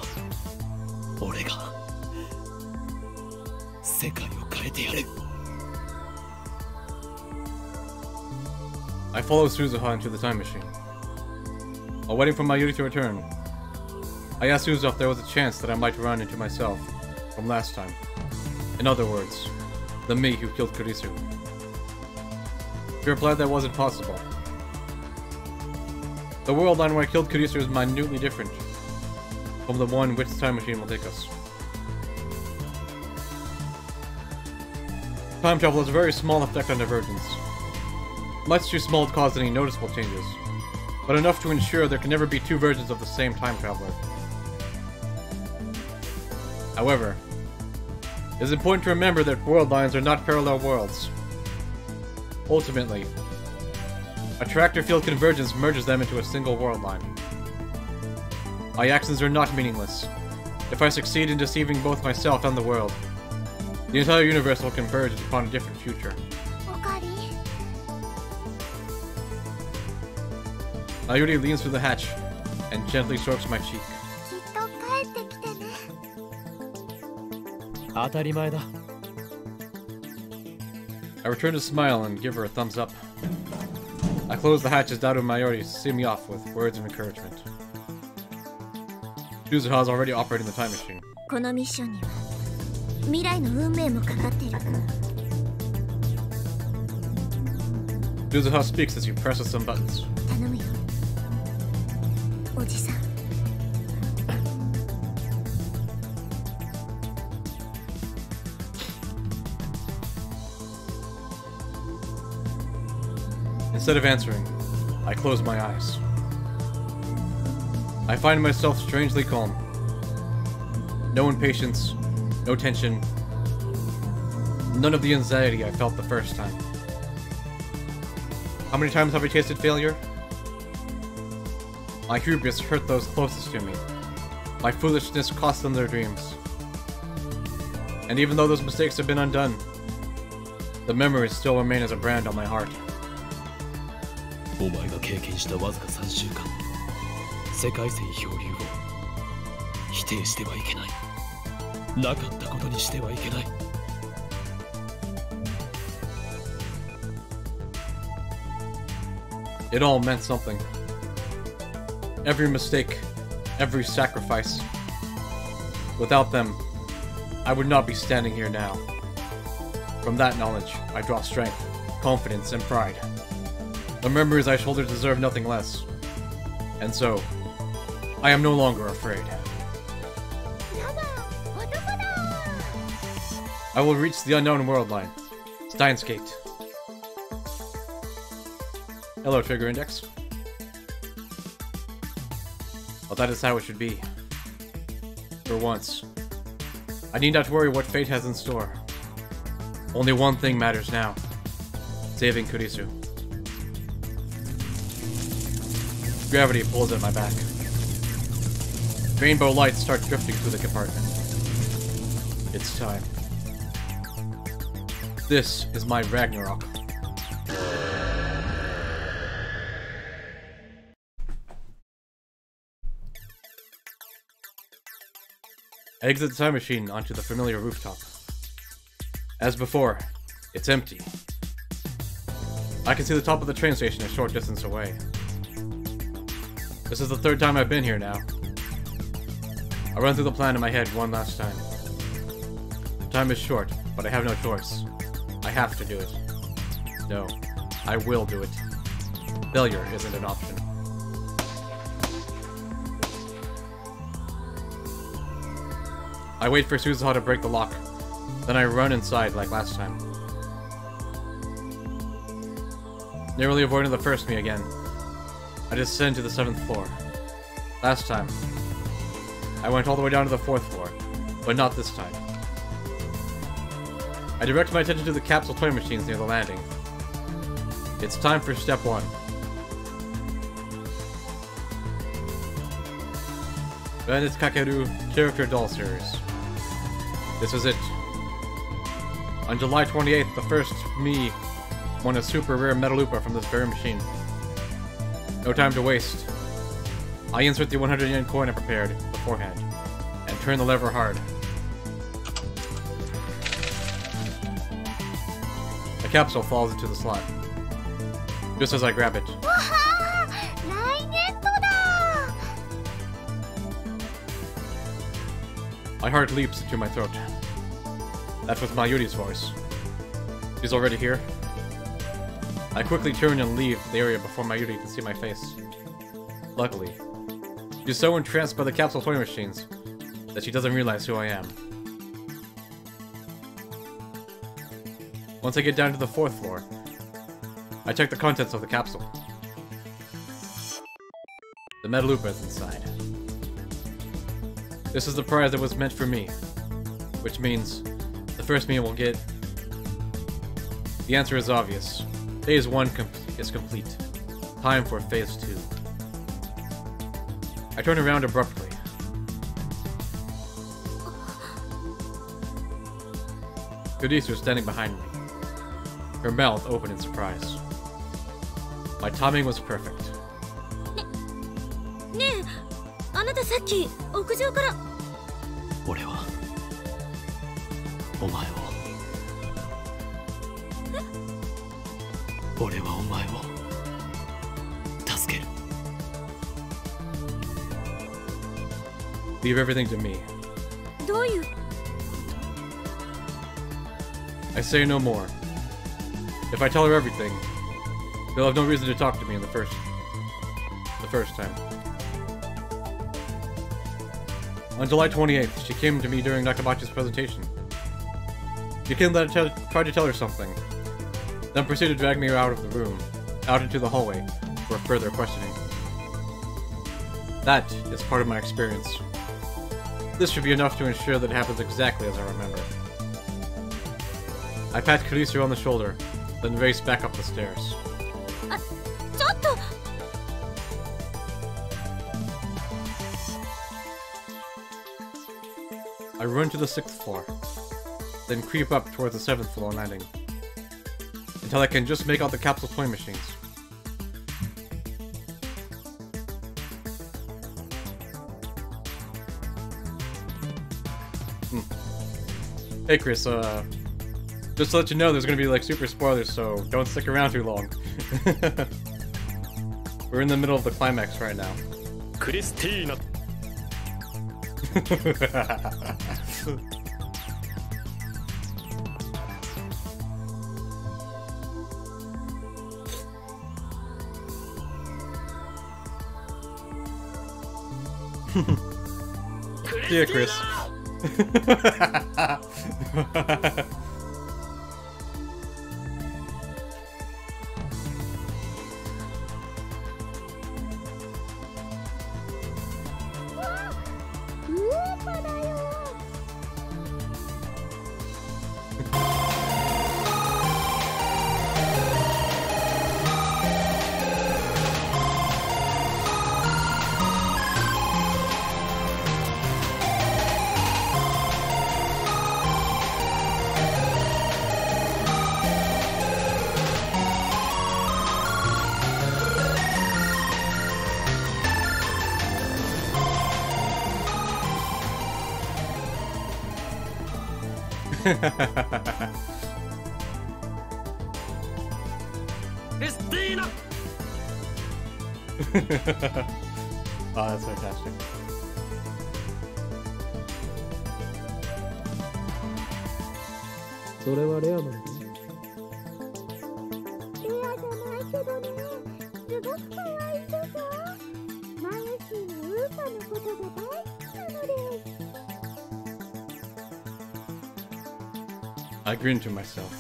俺が世界を変えてやる。I follow Suzuha into the time machine. While waiting for my Yuri to return, I asked Suzuha if there was a chance that I might run into myself from last time. In other words, the me who killed Kurisu. He replied that wasn't possible. The world line where I killed Kurisu is minutely different from the one which the time machine will take us. Time travel has a very small effect on divergence. Much too small to cause any noticeable changes, but enough to ensure there can never be two versions of the same time traveler. However, it is important to remember that world lines are not parallel worlds. Ultimately, a tractor field convergence merges them into a single world line. My actions are not meaningless. If I succeed in deceiving both myself and the world, the entire universe will converge upon a different future. おかり。 Ayuri leans through the hatch and gently strokes my cheek. きっと帰ってきてね。当たり前だ。I return to smile and give her a thumbs up. I close the hatch as Daru and Mayuri see me off with words of encouragement. Suzuha is already operating the time machine. このミッションには未来の運命もかかってる。 Suzuha speaks as he presses some buttons. 頼むよ、おじさん。 Instead of answering, I close my eyes. I find myself strangely calm. No impatience, no tension, none of the anxiety I felt the first time. How many times have I tasted failure? My hubris hurt those closest to me. My foolishness cost them their dreams. And even though those mistakes have been undone, the memories still remain as a brand on my heart. お前が経験したわずか3週間、世界線漂流を否定してはいけない。なかったことにしてはいけない。It all meant something. Every mistake, every sacrifice. Without them, I would not be standing here now. From that knowledge, I draw strength, confidence, and pride. The memories I shoulder deserve nothing less. And so, I am no longer afraid. I will reach the unknown world line. Steins Gate. Hello, Trigger Index. Well, that is how it should be. For once. I need not worry what fate has in store. Only one thing matters now. Saving Kurisu. Gravity pulls at my back. Rainbow lights start drifting through the compartment. It's time. This is my Ragnarok. I exit the time machine onto the familiar rooftop. As before, it's empty. I can see the top of the train station a short distance away. This is the third time I've been here now. I run through the plan in my head one last time. Time is short, but I have no choice. I have to do it. No, I will do it. Failure isn't an option. I wait for Suzuha to break the lock, then I run inside like last time. Narrowly avoiding the first me again, I descend to the 7th floor. Last time, I went all the way down to the 4th floor, but not this time. I direct my attention to the capsule toy machines near the landing. It's time for step 1. Bandits Kakeru Character Doll Series. This is it. On July 28th, the first me won a super rare Metalupa from this very machine. No time to waste. I insert the 100 yen coin I prepared beforehand, and turn the lever hard. The capsule falls into the slot. Just as I grab it. My heart leaps into my throat. That was Mayuri's voice. She's already here. I quickly turn and leave the area before Mayuri can see my face. Luckily, she's so entranced by the capsule toy machines that she doesn't realize who I am. Once I get down to the 4th floor, I check the contents of the capsule. The Metalupa is inside. This is the prize that was meant for me, which means the first me will get. The answer is obvious. Phase 1 is complete. Time for Phase 2. I turn around abruptly. Kurisu is standing behind me, her mouth open in surprise. My timing was perfect. ねえ、あなたさっき屋上から。俺はお前を。俺はお前を助ける。Leave everything to me. どういう。I say no more. If I tell her everything, they'll have no reason to talk to me in the first time. On July 28th, she came to me during Nakabachi's presentation. She came that I tried to tell her something, then proceeded to drag me out of the room, out into the hallway, for further questioning. That is part of my experience. This should be enough to ensure that it happens exactly as I remember. I pat Kurisu on the shoulder, then race back up the stairs. ちょっと。 I run to the 6th floor, then creep up towards the 7th floor landing, until I can just make out the capsule play machines. Hey Chris, just to let you know there's gonna be like super spoilers, so don't stick around too long. We're in the middle of the climax right now. Christina. See ya, Chris. Christina. Oh, that's fantastic. Soれはレアなの？レアじゃないけどね、すごく可愛いでしょ。マユシーのウーパのことが大好きなのです。 I grin to myself.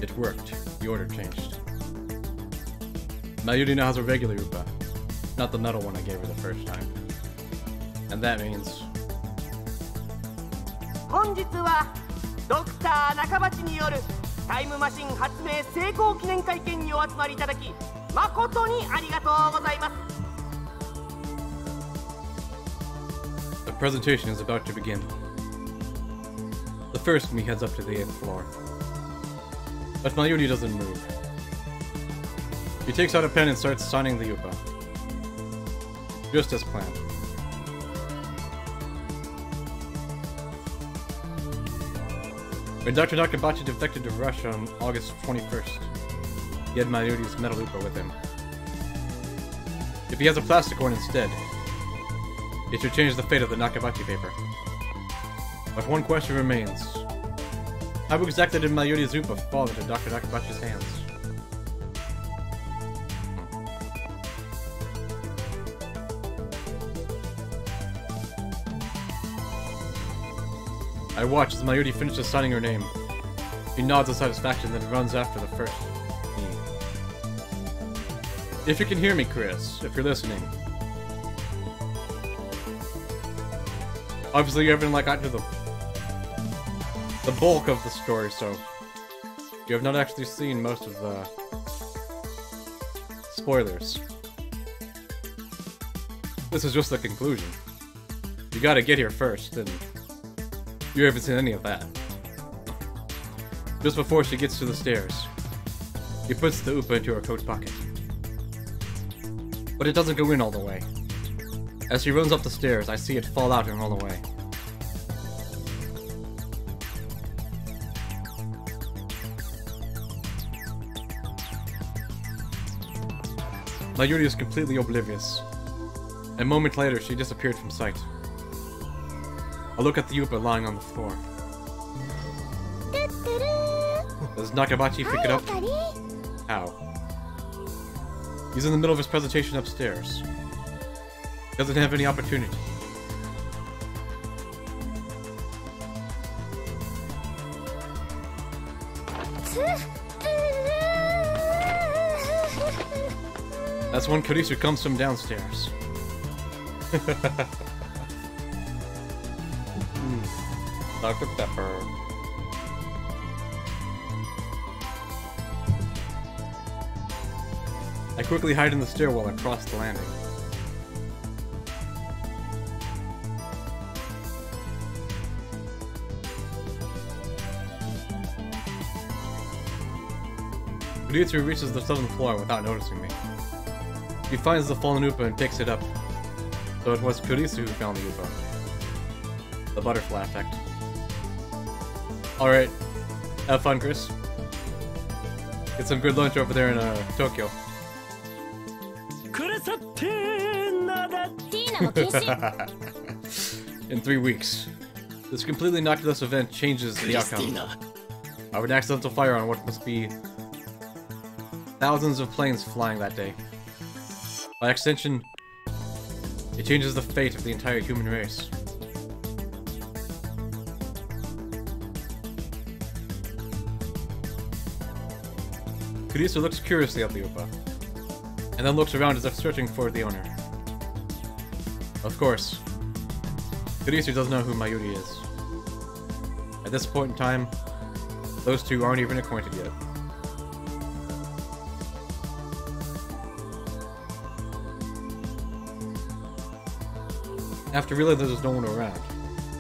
It worked. The order changed. Mayuri now has a regular Upa, not the metal one I gave her the first time. And that means... 本日はドクター中鉢によるタイムマシン発明成功記念会見にお集まりいただき誠にありがとうございます。 The presentation is about to begin. The first me heads up to the 8th floor. But Mayuri doesn't move. He takes out a pen and starts signing the Upa. Just as planned. When Dr. Nakabachi defected to Russia on August 21st, he had Mayuri's metal Upa with him. If he has a plastic one instead, it should change the fate of the Nakabachi paper. But one question remains. How exactly did Mayuri's Upa fall into Dr. Nakabachi's hands? I watch as Mayuri finishes signing her name. He nods in satisfaction, then runs after the first me. If you can hear me, Chris, if you're listening. Obviously you haven't like gotten to the bulk of the story, so you have not actually seen most of the spoilers. This is just the conclusion. You gotta get here first, and you haven't seen any of that. Just before she gets to the stairs, he puts the Upa into her coat pocket. But it doesn't go in all the way. As she runs up the stairs, I see it fall out and roll away. Mayuri is completely oblivious. A moment later, she disappeared from sight. I look at the Upa lying on the floor. Does Nakabachi pick it up? How? He's in the middle of his presentation upstairs. Doesn't have any opportunity. That's when Kurisu comes from downstairs. Dr. Pepper. I quickly hide in the stairwell and cross the landing. Ryutsu reaches the 7th floor without noticing me. He finds the fallen Upa and picks it up. So it was Kurisu who found the Upa. The butterfly effect. Alright. Have fun, Chris. Get some good lunch over there in Tokyo. In 3 weeks. This completely innocuous event changes the outcome. Of an accidental fire on what must be thousands of planes flying that day. By extension, it changes the fate of the entire human race. Kurisu looks curiously at the Upa, and then looks around as if searching for the owner. Of course, Kurisu doesn't know who Mayuri is. At this point in time, those two aren't even acquainted yet. After realizing there's no one around,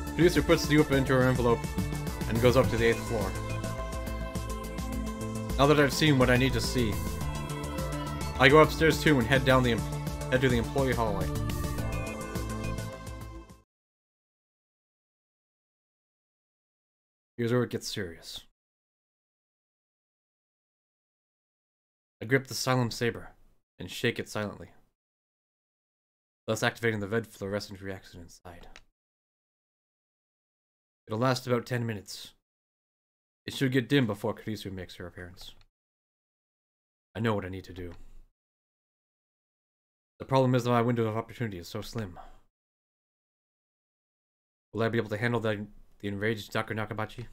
Producer puts the Upa into her envelope and goes up to the 8th floor. Now that I've seen what I need to see, I go upstairs too and head to the employee hallway. Here's where it gets serious. I grip the Silent Saber and shake it silently, thus activating the red fluorescent reaction inside. It'll last about 10 minutes. It should get dim before Kurisu makes her appearance. I know what I need to do. The problem is that my window of opportunity is so slim. Will I be able to handle the enraged Dr. Nakabachi?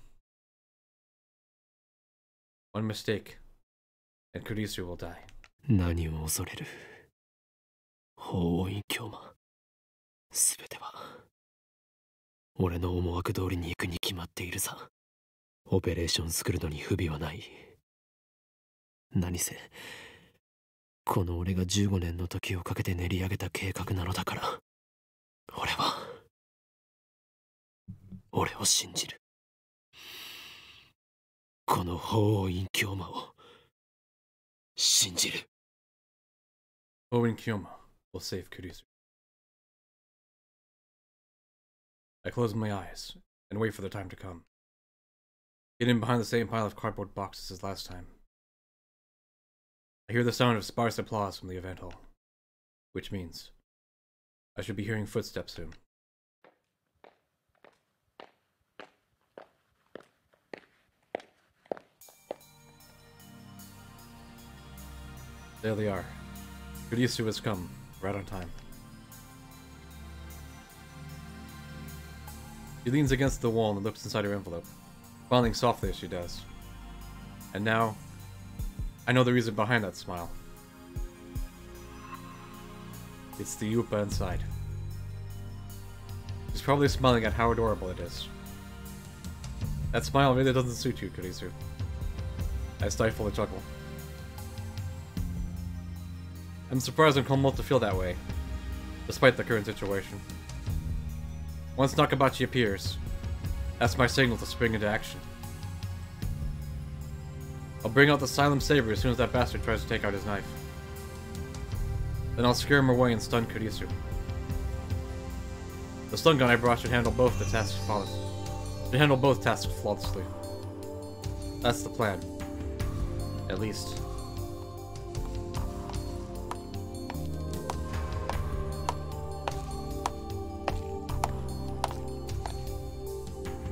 One mistake, and Kurisu will die. 何を恐れる法院教魔すべては俺の思惑通りに行くに決まっているさ。オペレーションスクルドに不備はない。何せこの俺が15年の時をかけて練り上げた計画なのだから、俺を信じる。この法院教魔を信じる。Owen Kyoma will save Kurisu. I close my eyes and wait for the time to come. Get in behind the same pile of cardboard boxes as last time. I hear the sound of sparse applause from the event hall, which means I should be hearing footsteps soon. There they are. Kurisu has come, right on time. She leans against the wall and looks inside her envelope, smiling softly as she does. And now, I know the reason behind that smile. It's the Upa inside. She's probably smiling at how adorable it is. That smile really doesn't suit you, Kurisu. I stifle a chuckle. I'm surprised and humbled to feel that way, despite the current situation. Once Nakabachi appears, that's my signal to spring into action. I'll bring out the Silent Saber as soon as that bastard tries to take out his knife. Then I'll scare him away and stun Kurisu. The stun gun I brought should handle both tasks flawlessly. That's the plan. At least.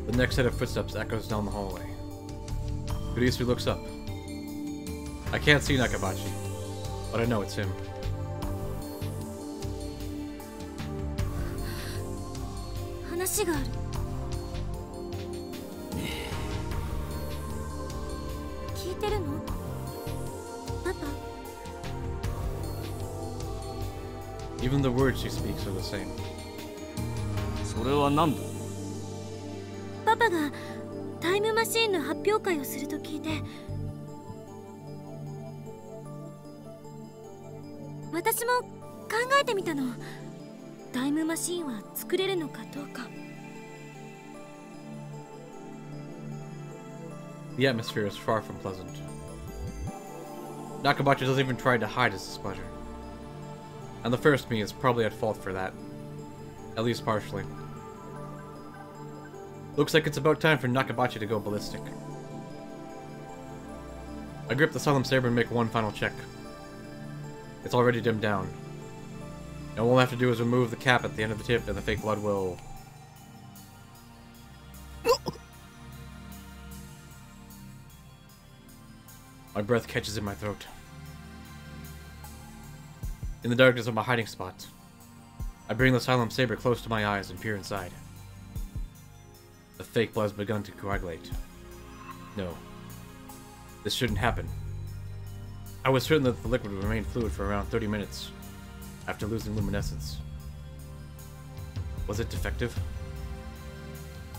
The next set of footsteps echoes down the hallway. Kurisu looks up. I can't see Nakabachi, but I know it's him. Even the words she speaks are the same. それは何だ？パパがタイムマシーンの発表会をすると聞いて。私も考えてみたの。タイムマシーンは作れるのかどうか。The atmosphere is far from pleasant. Nakabachi doesn't even try to hide his displeasure. And the first me is probably at fault for that. At least partially. Looks like it's about time for Nakabachi to go ballistic. I grip the Solemn Saber and make one final check. It's already dimmed down. And all I have to do is remove the cap at the end of the tip and the fake blood will... My breath catches in my throat. In the darkness of my hiding spot, I bring the Solemn Saber close to my eyes and peer inside. The fake blood has begun to coagulate. No. This shouldn't happen. I was certain that the liquid would remain fluid for around 30 minutes after losing luminescence. Was it defective?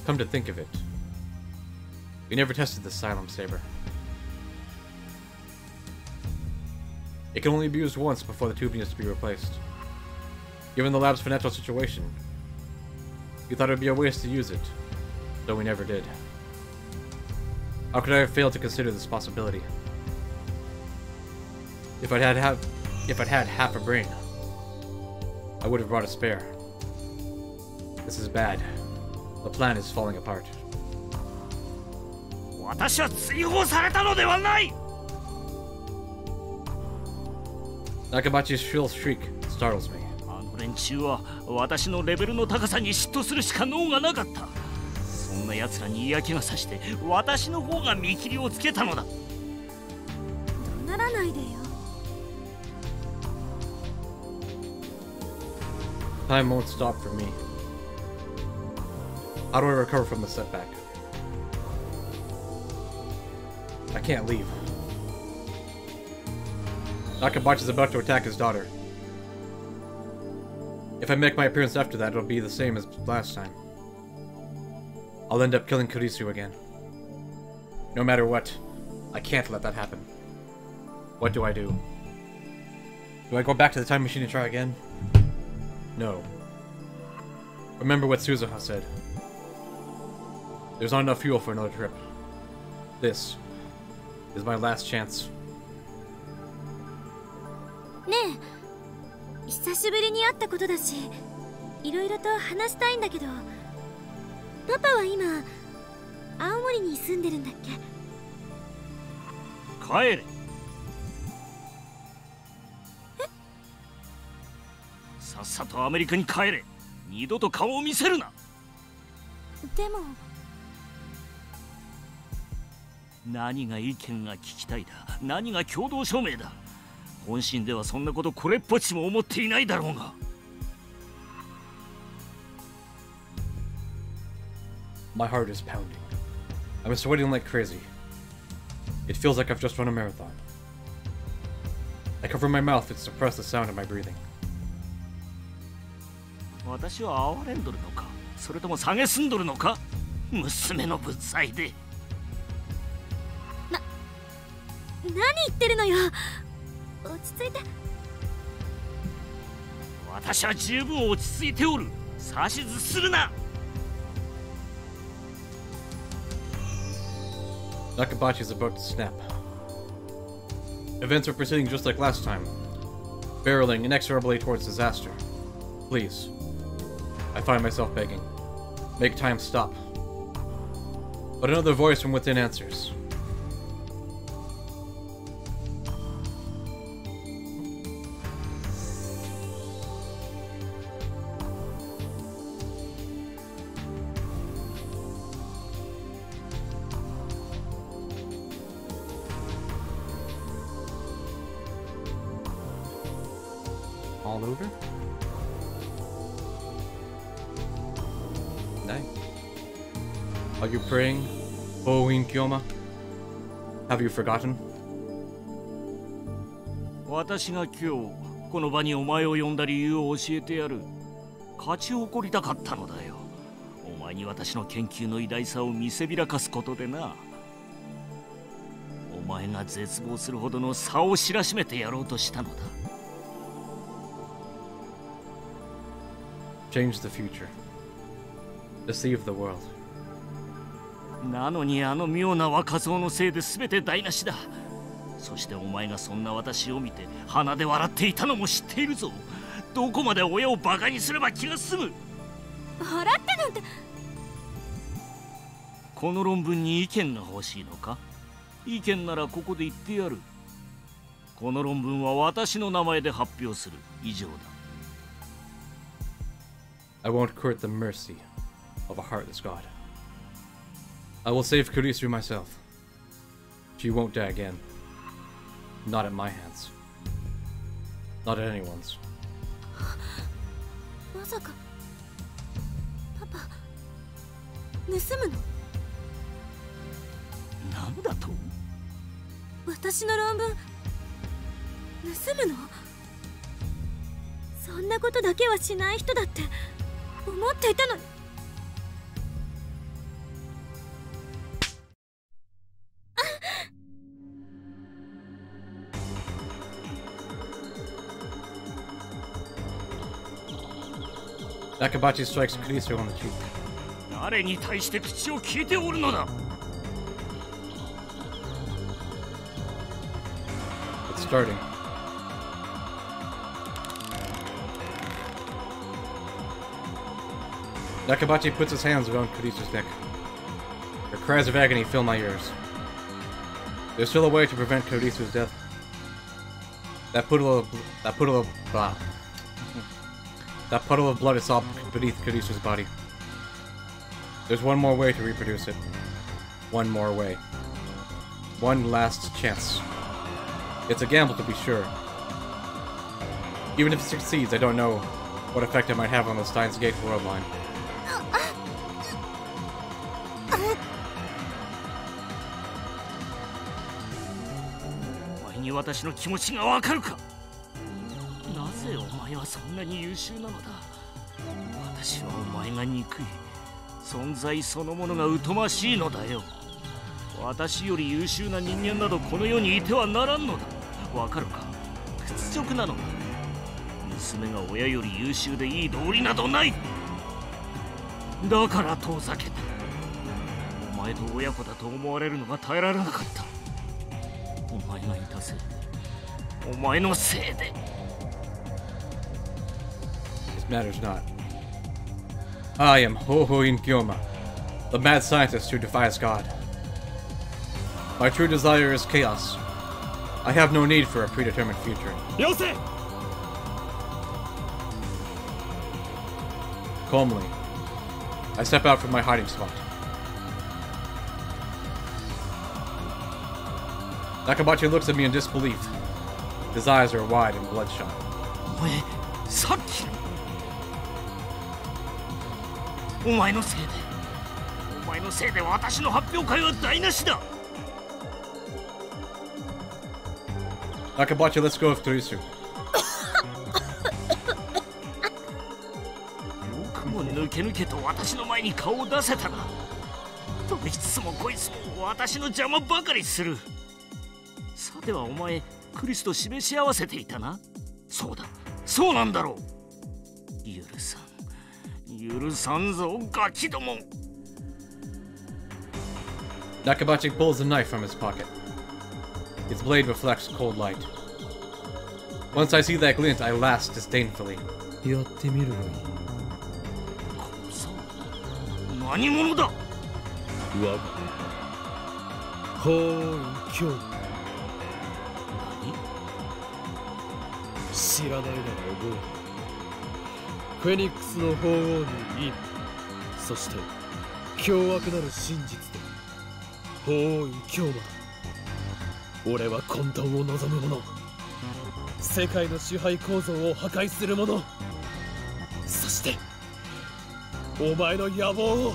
Come to think of it, we never tested the Solemn Saber. It can only be used once before the tube needs to be replaced. Given the lab's financial situation, we thought it would be a waste to use it, though we never did. How could I have failed to consider this possibility? If I'd had half a brain, I would have brought a spare. This is bad. The plan is falling apart. 私は追放されたのではない。 Nakabachi's shrill shriek startles me. あの連中は私のレベルの高さに嫉妬するしか能がなかった。そんな奴らに嫌気がさして私の方が見切りをつけたのだ。怒鳴らないでよ。Time won't stop for me. How do I recover from the setback? I can't leave. Nakabachi is about to attack his daughter. If I make my appearance after that, it'll be the same as last time. I'll end up killing Kurisu again. No matter what, I can't let that happen. What do? Do I go back to the time machine and try again? No. Remember what Suzuha said. There's not enough fuel for another trip. This is my last chance. ねえ、久しぶりに会ったことだし、いろいろと話したいんだけど、パパは今青森に住んでるんだっけ？帰れ。さっさとアメリカに帰れ。二度と顔を見せるな。でも何が意見が聞きたいだ。何が共同証明だ。本心ではそんなことこれっぽっちも思っていないだろうが。My heart is pounding. I'm sweating like crazy. It feels like I've just run a marathon. I cover my mouth to suppress the sound of my breathing. 私は哀れんどるのか、それとも蔑んどるのか、娘の物罪で。何言ってるのよ。落ち着いて。私は十分落ち着いておる。指図するな。Nakabachi is about to snap. Events are proceeding just like last time, barreling inexorably towards disaster. Please, I find myself begging. Make time stop. But another voice from within answers. All over? Nice. Are you praying, Boin Kyoma? Have you forgotten? 私が今日この場にお前を呼んだ理由を教えてやる。勝ち誇りたかったのだよ。お前に私の研究の偉大さを見せびらかすことでな。お前が絶望するほどの差を知らしめてやろうとしたのだ。change the future, deceive the world. なのにあの妙な若造のせいで全て台無しだ。そしてお前がそんな私を見て鼻で笑っていたのも知っているぞ。どこまで親をバカにすれば気が済む。笑ってなんて。この論文に意見が欲しいのか？意見ならここで言ってやる。この論文は私の名前で発表する。以上だ。I won't court the mercy of a heartless god. I will save Kurisu myself. She won't die again. Not at my hands. Not at anyone's. まさかパパ盗むの？なんだと？私の論文盗むの？そんなことだけはしない人だって思っていたのに。Nakabachi strikes Kurisu on the cheek. 誰に対して口を聞いておるのだ。 It's starting. Nakabachi puts his hands around Kurisu's neck. Her cries of agony fill my ears. There's still a way to prevent Kurisu's death. That puddle of blood is sobbed beneath Kurisu's body. There's one more way to reproduce it. One more way. One last chance. It's a gamble to be sure. Even if it succeeds, I don't know what effect it might have on the Steins Gate world line. お前に私の気持ちがわかるか？なぜお前はそんなに優秀なのだ？私はお前が憎い。存在そのものが疎ましいのだよ。私より優秀な人間などこの世にいてはならんのだ。わかるか？屈辱なのだ。娘が親より優秀でいい道理などない。だから遠ざけた。お前と親子だと思われるのが耐えられなかった。お前がいたせいで、お前のせいで。It matters not. I am Hohoin Gyoma, the mad scientist who defies God. My true desire is chaos. I have no need for a predetermined future. よせ! Calmly, I step out from my hiding spot. Nakabachi looks at me in disbelief. His eyes are wide and bloodshot. お前、さっきお前のせいで私の発表会は台無しだ。 Nakabachi lets go of Kurisu. よくも抜けと私の前に顔を出せたな。どいつもこいつも私の邪魔ばかりする。さてはお前、クリスと示し合わせていたな。そうだ、そうなんだろう。許さんぞ、ガキども。 Nakabachi pulls a knife from his pocket. Its blade reflects cold light. Once I see that glint, I laugh disdainfully. やってみるがいい。何者だ？我が法院教。知らないなら覚え。フェニックスの法王に意味、そして凶悪なる真実で法院教魔だ。俺は混沌を望む者、世界の支配構造を破壊する者、そしてお前の野望を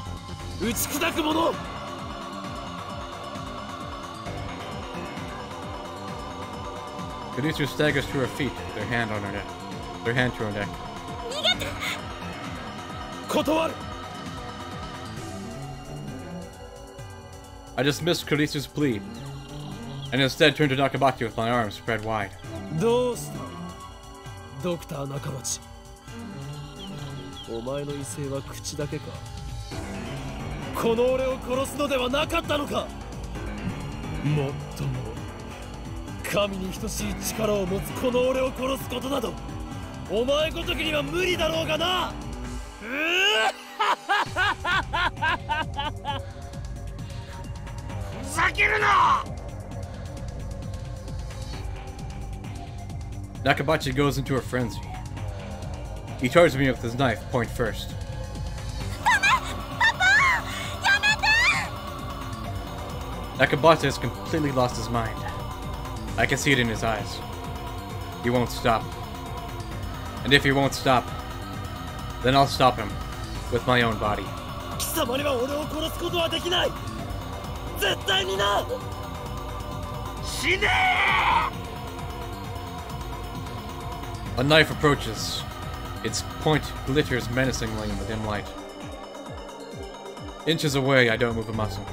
打ち砕く者。Kurisu staggers to her feet, their hand to her neck. 断る。 I dismissed Kurisu's plea, and instead turned to Nakabachi with my arms spread wide. どうしたドクター中町。お前の威勢は口だけか。この俺を殺すのではなかったのか。もっとも神に等しい力を持つこの俺を殺すことなどお前ごときには無理だろうがな。ふざけるな。 Nakabachi goes into a frenzy. He charges me with his knife, point first. Nakabachi has completely lost his mind. I can see it in his eyes. He won't stop. And if he won't stop, then I'll stop him with my own body. 貴様には俺を殺すことはできない。絶対にな。死ねー。 A knife approaches. Its point glitters menacingly in the dim light. Inches away, I don't move a muscle.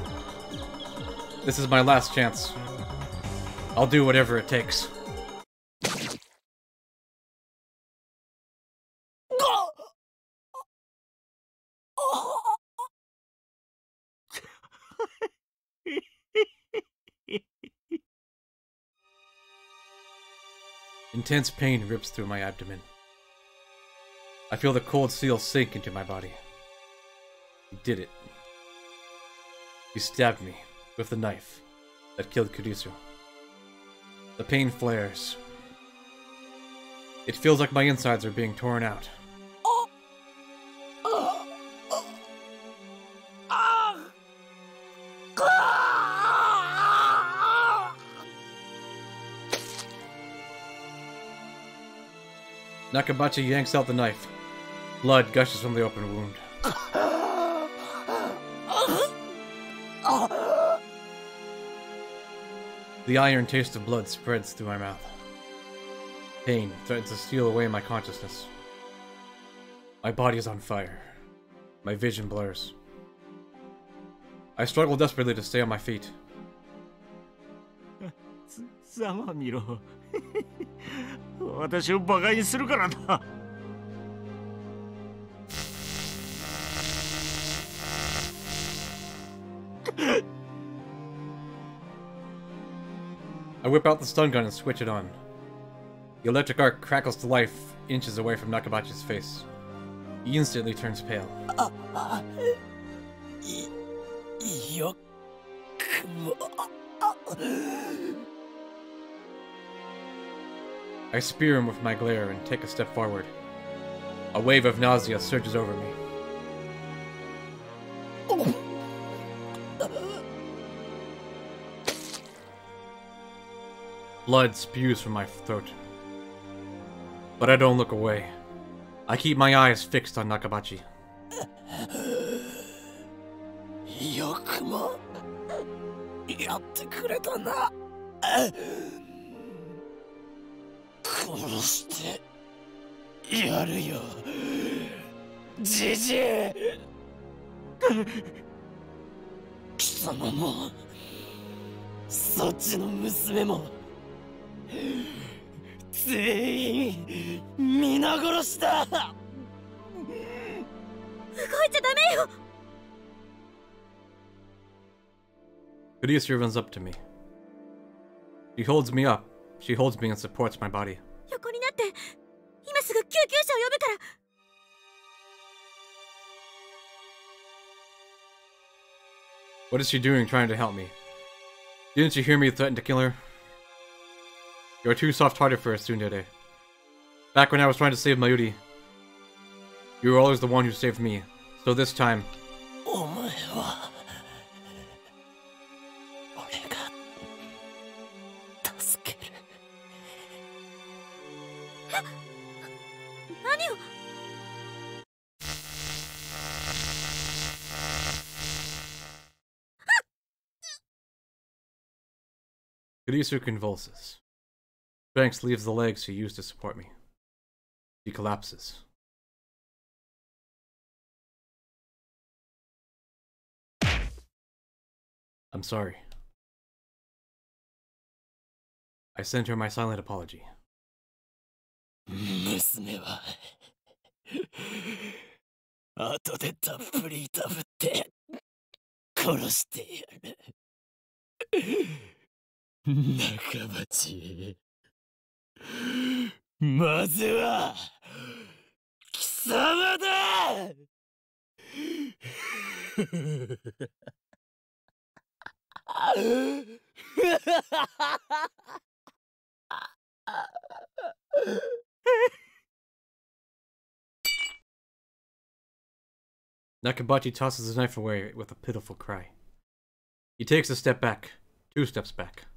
This is my last chance. I'll do whatever it takes. Intense pain rips through my abdomen. I feel the cold steel sink into my body. He did it. He stabbed me with the knife that killed Kurisu. The pain flares. It feels like my insides are being torn out. Nakabachi yanks out the knife. Blood gushes from the open wound. The iron taste of blood spreads through my mouth. Pain threatens to steal away my consciousness. My body is on fire. My vision blurs. I struggle desperately to stay on my feet. ざまみろ。私をバカにするからな。I whip out the stun gun and switch it on. The electric arc crackles to life inches away from Nakabachi's face. He instantly turns pale. I spear him with my glare and take a step forward. A wave of nausea surges over me. Blood spews from my throat. But I don't look away. I keep my eyes fixed on Nakabachi. よくもやってくれたな。殺してやるよ、じじい。貴様もそっちの娘も全員皆殺しだ。動いちゃダメよ。 Kurisu runs up to me. She holds me up. She holds me and supports my body. 横になって。今すぐ救急車を呼ぶから。What is she doing trying to help me? Didn't you hear me threaten to kill her? You're too soft-hearted for a tsundere. Back when I was trying to save Mayuri, you were always the one who saved me. So this time... お前は俺が助ける。何を。 Kurisu convulses. Banks leaves the legs she used to support me. She collapses. I'm sorry. I sent her my silent apology. 娘は後でたっぷりいたぶって殺してやる。仲間ち、まずは貴様だ。Nakabachi tosses his knife away with a pitiful cry. He takes a step back, 2 steps back.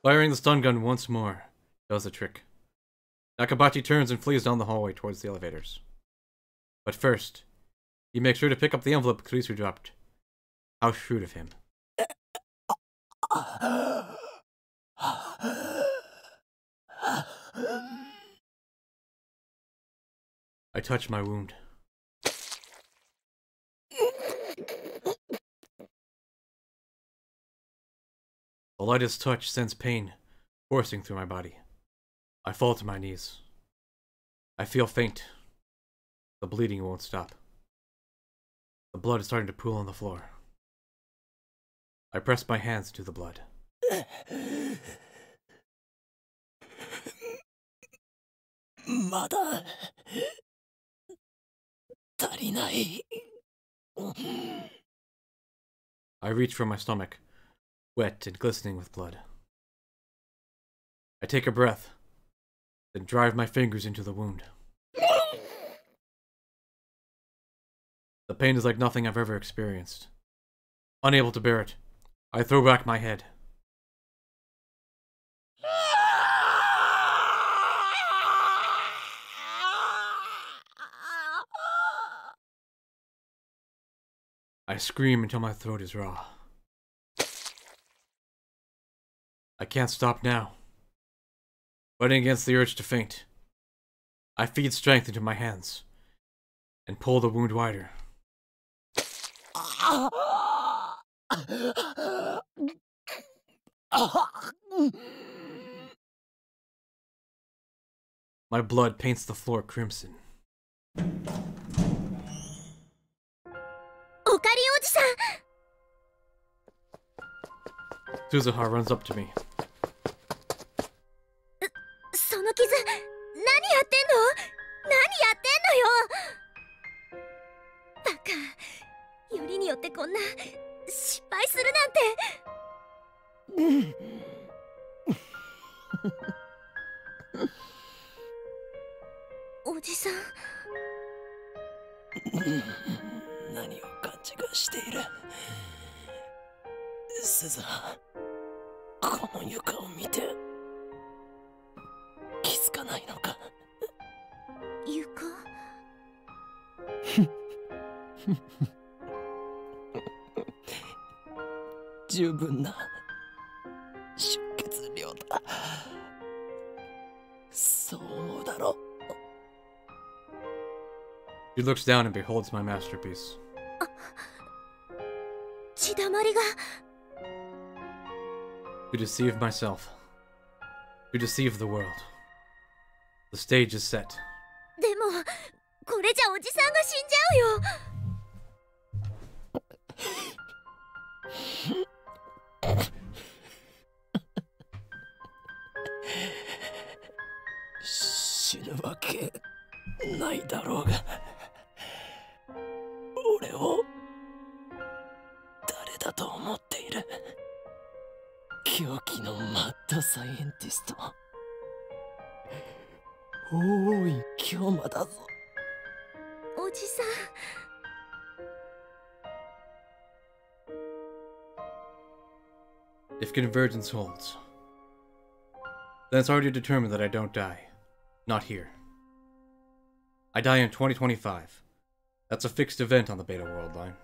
Firing the stun gun once more does the trick. Nakabachi turns and flees down the hallway towards the elevators. But first, he makes sure to pick up the envelope Kurisu dropped. How shrewd of him. I touch my wound. The lightest touch sends pain coursing through my body. I fall to my knees. I feel faint. The bleeding won't stop. The blood is starting to pool on the floor. I press my hands to the blood. Mada tarinai. I reach for my stomach, wet and glistening with blood. I take a breath, then drive my fingers into the wound. The pain is like nothing I've ever experienced. Unable to bear it, I throw back my head. I scream until my throat is raw. I can't stop now. Fighting against the urge to faint, I feed strength into my hands and pull the wound wider. My blood paints the floor crimson. Suzuha runs up to me. その傷、何やってんの？何やってんのよ。バカ、よりによってこんな失敗するなんて。おじさん。何を勘違いしている。スザ、この床を見て気づかないのか。床。十分な出血量だ。そう思うだろう。 He looks down and beholds my masterpiece. 血だまりが。 To deceive myself. To deceive the world. The stage is set. でも、これじゃおじさんが死んじゃうよ。死ぬわけないだろうが。俺を誰だと思っている。狂気のマッドサイエンティスト。おい、京馬だぞ。おじさん。If convergence holds, then it's already determined that I don't die. Not here. I die in 2025. That's a fixed event on the Beta World line.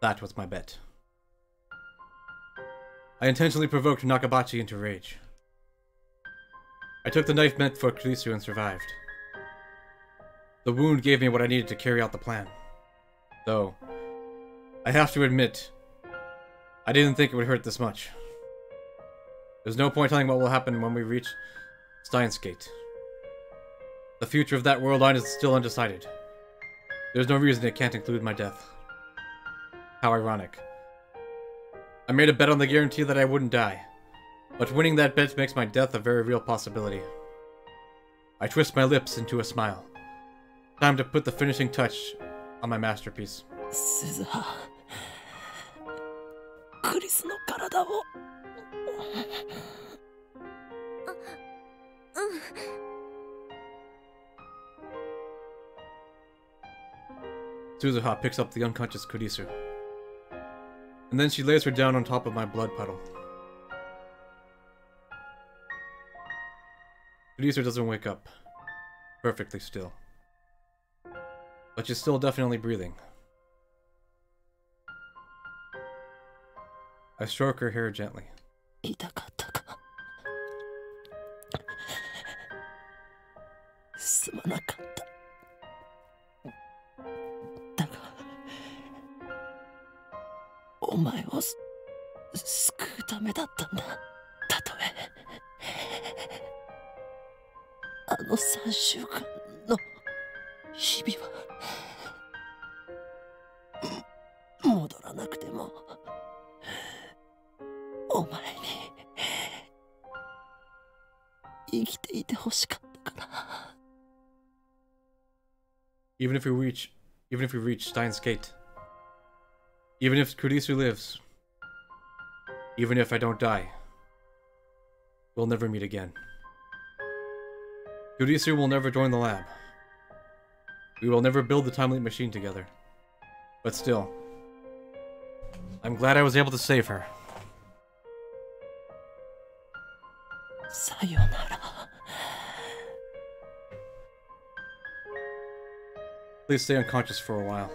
That was my bet. I intentionally provoked Nakabachi into rage. I took the knife meant for Kurisu and survived. The wound gave me what I needed to carry out the plan. Though, I have to admit, I didn't think it would hurt this much. There's no point telling what will happen when we reach Steins Gate. The future of that world line is still undecided. There's no reason it can't include my death. How ironic. I made a bet on the guarantee that I wouldn't die, but winning that bet makes my death a very real possibility. I twist my lips into a smile. Time to put the finishing touch on my masterpiece. 鈴葉クリスの体をSuzuha picks up the unconscious Kurisu, and then she lays her down on top of my blood puddle. Kurisu doesn't wake up, perfectly still, but she's still definitely breathing. I stroke her hair gently. 痛かったかすまなかっただがお前を救うためだったんだたとえあの3週間の日々は戻らなくてもお前に生きていてほしかったから。Even if we reach Steins Gate, even if Kurisu lives, even if I don't die, we'll never meet again. Kurisu will never join the lab. We will never build the time leap machine together. But still, I'm glad I was able to save her. さよなら。Please stay unconscious for a while.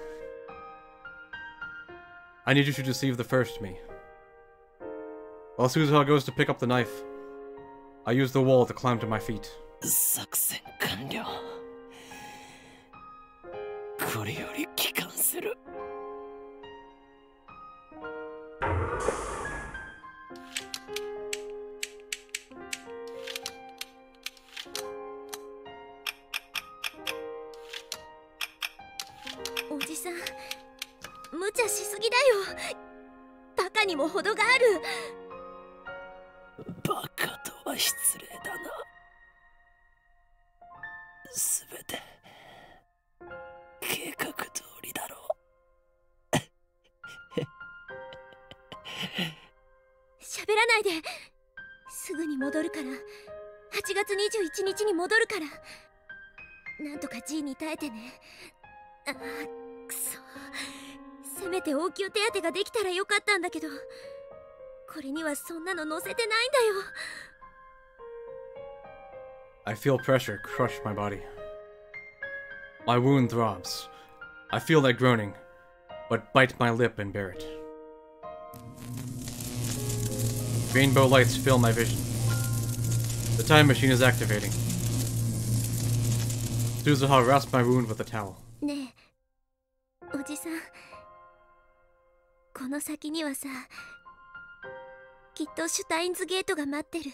I need you to deceive the first me. While Suzuha goes to pick up the knife, I use the wall to climb to my feet. 作戦完了。これより帰還する。おじさん、無茶しすぎだよ。バカにも程がある。バカとは失礼だな。すべて計画通りだろう。喋らないで。すぐに戻るから。8月21日に戻るから。なんとか G に耐えてね。ああ、くそ。せめて応急手当てができたらよかったんだけど、これにはそんなの載せてないんだよ。I feel pressure crush my body. My wound throbs. I feel like groaning, but bite my lip and bear it. Rainbow lights fill my vision. The time machine is activating. Suzuha wraps my wound with a towel. ねえ、おじさん。この先にはさ、きっとシュタインズゲートが待ってる。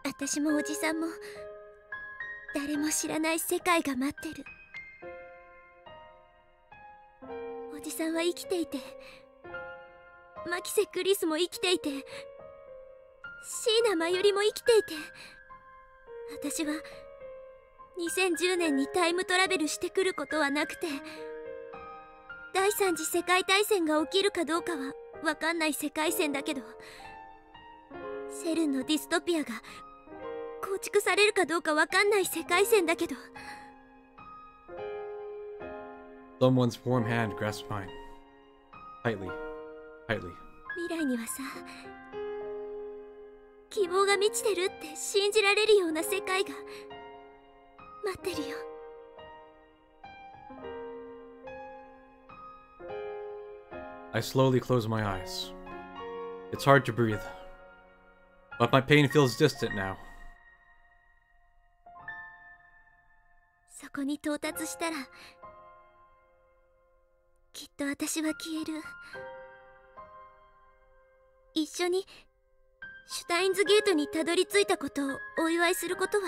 私もおじさんも誰も知らない世界が待ってる。おじさんは生きていて、マキセ・クリスも生きていて、椎名真由里も生きていて、私は2010年にタイムトラベルしてくることはなくて、第三次世界大戦が起きるかどうかは分かんない世界線だけど、セルンのディストピアが構築されるかどうか分かんない世界線だけど。 Someone's warm hand grasps mine. Tightly, tightly. 未来にはさ、希望が満ちてるって信じられるような世界が待ってるよ。I slowly close my eyes. It's hard to breathe, but my pain feels distant now. そこに到達したら、きっと私は消える。一緒にシュタインズゲートにたどり着いたことをお祝いすることは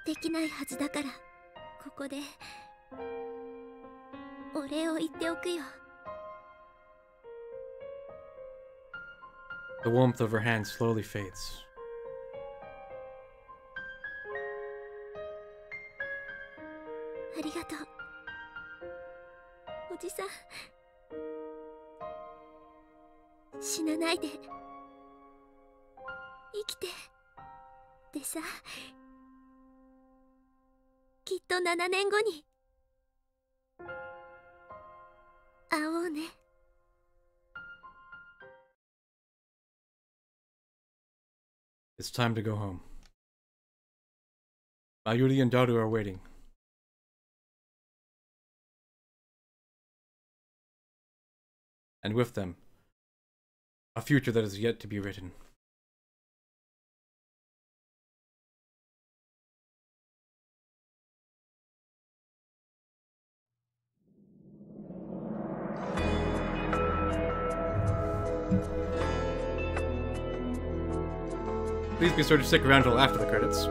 できないはずだから、ここでお礼を言っておくよ。The warmth of her hand slowly fades. ありがとう、おじさん。死なないで、生きてでさ、きっと7年後に会おうね。It's time to go home. Mayuri and Daru are waiting. And with them, a future that is yet to be written. Please be sure to stick around till after the credits.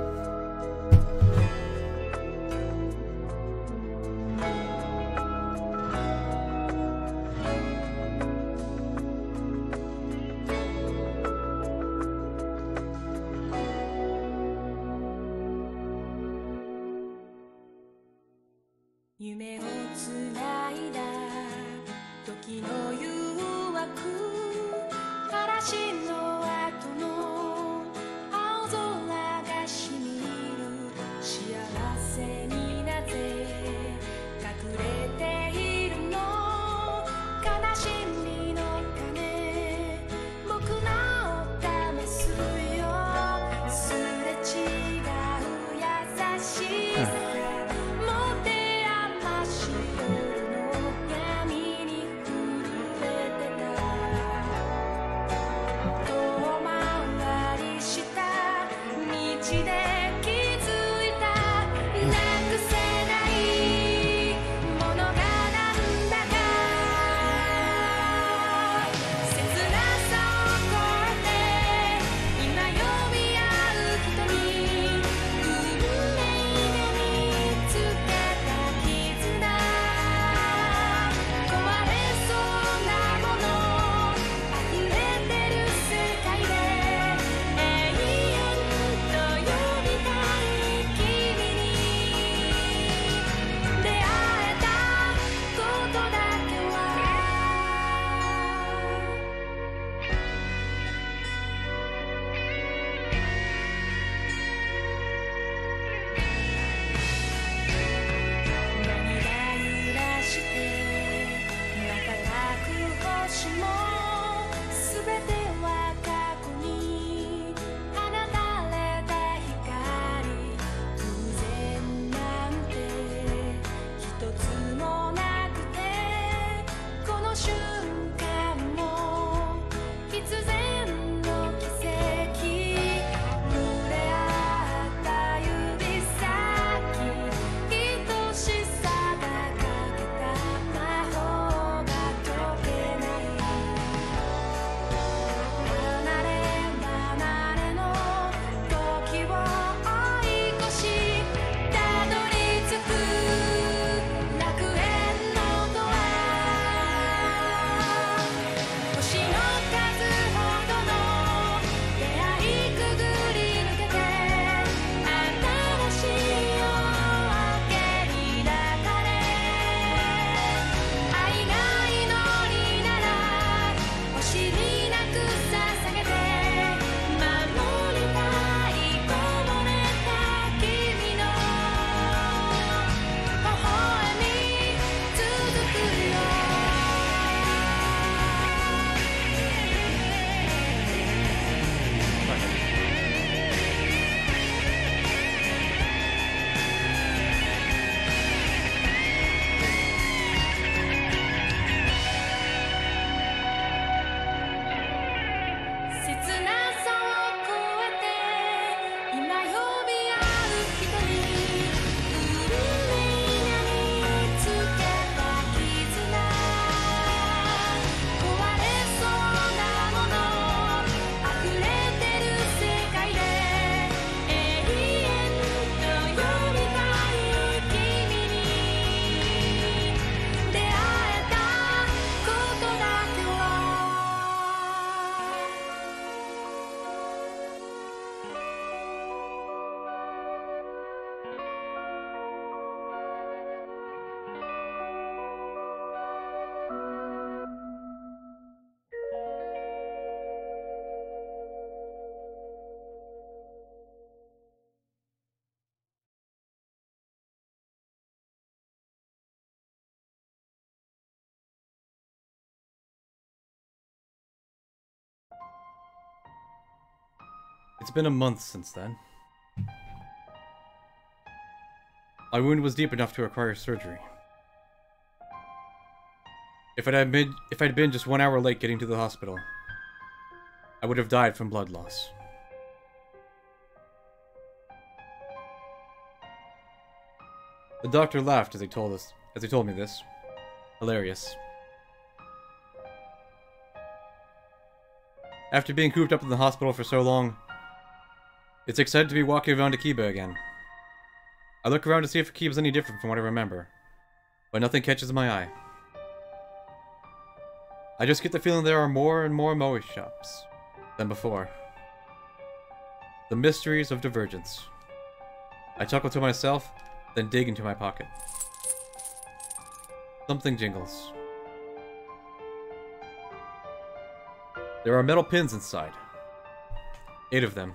It's been a month since then. My wound was deep enough to require surgery. If I'd been just 1 hour late getting to the hospital, I would have died from blood loss. The doctor laughed as he told me this. Hilarious. After being cooped up in the hospital for so long, it's exciting to be walking around Akiba again. I look around to see if Akiba's any different from what I remember, but nothing catches my eye. I just get the feeling there are more and more moe shops than before. The mysteries of divergence. I chuckle to myself, then dig into my pocket. Something jingles. There are metal pins inside. 8 of them.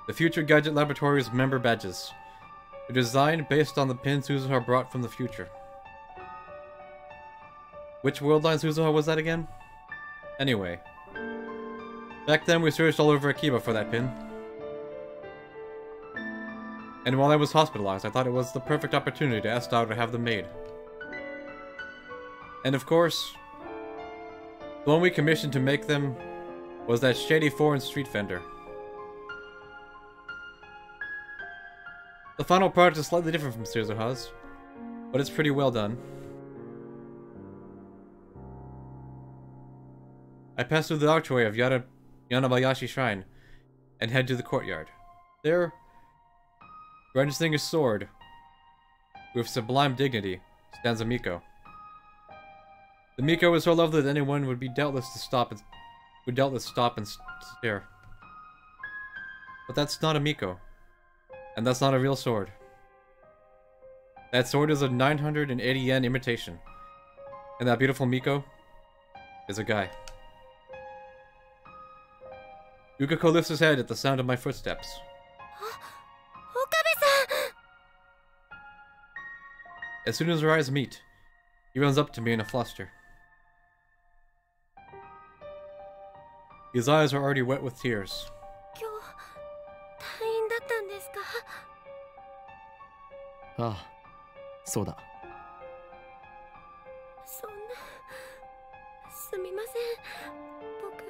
The Future Gadget Laboratory's member badges. They're designed based on the pins Suzuha brought from the future. Which world line Suzuha was that again? Anyway. Back then we searched all over Akiba for that pin. And while I was hospitalized, I thought it was the perfect opportunity to ask Dao to have them made. And of course, the one we commissioned to make them was that shady foreign street vendor. The final product is slightly different from Suzuha's, but it's pretty well done. I pass through the archway of Yanabayashi Shrine and head to the courtyard. There, brandishing his sword with sublime dignity, stands a Miko. The Miko is so lovely that anyone would doubtless stop and stare. But that's not a Miko. And that's not a real sword. That sword is a 980 yen imitation. And that beautiful Miko is a guy. Yukiko lifts his head at the sound of my footsteps. Okabe-san! As soon as our eyes meet, he runs up to me in a fluster. His eyes are already wet with tears. Ah, so da. そんな、すみません。僕、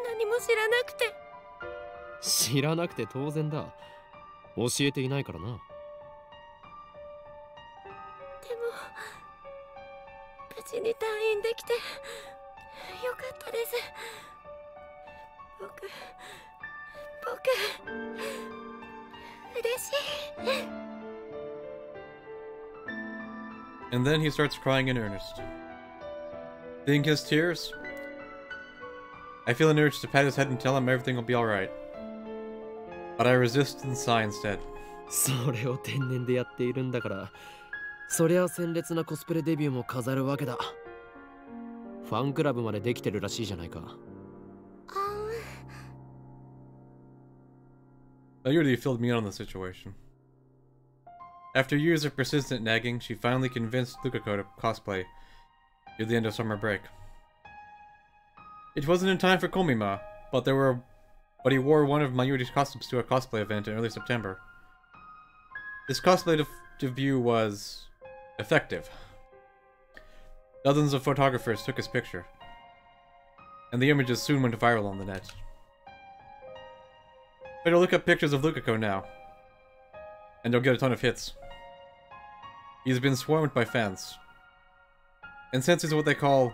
何も知らなくて。知らなくて当然だ。教えていないからな。でも、無事に退院できてよかったです。僕、嬉しい。And then he starts crying in earnest. Seeing his tears, I feel an urge to pat his head and tell him everything will be alright. But I resist and sigh instead. それを天然でやっているんだから、そりゃ鮮烈なコスプレデビューも飾るわけだ。ファンクラブまでできてるらしいじゃないか。Ayuri filled me in on the situation. After years of persistent nagging, she finally convinced Lukako to cosplay near the end of summer break. It wasn't in time for Komima, but he wore one of Mayuri's costumes to a cosplay event in early September. This cosplay debut was effective. Dozens of photographers took his picture, and the images soon went viral on the net. Better look up pictures of Lukako now, and you'll get a ton of hits. He's been swarmed by fans. And since he's what they call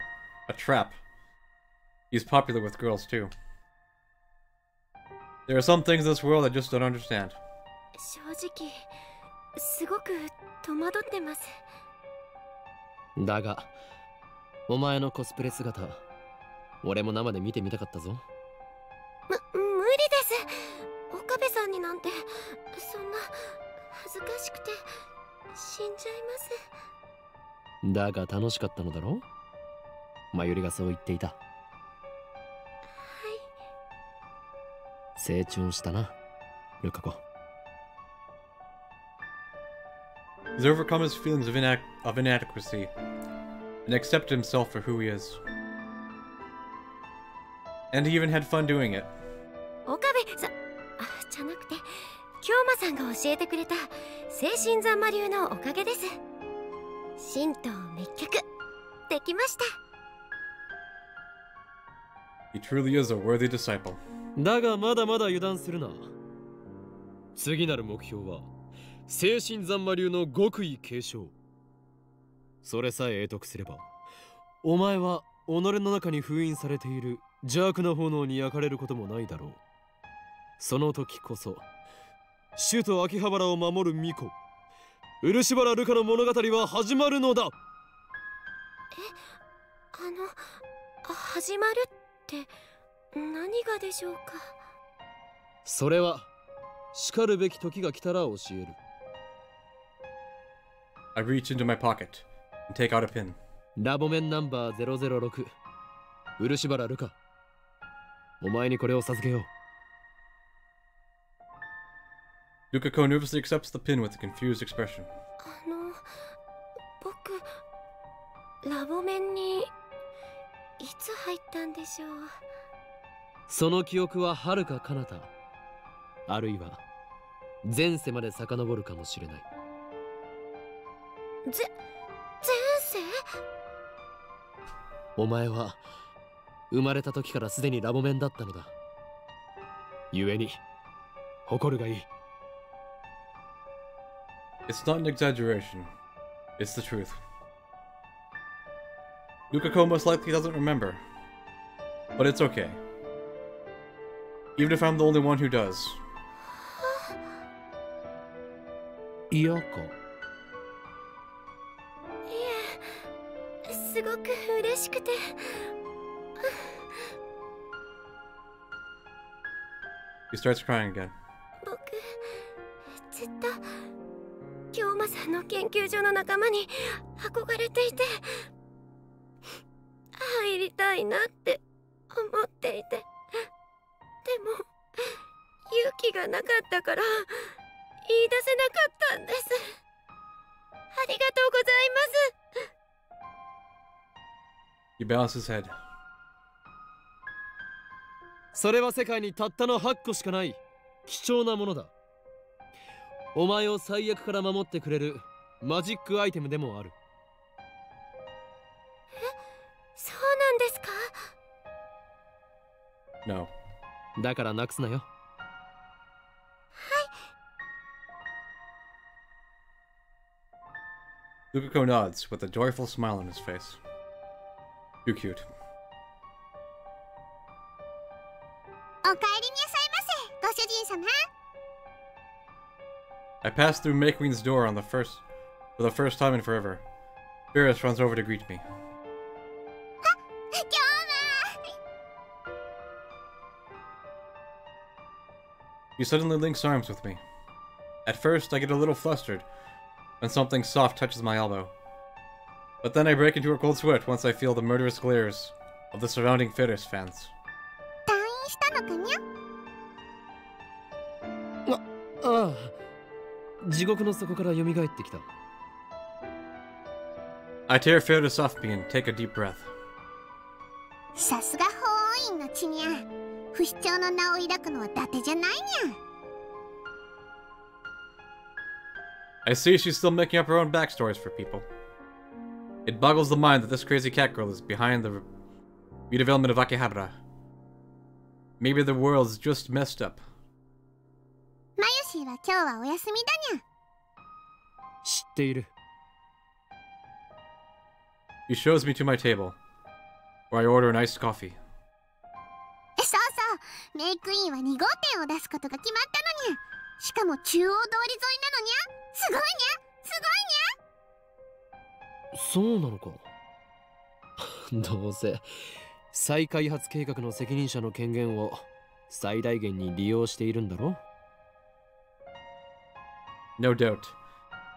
a trap, he's popular with girls too. There are some things in this world I just don't understand. 正直、すごく戸惑ってます。だが、お前のコスプレ姿、俺も生で見てみたかったぞ。無理です。岡部さんになんてそんな恥ずかしくて死んじゃいます。だが楽しかったのだろう。まゆりがそう言っていた。はい。成長したな、ルカ子。He's overcome his feelings of inadequacy and accepted himself for who he is. And he even had fun doing it. 岡部さん、じゃなくて京馬さんが教えてくれた精神斬魔流のおかげです。神道滅却できました。 He truly is a worthy disciple. だがまだまだ油断するな。次なる目標は精神斬魔流の極意継承。それさえ得得すれば、お前は己の中に封印されている邪悪な炎に焼かれることもないだろう。その時こそ首都秋葉原を守る巫女漆原瑠香の物語は始まるのだ。始まるって何がでしょうか。それは叱るべき時が来たら教える。 I reach into my pocket and take out a pin. ラボメンナンバー006漆原瑠香、お前にこれを授けよう。 Yukiko nervously accepts the pin with a confused expression. 僕ラボメンにいつ入ったんでしょう。その記憶は遥か彼方、あるいは前世まで遡るかもしれない。前世？お前は生まれた時からすでにラボメンだったのだ。故に誇るがいい。 It's not an exaggeration. It's the truth. Yukiko most likely doesn't remember. But it's okay. Even if I'm the only one who does. 嫌か？いえ、すごく嬉しくて。He starts crying again. 僕ずっと京馬さんの研究所の仲間に憧れていて、入りたいなって思っていて、でも勇気がなかったから言い出せなかったんです。ありがとうございます。He bows his head. それは世界にたったの8個しかない貴重なものだ。お前を最悪から守ってくれるマジックアイテムでもある。そうなんですか？ No. だからなくすなよ。Yukiko nods with a joyful smile on his face. Too cute. お帰りなさいませ、ご主人様。 I pass through May Queen's door for the first time in forever. Beerus runs over to greet me. 今日は He suddenly links arms with me. At first, I get a little flustered when something soft touches my elbow. But then I break into a cold sweat once I feel the murderous glares of the surrounding Ferris fans. 退院したのかにゃ？ああ、地獄の底から蘇ってきた。I tear Ferris off me and take a deep breath. さすが法王院の血にゃ。不死鳥の名を抱くのは伊達じゃないにゃ。I see she's still making up her own backstories for people. It boggles the mind that this crazy cat girl is behind the redevelopment of Akihabara. Maybe the world's just messed up. マユシーは今日はお休みだにゃ。知っている。He shows me to my table, where I order an iced coffee. そうそう、メイクインは2号店を出すことが決まったのにゃ。しかも中央通り沿いなのにゃ。すごいにゃ、すごいにゃ。そうなのか。どうせ再開発計画の責任者の権限を最大限に利用しているんだろ。No doubt.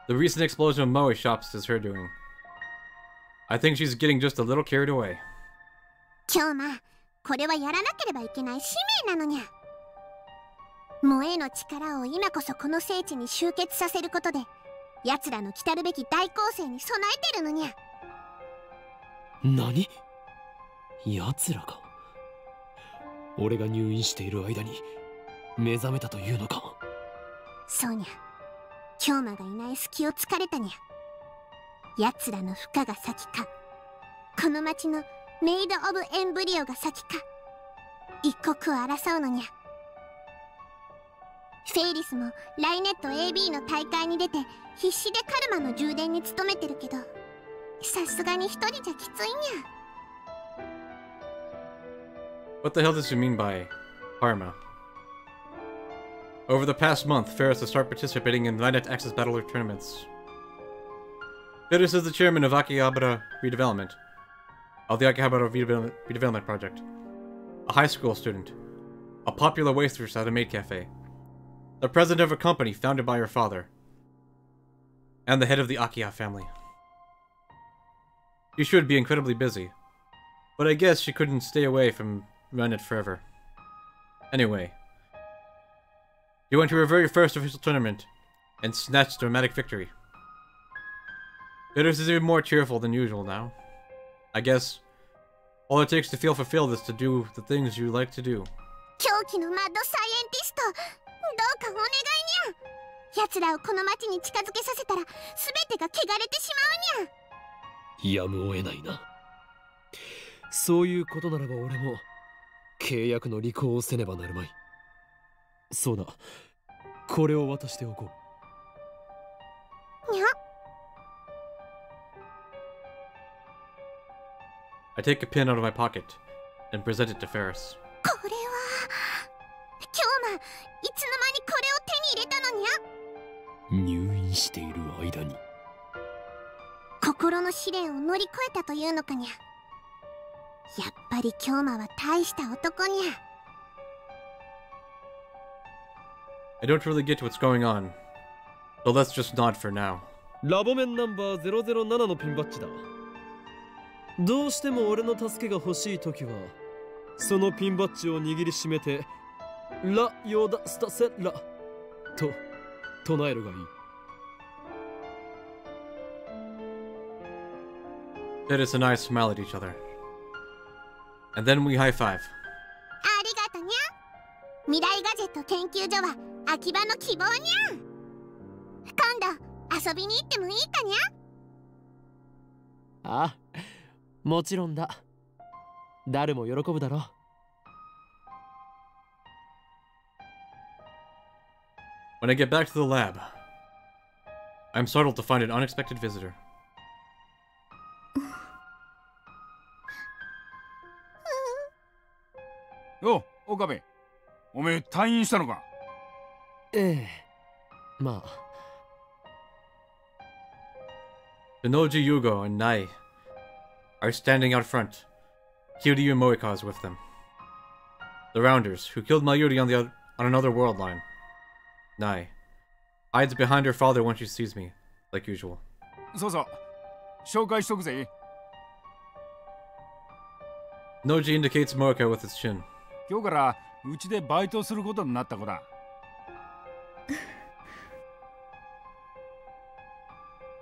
The recent explosion of Moe shops is her doing. I think she's getting just a little carried away. 今日ま、これはやらなければいけない使命なのにゃ。萌えの力を今こそこの聖地に集結させることで、奴らの来たるべき大攻勢に備えてるのにゃ。何？奴らか。俺が入院している間に目覚めたというのか。そうにゃ、京馬がいない隙を突かれたにゃ。奴らの負荷が先か、この町のメイド・オブ・エンブリオが先か、一刻を争うのにゃ。フェイリスもライネット AB の大会に出て必死でカルマの充電に努めてるけど、さすがに一人じゃきついにゃ。What the hell does she mean by karma? Over the past month, Ferris has started participating in Linet Access Battler tournaments. Ferris is the chairman of Akihabara Redevelopment, of the Akihabara Redevelopment Project, a high school student, a popular waitress at a maid cafe, the president of a company founded by her father, and the head of the Akiha family. She should be incredibly busy, but I guess she couldn't stay away from Linet forever. Anyway, she went to her very first official tournament and snatched a dramatic victory. Ferris is even more cheerful than usual now. I guess all it takes to feel fulfilled is to do the things you like to do. 狂気のマッドサイエンティスト、どうかお願いにゃ。奴らをこの町に近づけさせたら全てが汚れてしまうにゃ。やむを得ないな。そういうことならば俺も契約の履行をせねばなるまい。そうだ、これを渡しておこう。にゃ。I take a pin out of my pocket and present it to Ferris. これは京馬、いつの間にこれを手に入れたのにゃ。入院している間に心の試練を乗り越えたというのかにゃ。やっぱり京馬は大した男にゃ。I don't really get what's going on, so let's just nod for now. ラボ面ナンバー007のピンバッジだ。どうしても俺の助けが欲しいときはそのピンバッジを握りしめてラ・ヨダ・スタセラと唱えるがいい。Ferris and I smile at each other. And then we high five. ありがとにゃ。未来ガジェット研究所は秋葉の希望にゃ。今度遊びに行ってもいいかにゃ。ああ、もちろんだ。誰も喜ぶだろう。When I get back to the lab, I'm startled to find an unexpected visitor. お、岡部、おめえ退院したのか。ええ、まあ。Shinoji Yugo and Nai are standing out front. Kiryu Moika is with them. The Rounders, who killed Mayuri on another world line. Nai hides behind her father when she sees me, like usual. そうそう、紹介しとくぜ。Noji indicates Moika with his chin. 今日からうちでバイトすることになった子だ。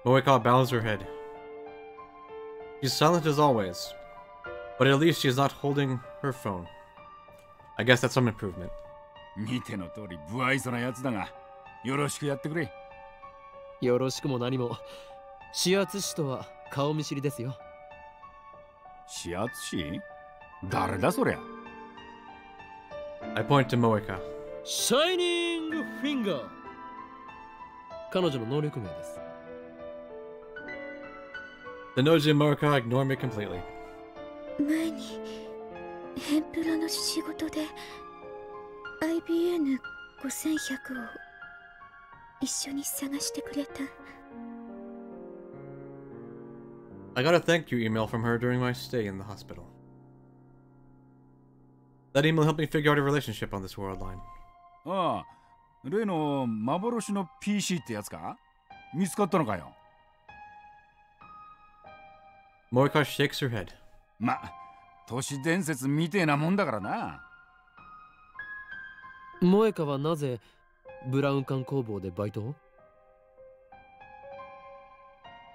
Moika bows her head. She's silent as always, but at least she's not holding her phone. I guess that's some improvement. 見ての通り不愛想なやつだが、よろしくやってくれ。よろしくも何も。指圧師とは顔見知りですよ。指圧師？誰だそりゃ。I point to Moika. シャイニングフィンガー。彼女の能力名です。The Noji and Moika ignore me completely. 前にヘンプラの仕事で IBN5100 を一緒に探してくれた。I got a thank you email from her during my stay in the hospital. That email helped me figure out a relationship on this world line. ああ、例の幻の PC ってやつか？見つかったのかよ。Moika shakes her head. ま、都市伝説みてえなもんだからな。モエカはなぜブラウン管工房でバイトを？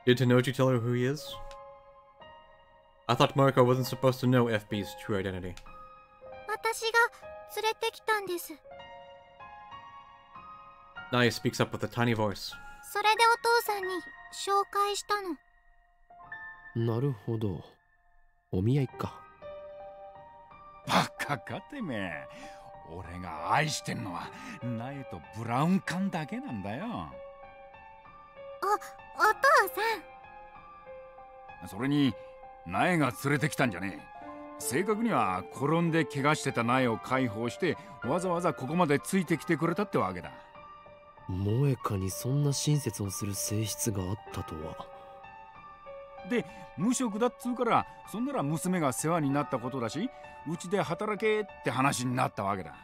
Did Tanoji tell her who he is? I thought Moika wasn't supposed to know FB's true identity. 私が連れてきたんです。 Naya speaks up with a tiny voice. それでお父さんに紹介したの。なるほど。お見合いか。バカかてめえ。俺が愛してんのは苗とブラウン管だけなんだよ。お父さん。それに苗が連れてきたんじゃねえ。正確には転んで怪我してた苗を解放してわざわざここまでついてきてくれたってわけだ。萌香にそんな親切をする性質があったとは。で無職だっつうからそんなら娘が世話になったことだしうちで働けって話になったわけだ。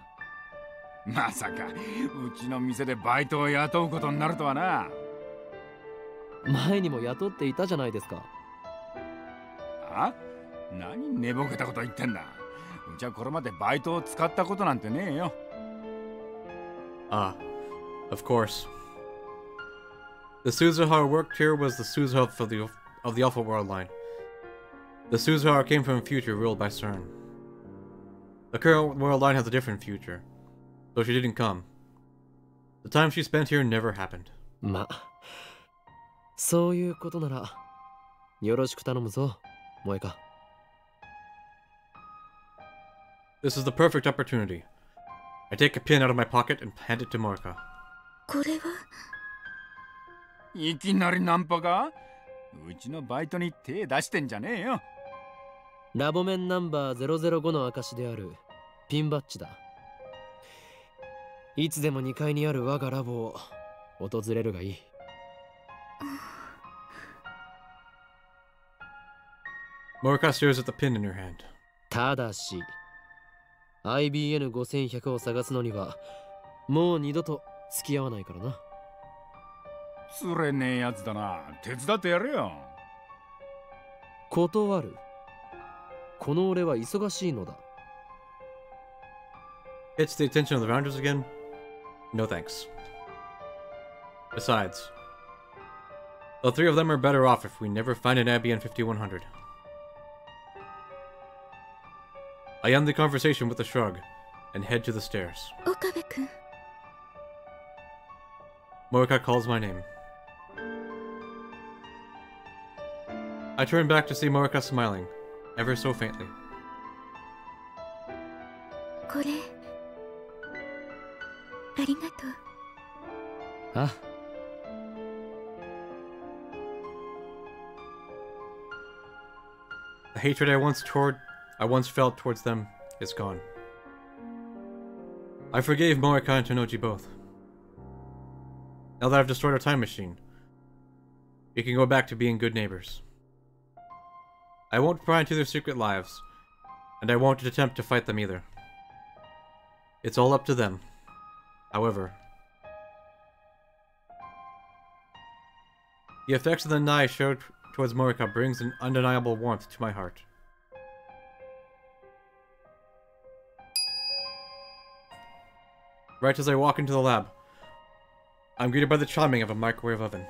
まさかうちの店でバイトを雇うことになるとはな。前にも雇っていたじゃないですか。あ？何寝ぼけたこと言ってんだ。うちはこれまでバイトを使ったことなんてねえよ。Ah, of course. The Suzuha worked here was the Suzuha of the Alpha World line. The Suzuha came from a future ruled by CERN. The current world line has a different future, so she didn't come. The time she spent here never happened. ま、そういうことならよろしく頼むぞ、萌香。This is the perfect opportunity. I take a pin out of my pocket and hand it to Morika. これは？いきなりナンパか？うちのバイトに手出してんじゃねえよ。ラボメンナンバー005の証であるピンバッジだ。いつでも2階にある我がラボを訪れるがいい。Morika stares at the pin in her hand. ただし IBN5100 を探すのにはもう二度と付き合わないからな。つれねえやつだな。手伝ってやれよ。断る。この俺は忙しいのだ。It's the attention of the rounders again? No thanks. Besides, the three of them are better off if we never find an Abbey in 5100. I end the conversation with a shrug and head to the stairs. Okabe-kun. Morika calls my name. I turn back to see Morika smiling, ever so faintly. これありがとう。あ、The hatred I once felt towards them is gone. I forgave Morika and Tonoji both. Now that I've destroyed our time machine, we can go back to being good neighbors. I won't pry into their secret lives, and I won't attempt to fight them either. It's all up to them. However, the effects of the knife showed towards Morika brings an undeniable warmth to my heart. Right as I walk into the lab, I'm greeted by the chiming of a microwave oven.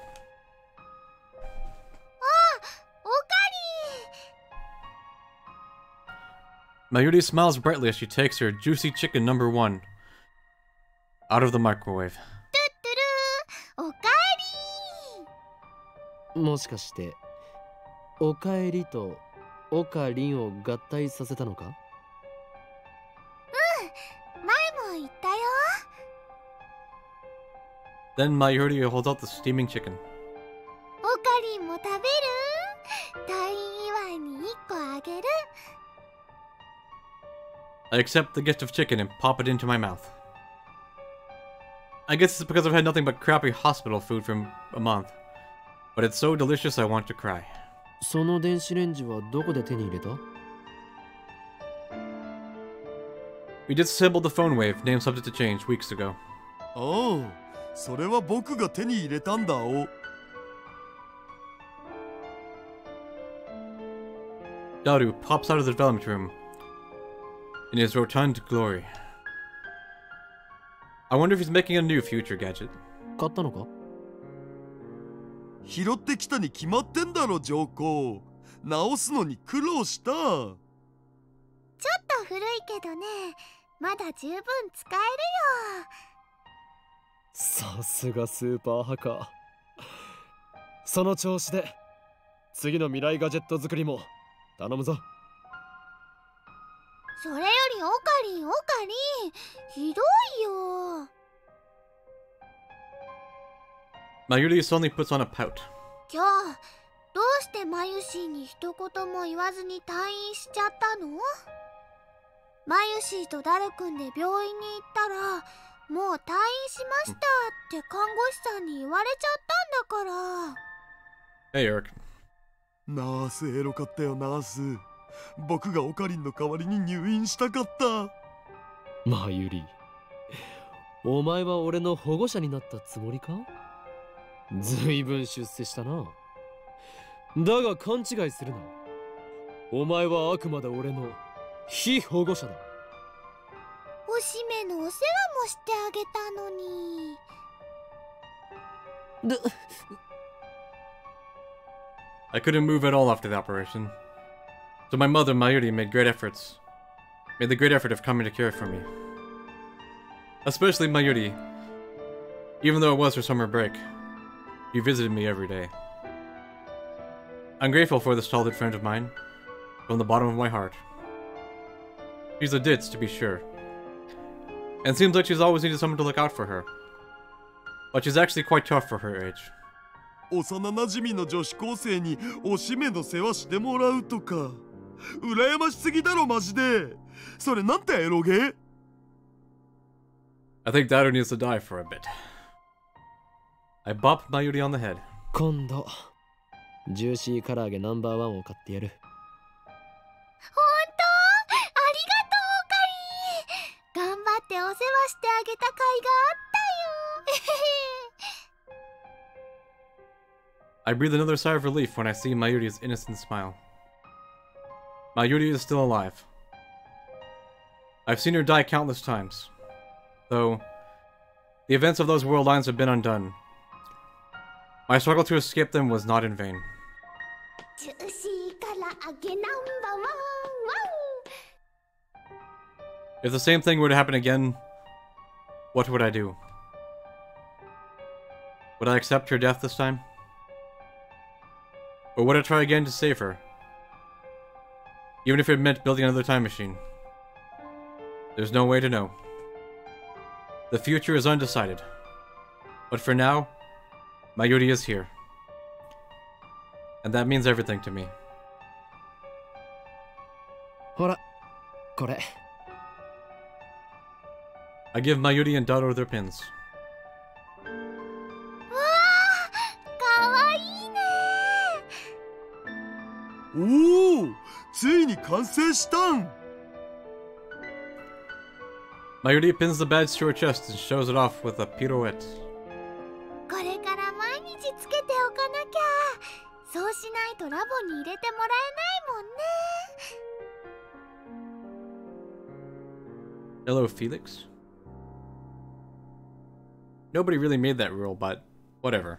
Mayuri smiles brightly as she takes her juicy chicken number 1 out of the microwave. おかえり。もしかしておかえりとおかりんを合体させたのか？前も言ったよ。 Then Mayuri holds out the steaming chicken. おかりんも食べる？退院祝いに1個あげる。 I accept the gift of chicken and pop it into my mouth. I guess it's because I've had nothing but crappy hospital food for a month. But it's so delicious I want to cry. その電子レンジはどこで手に入れた？ We disassembled the phone wave, name subject to change, weeks ago. ああ、それは僕が手に入れたんだお。Daru pops out of the development room in his rotund glory. I wonder if he's making a new future gadget. 買ったのか？拾ってきたに決まってんだろ、上皇。直すのに苦労した。ちょっと古いけどね、まだ十分使えるよ。さすがスーパーハカー。その調子で次の未来ガジェット作りも頼むぞ。それよりオカリン、ひどいよ。Mayuri suddenly puts on a pout. 今日どうしてマユシーに一言も言わずに退院しちゃったの？マユシーとダルくんで病院に行ったら、もう退院しましたって看護師さんに言われちゃったんだから。Hey, Eric. ナースエロかったよ、ナース。僕がオカリンの代わりに入院したかった。マユリ、お前は俺の保護者になったつもりか？ずいぶん出世したな。だが勘違いするな。お前はあくまで俺の非保護者だ。おしめのお世話もしてあげたのに。I couldn't move at all after the operation. So my mother, Mayuri, made the great effort of coming to care for me. Especially Mayuri. Even though it was her summer break, she visited me every day. I'm grateful for this childhood friend of mine, from the bottom of my heart. She's a ditz, to be sure. And seems like she's always needed someone to look out for her. But she's actually quite tough for her age. 幼馴染の女子高生におしめの世話してもらうとか、羨ましすぎだろマジで。それなんてエロゲ？ I think Daru needs to die for a bit. I bopped Mayuri on the head. 今度ジューシー唐揚げナンバーワンを買ってやる。ほんと？ありがとう、オカリン。頑張ってお世話してあげた甲斐があったよ。I breathe another sigh of relief when I see Mayuri's innocent smile. Mayuri is still alive. I've seen her die countless times. Though, the events of those world lines have been undone. My struggle to escape them was not in vain. ジューシー唐揚げナンバーワン。 If the same thing were to happen again, what would I do? Would I accept her death this time? Or would I try again to save her? Even if it meant building another time machine. There's no way to know. The future is undecided. But for now, Mayuri is here. And that means everything to me. ほら、これ。I give Mayuri and Daru their pins. わあ、かわいいね。おお、ついに完成したん。Mayuri pins the badge to her chest and shows it off with a pirouette. これから毎日つけておかなきゃ。そうしないとラボに入れてもらえないもんね。 Hello, Felix. Nobody really made that rule, but whatever.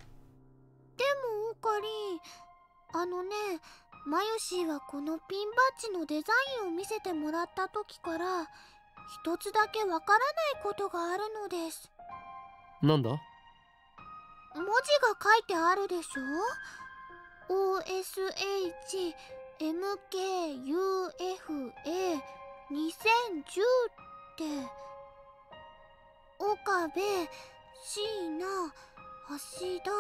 でもオカリン、マユシーはこのピンバッジのデザインを見せてもらった時から一つだけわからないことがあるのです。なんだ？文字が書いてあるでしょ？ OSHMKUFA2010 って岡部、椎名、橋田、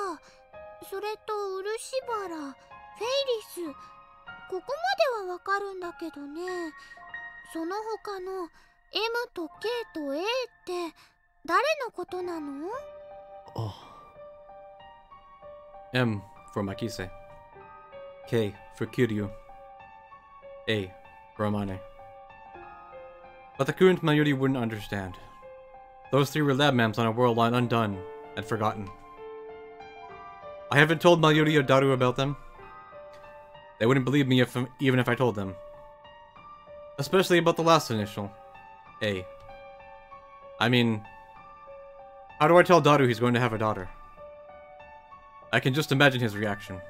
それと漆原、フェイリス、ここまではわかるんだけどね。その他の M と K と A って誰のことなの？あ。M for Makise. K for Kiryu. A for Amane. But the current Mayuri wouldn't understand. Those three were lab mams on a world line undone and forgotten. I haven't told Mayuri or Daru about them. They wouldn't believe me even if I told them. Especially about the last initial, A. I mean, how do I tell Daru he's going to have a daughter? I can just imagine his reaction.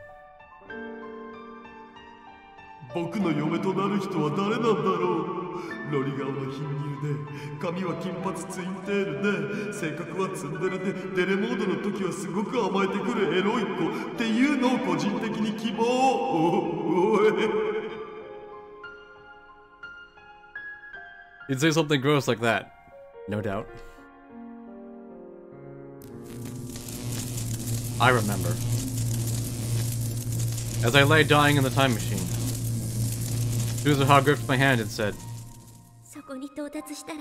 僕の嫁となる人は誰なんだろう。ロリ顔の貧乳で、髪は金髪ツインテールで、性格はツンデレで、デレモードの時はすごく甘えてくるエロい子っていうのを個人的に希望。おい。You'd say something gross like that, no doubt. I remember. As I lay dying in the time machine, Suzuha gripped my hand and said, そこに到達したら、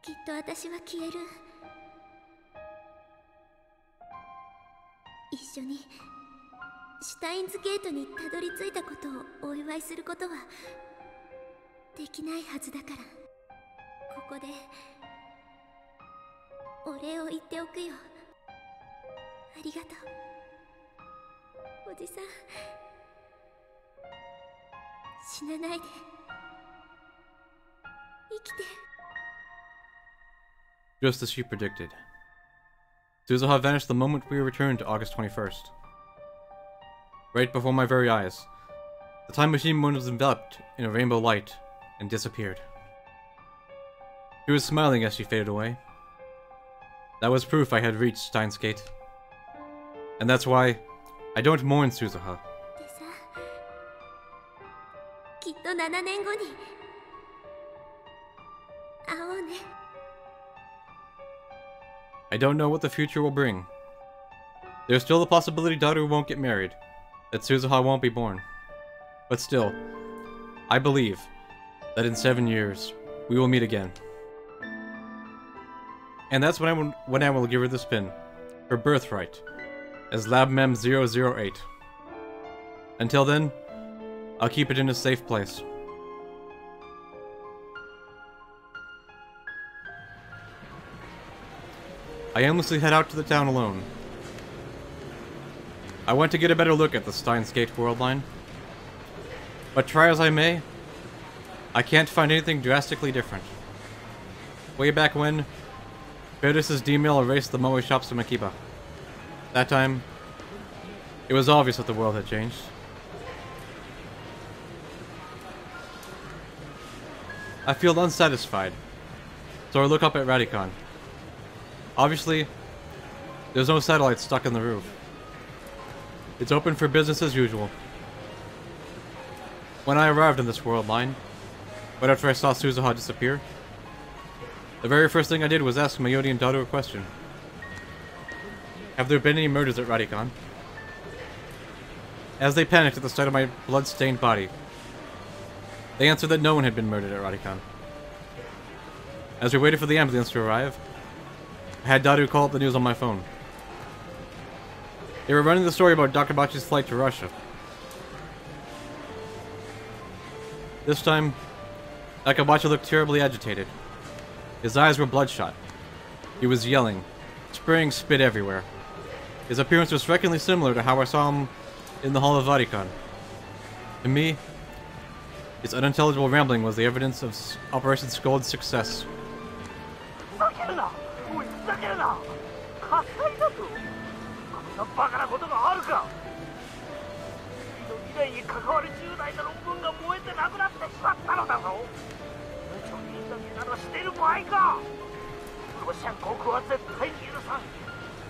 きっと私は消える。一緒にシュタインズゲートにたどり着いたことをお祝いすることはできないはずだから、ここでお礼を言っておくよ。ありがとう、おじさん。死なないで、生きて。 Just as she predicted, Suzuha vanished the moment we returned to August 21st. Right before my very eyes, the time machine was enveloped in a rainbow light and disappeared. She was smiling as she faded away. That was proof I had reached Steins Gate. And that's why I don't mourn Suzuha. でさ、きっと7年後に会おうね。 I don't know what the future will bring. There's still the possibility Daru won't get married, that Suzuha won't be born. But still, I believe that in 7 years, we will meet again. And that's when I will give her this pin, her birthright, as LabMem 008. Until then, I'll keep it in a safe place. I aimlessly head out to the town alone. I went to get a better look at the Steins Gate world line, but try as I may, I can't find anything drastically different. Way back when, Ferris's D-mail erased the Moe shops to Makiba. That time, it was obvious that the world had changed. I feel unsatisfied, so I look up at Radicon. Obviously, there's no satellite stuck in the roof. It's open for business as usual. When I arrived in this world line, right after I saw Suzuha disappear, the very first thing I did was ask Mayodi and Daru a question. Have there been any murders at Radicon? As they panicked at the sight of my blood-stained body, they answered that no one had been murdered at Radicon. As we waited for the ambulance to arrive, I had Daru call up the news on my phone. They were running the story about Dakabachi's flight to Russia. This time, Dakabachi looked terribly agitated. His eyes were bloodshot. He was yelling, spraying spit everywhere. His appearance was strikingly similar to how I saw him in the hall of Radicon. To me, his unintelligible rambling was the evidence of Operation Skuld's success. バカなことがあるか。未来に関わる重大な論文が燃えてなくなってしまったのだぞ。無茶に言い訳などしている場合か。ロシアン航空は絶対に許さん。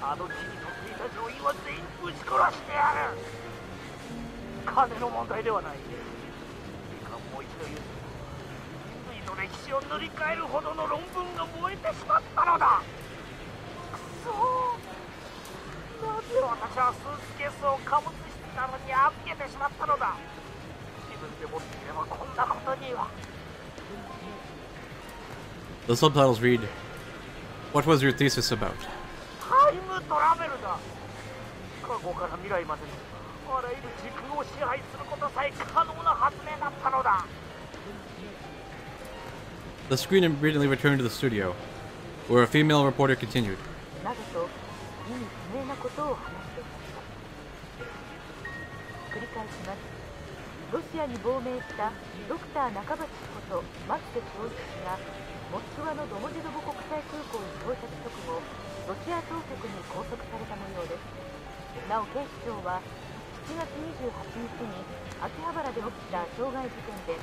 あの記事とっていた乗員は全員ぶち殺してやる。金の問題ではない。いかんもう一度言う。人類の歴史を塗り替えるほどの論文が燃えてしまったのだ。くそー。 なぜ私はスーツケースを貨物室なのに預けてしまったのだ。自分で持っていればこんなことには。The subtitles read, "What was your thesis about?" タイムトラベルだ。過去から未来までのあらゆる時空を支配することさえ可能な発明だったのだ。The screen immediately returned to the studio, where a female reporter continued. などと意味不明なことを話していました。繰り返します。ロシアに亡命したドクター中橋ことマッセ長一氏がモスクワのドモジドボ国際空港に到着直後、ロシア当局に拘束された模様です。なお警視庁は月28日に秋葉原で起きた傷害事件で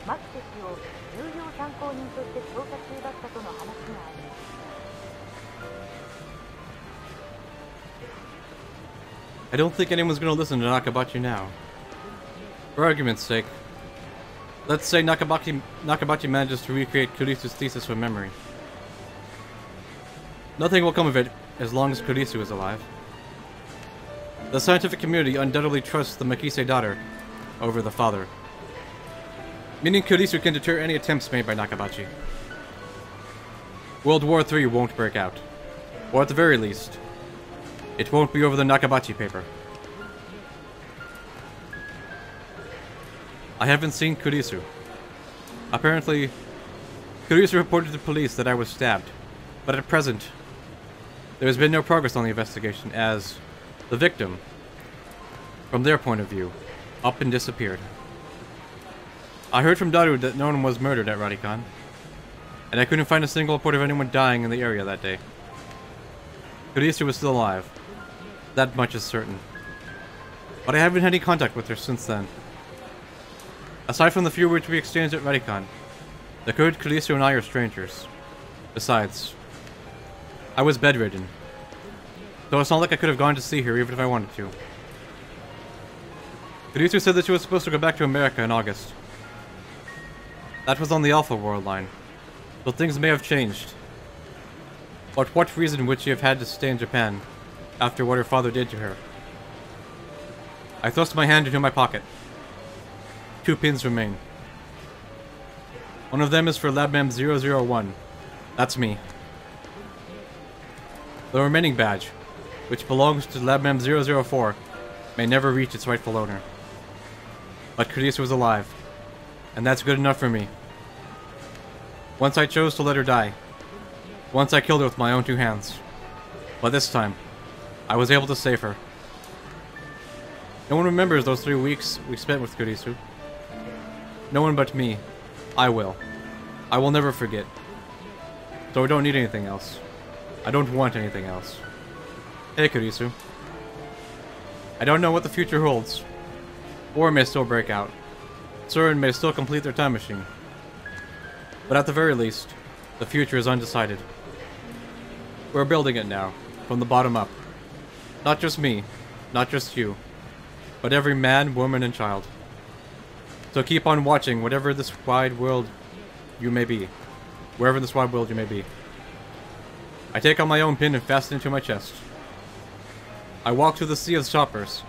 牧瀬氏を重要参考人として調査中だったとの話があります。 I don't think anyone's gonna listen to Nakabachi now. For argument's sake, let's say Nakabachi manages to recreate Kurisu's thesis from memory. Nothing will come of it as long as Kurisu is alive. The scientific community undoubtedly trusts the Makise daughter over the father, meaning Kurisu can deter any attempts made by Nakabachi. World War III won't break out, or at the very least, it won't be over the Nakabachi paper. I haven't seen Kurisu. Apparently, Kurisu reported to police that I was stabbed, but at present, there has been no progress on the investigation as the victim, from their point of view, up and disappeared. I heard from Daru that no one was murdered at Radikan, and I couldn't find a single report of anyone dying in the area that day. Kurisu was still alive. That much is certain. But I haven't had any contact with her since then. Aside from the few words we exchanged at Radikan, the good Kurisu and I are strangers. Besides, I was bedridden, so it's not like I could have gone to see her even if I wanted to. Kurisu said that she was supposed to go back to America in August. That was on the Alpha World line, so things may have changed. But what reason would she have had to stay in Japan after what her father did to her? I thrust my hand into my pocket. 2 pins remain. One of them is for Labmem 001. That's me. The remaining badge, which belongs to Labmem 004, may never reach its rightful owner. But Kurisu was alive, and that's good enough for me. Once I chose to let her die. Once I killed her with my own 2 hands. But this time, I was able to save her. No one remembers those 3 weeks we spent with Kurisu. No one but me. I will. I will never forget. So I don't need anything else. I don't want anything else. Hey, Kurisu. I don't know what the future holds. War may still break out. Surin may still complete their time machine. But at the very least, the future is undecided. We're building it now, from the bottom up. Not just me, not just you, but every man, woman, and child. So keep on watching whatever this wide world you may be. Wherever this wide world you may be. I take out my own pin and fasten it to my chest. I walk through the sea of shoppers,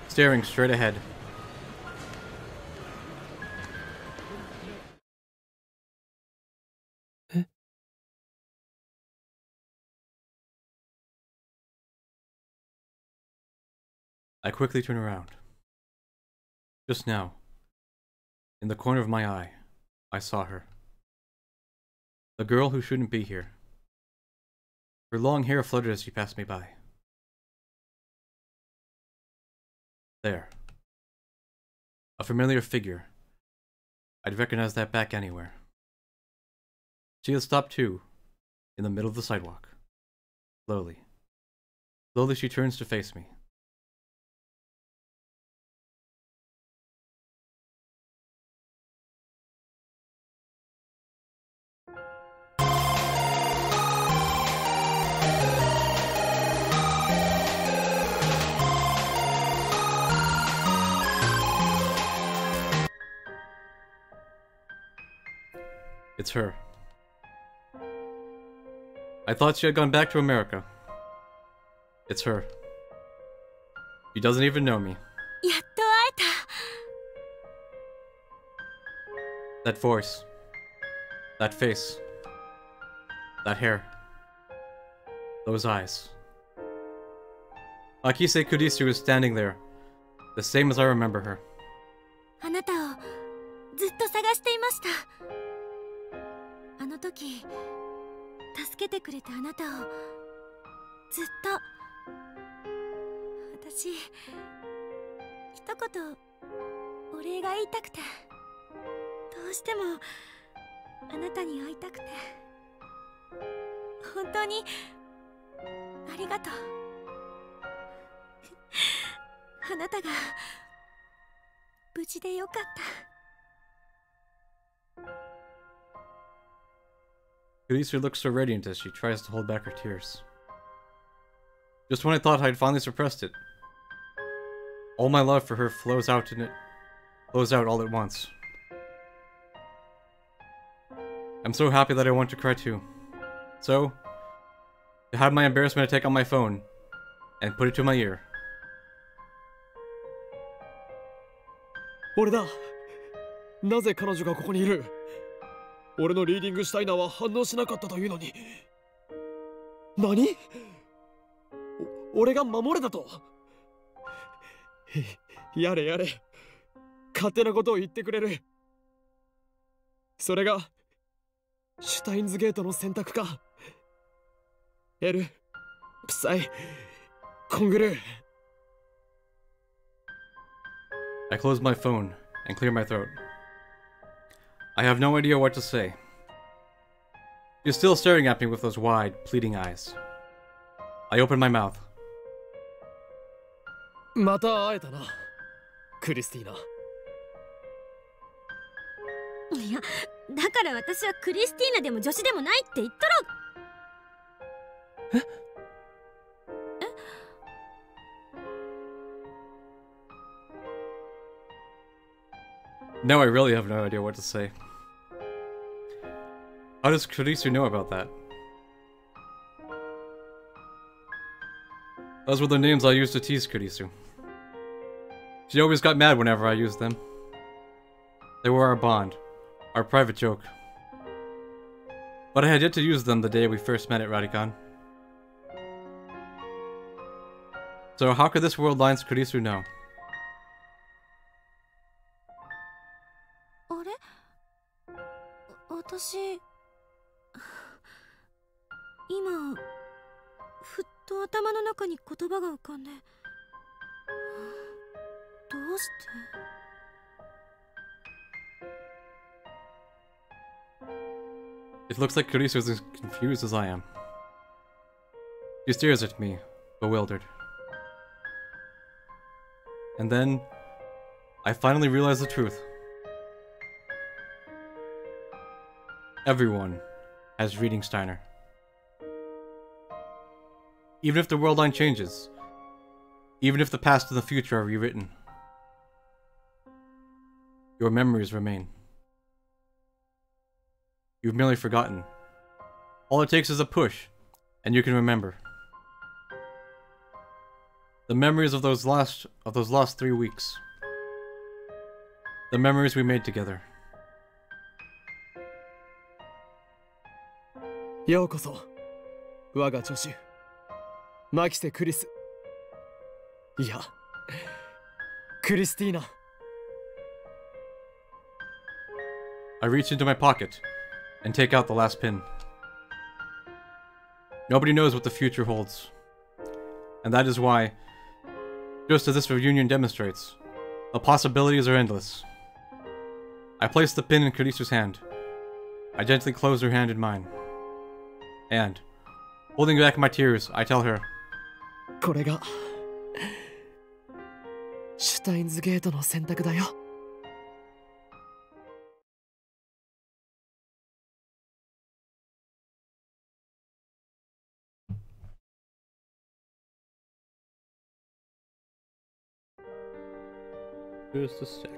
staring straight ahead. I quickly turn around. Just now, in the corner of my eye, I saw her. The girl who shouldn't be here. Her long hair fluttered as she passed me by. There. A familiar figure. I'd recognize that back anywhere. She had stopped too, in the middle of the sidewalk. Slowly. Slowly she turns to face me. It's her. I thought she had gone back to America. It's her. She doesn't even know me. That voice. That face. That hair. Those eyes. Akise Kurisu is standing there, the same as I remember her. あなたをずっと探していました。あの時助けてくれたあなたをずっと私一言お礼が言いたくてどうしてもあなたに会いたくて本当にありがとう。あなたが無事でよかった。 Khaleesi looks so radiant as she tries to hold back her tears. Just when I thought I'd finally suppressed it, all my love for her flows out all at once. I'm so happy that I want to cry too. So, to have my embarrassment take on my phone and put it to my ear. 俺だ。なぜ彼女がここにいる？俺のリーディングシュタイナーは反応しなかったというのに。何？俺が守れたと？やれやれ。勝手なことを言ってくれる。それがシュタインズゲートの選択か。エル、プサイ、コングルー。 I close my phone and clear my throat. I have no idea what to say. She's still staring at me with those wide, pleading eyes. I open my mouth. また会えたな、クリスティーナ。いや、だから私はクリスティーナでも女子でもないって言ったろ。え？ Now I really have no idea what to say. How does Khaleesi know about that? Those were the names I used to tease Khaleesi. She always got mad whenever I used them. They were our bond, our private joke. But I had yet to use them the day we first met at Radican. So how could this Worldline's Khaleesi know? あれ？私、今、ふっと頭の中に言葉が浮かんで、どうして？ It looks like Khaleesi is as confused as I am. She stares at me, bewildered. And then, I finally realize the truth. Everyone has reading Steiner. Even if the world line changes, even if the past and the future are rewritten, your memories remain. You've merely forgotten. All it takes is a push, and you can remember. The memories of those last 3 weeks. The memories we made together. ようこそ、我が助手、マキセ・クリス。いや、クリスティーナ。I reach into my pocket and take out the last pin. Nobody knows what the future holds. And that is why, just as this reunion demonstrates, the possibilities are endless. I place the pin in Khaleesi's hand. I gently close her hand in mine. And, holding back my tears, I tell her, これがシュタインズゲートの選択だよ。 Just a sec.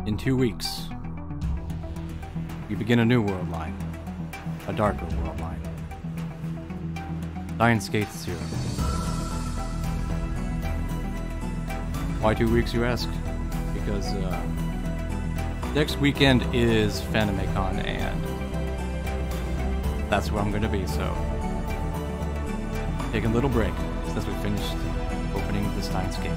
In 2 weeks, we begin a new world line. a darker world line. Steins Gate 0. Why 2 weeks, you ask? Because next weekend is FanimeCon, and that's where I'm gonna be, so taking a little break since we finished opening the Steins Gate.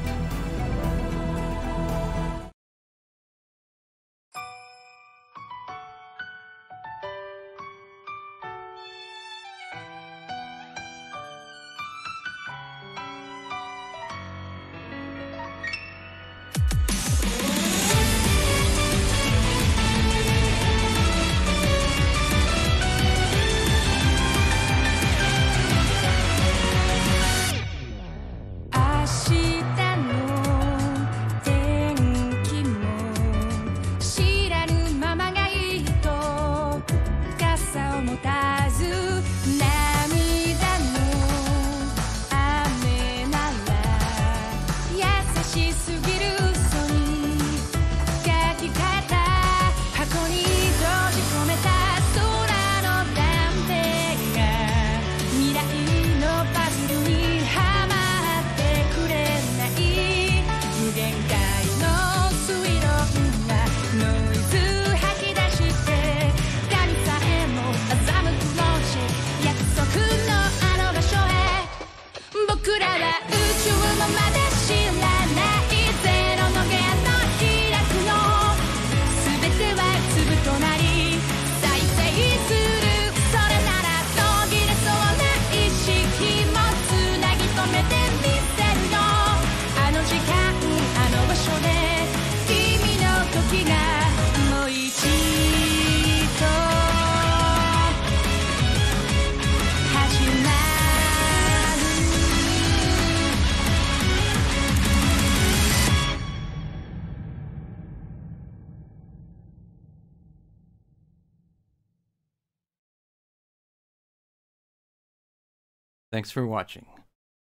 Thanks for watching,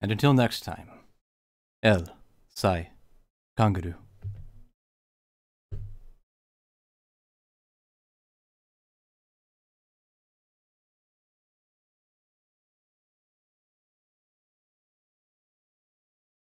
and until next time, El Sai Kangaroo.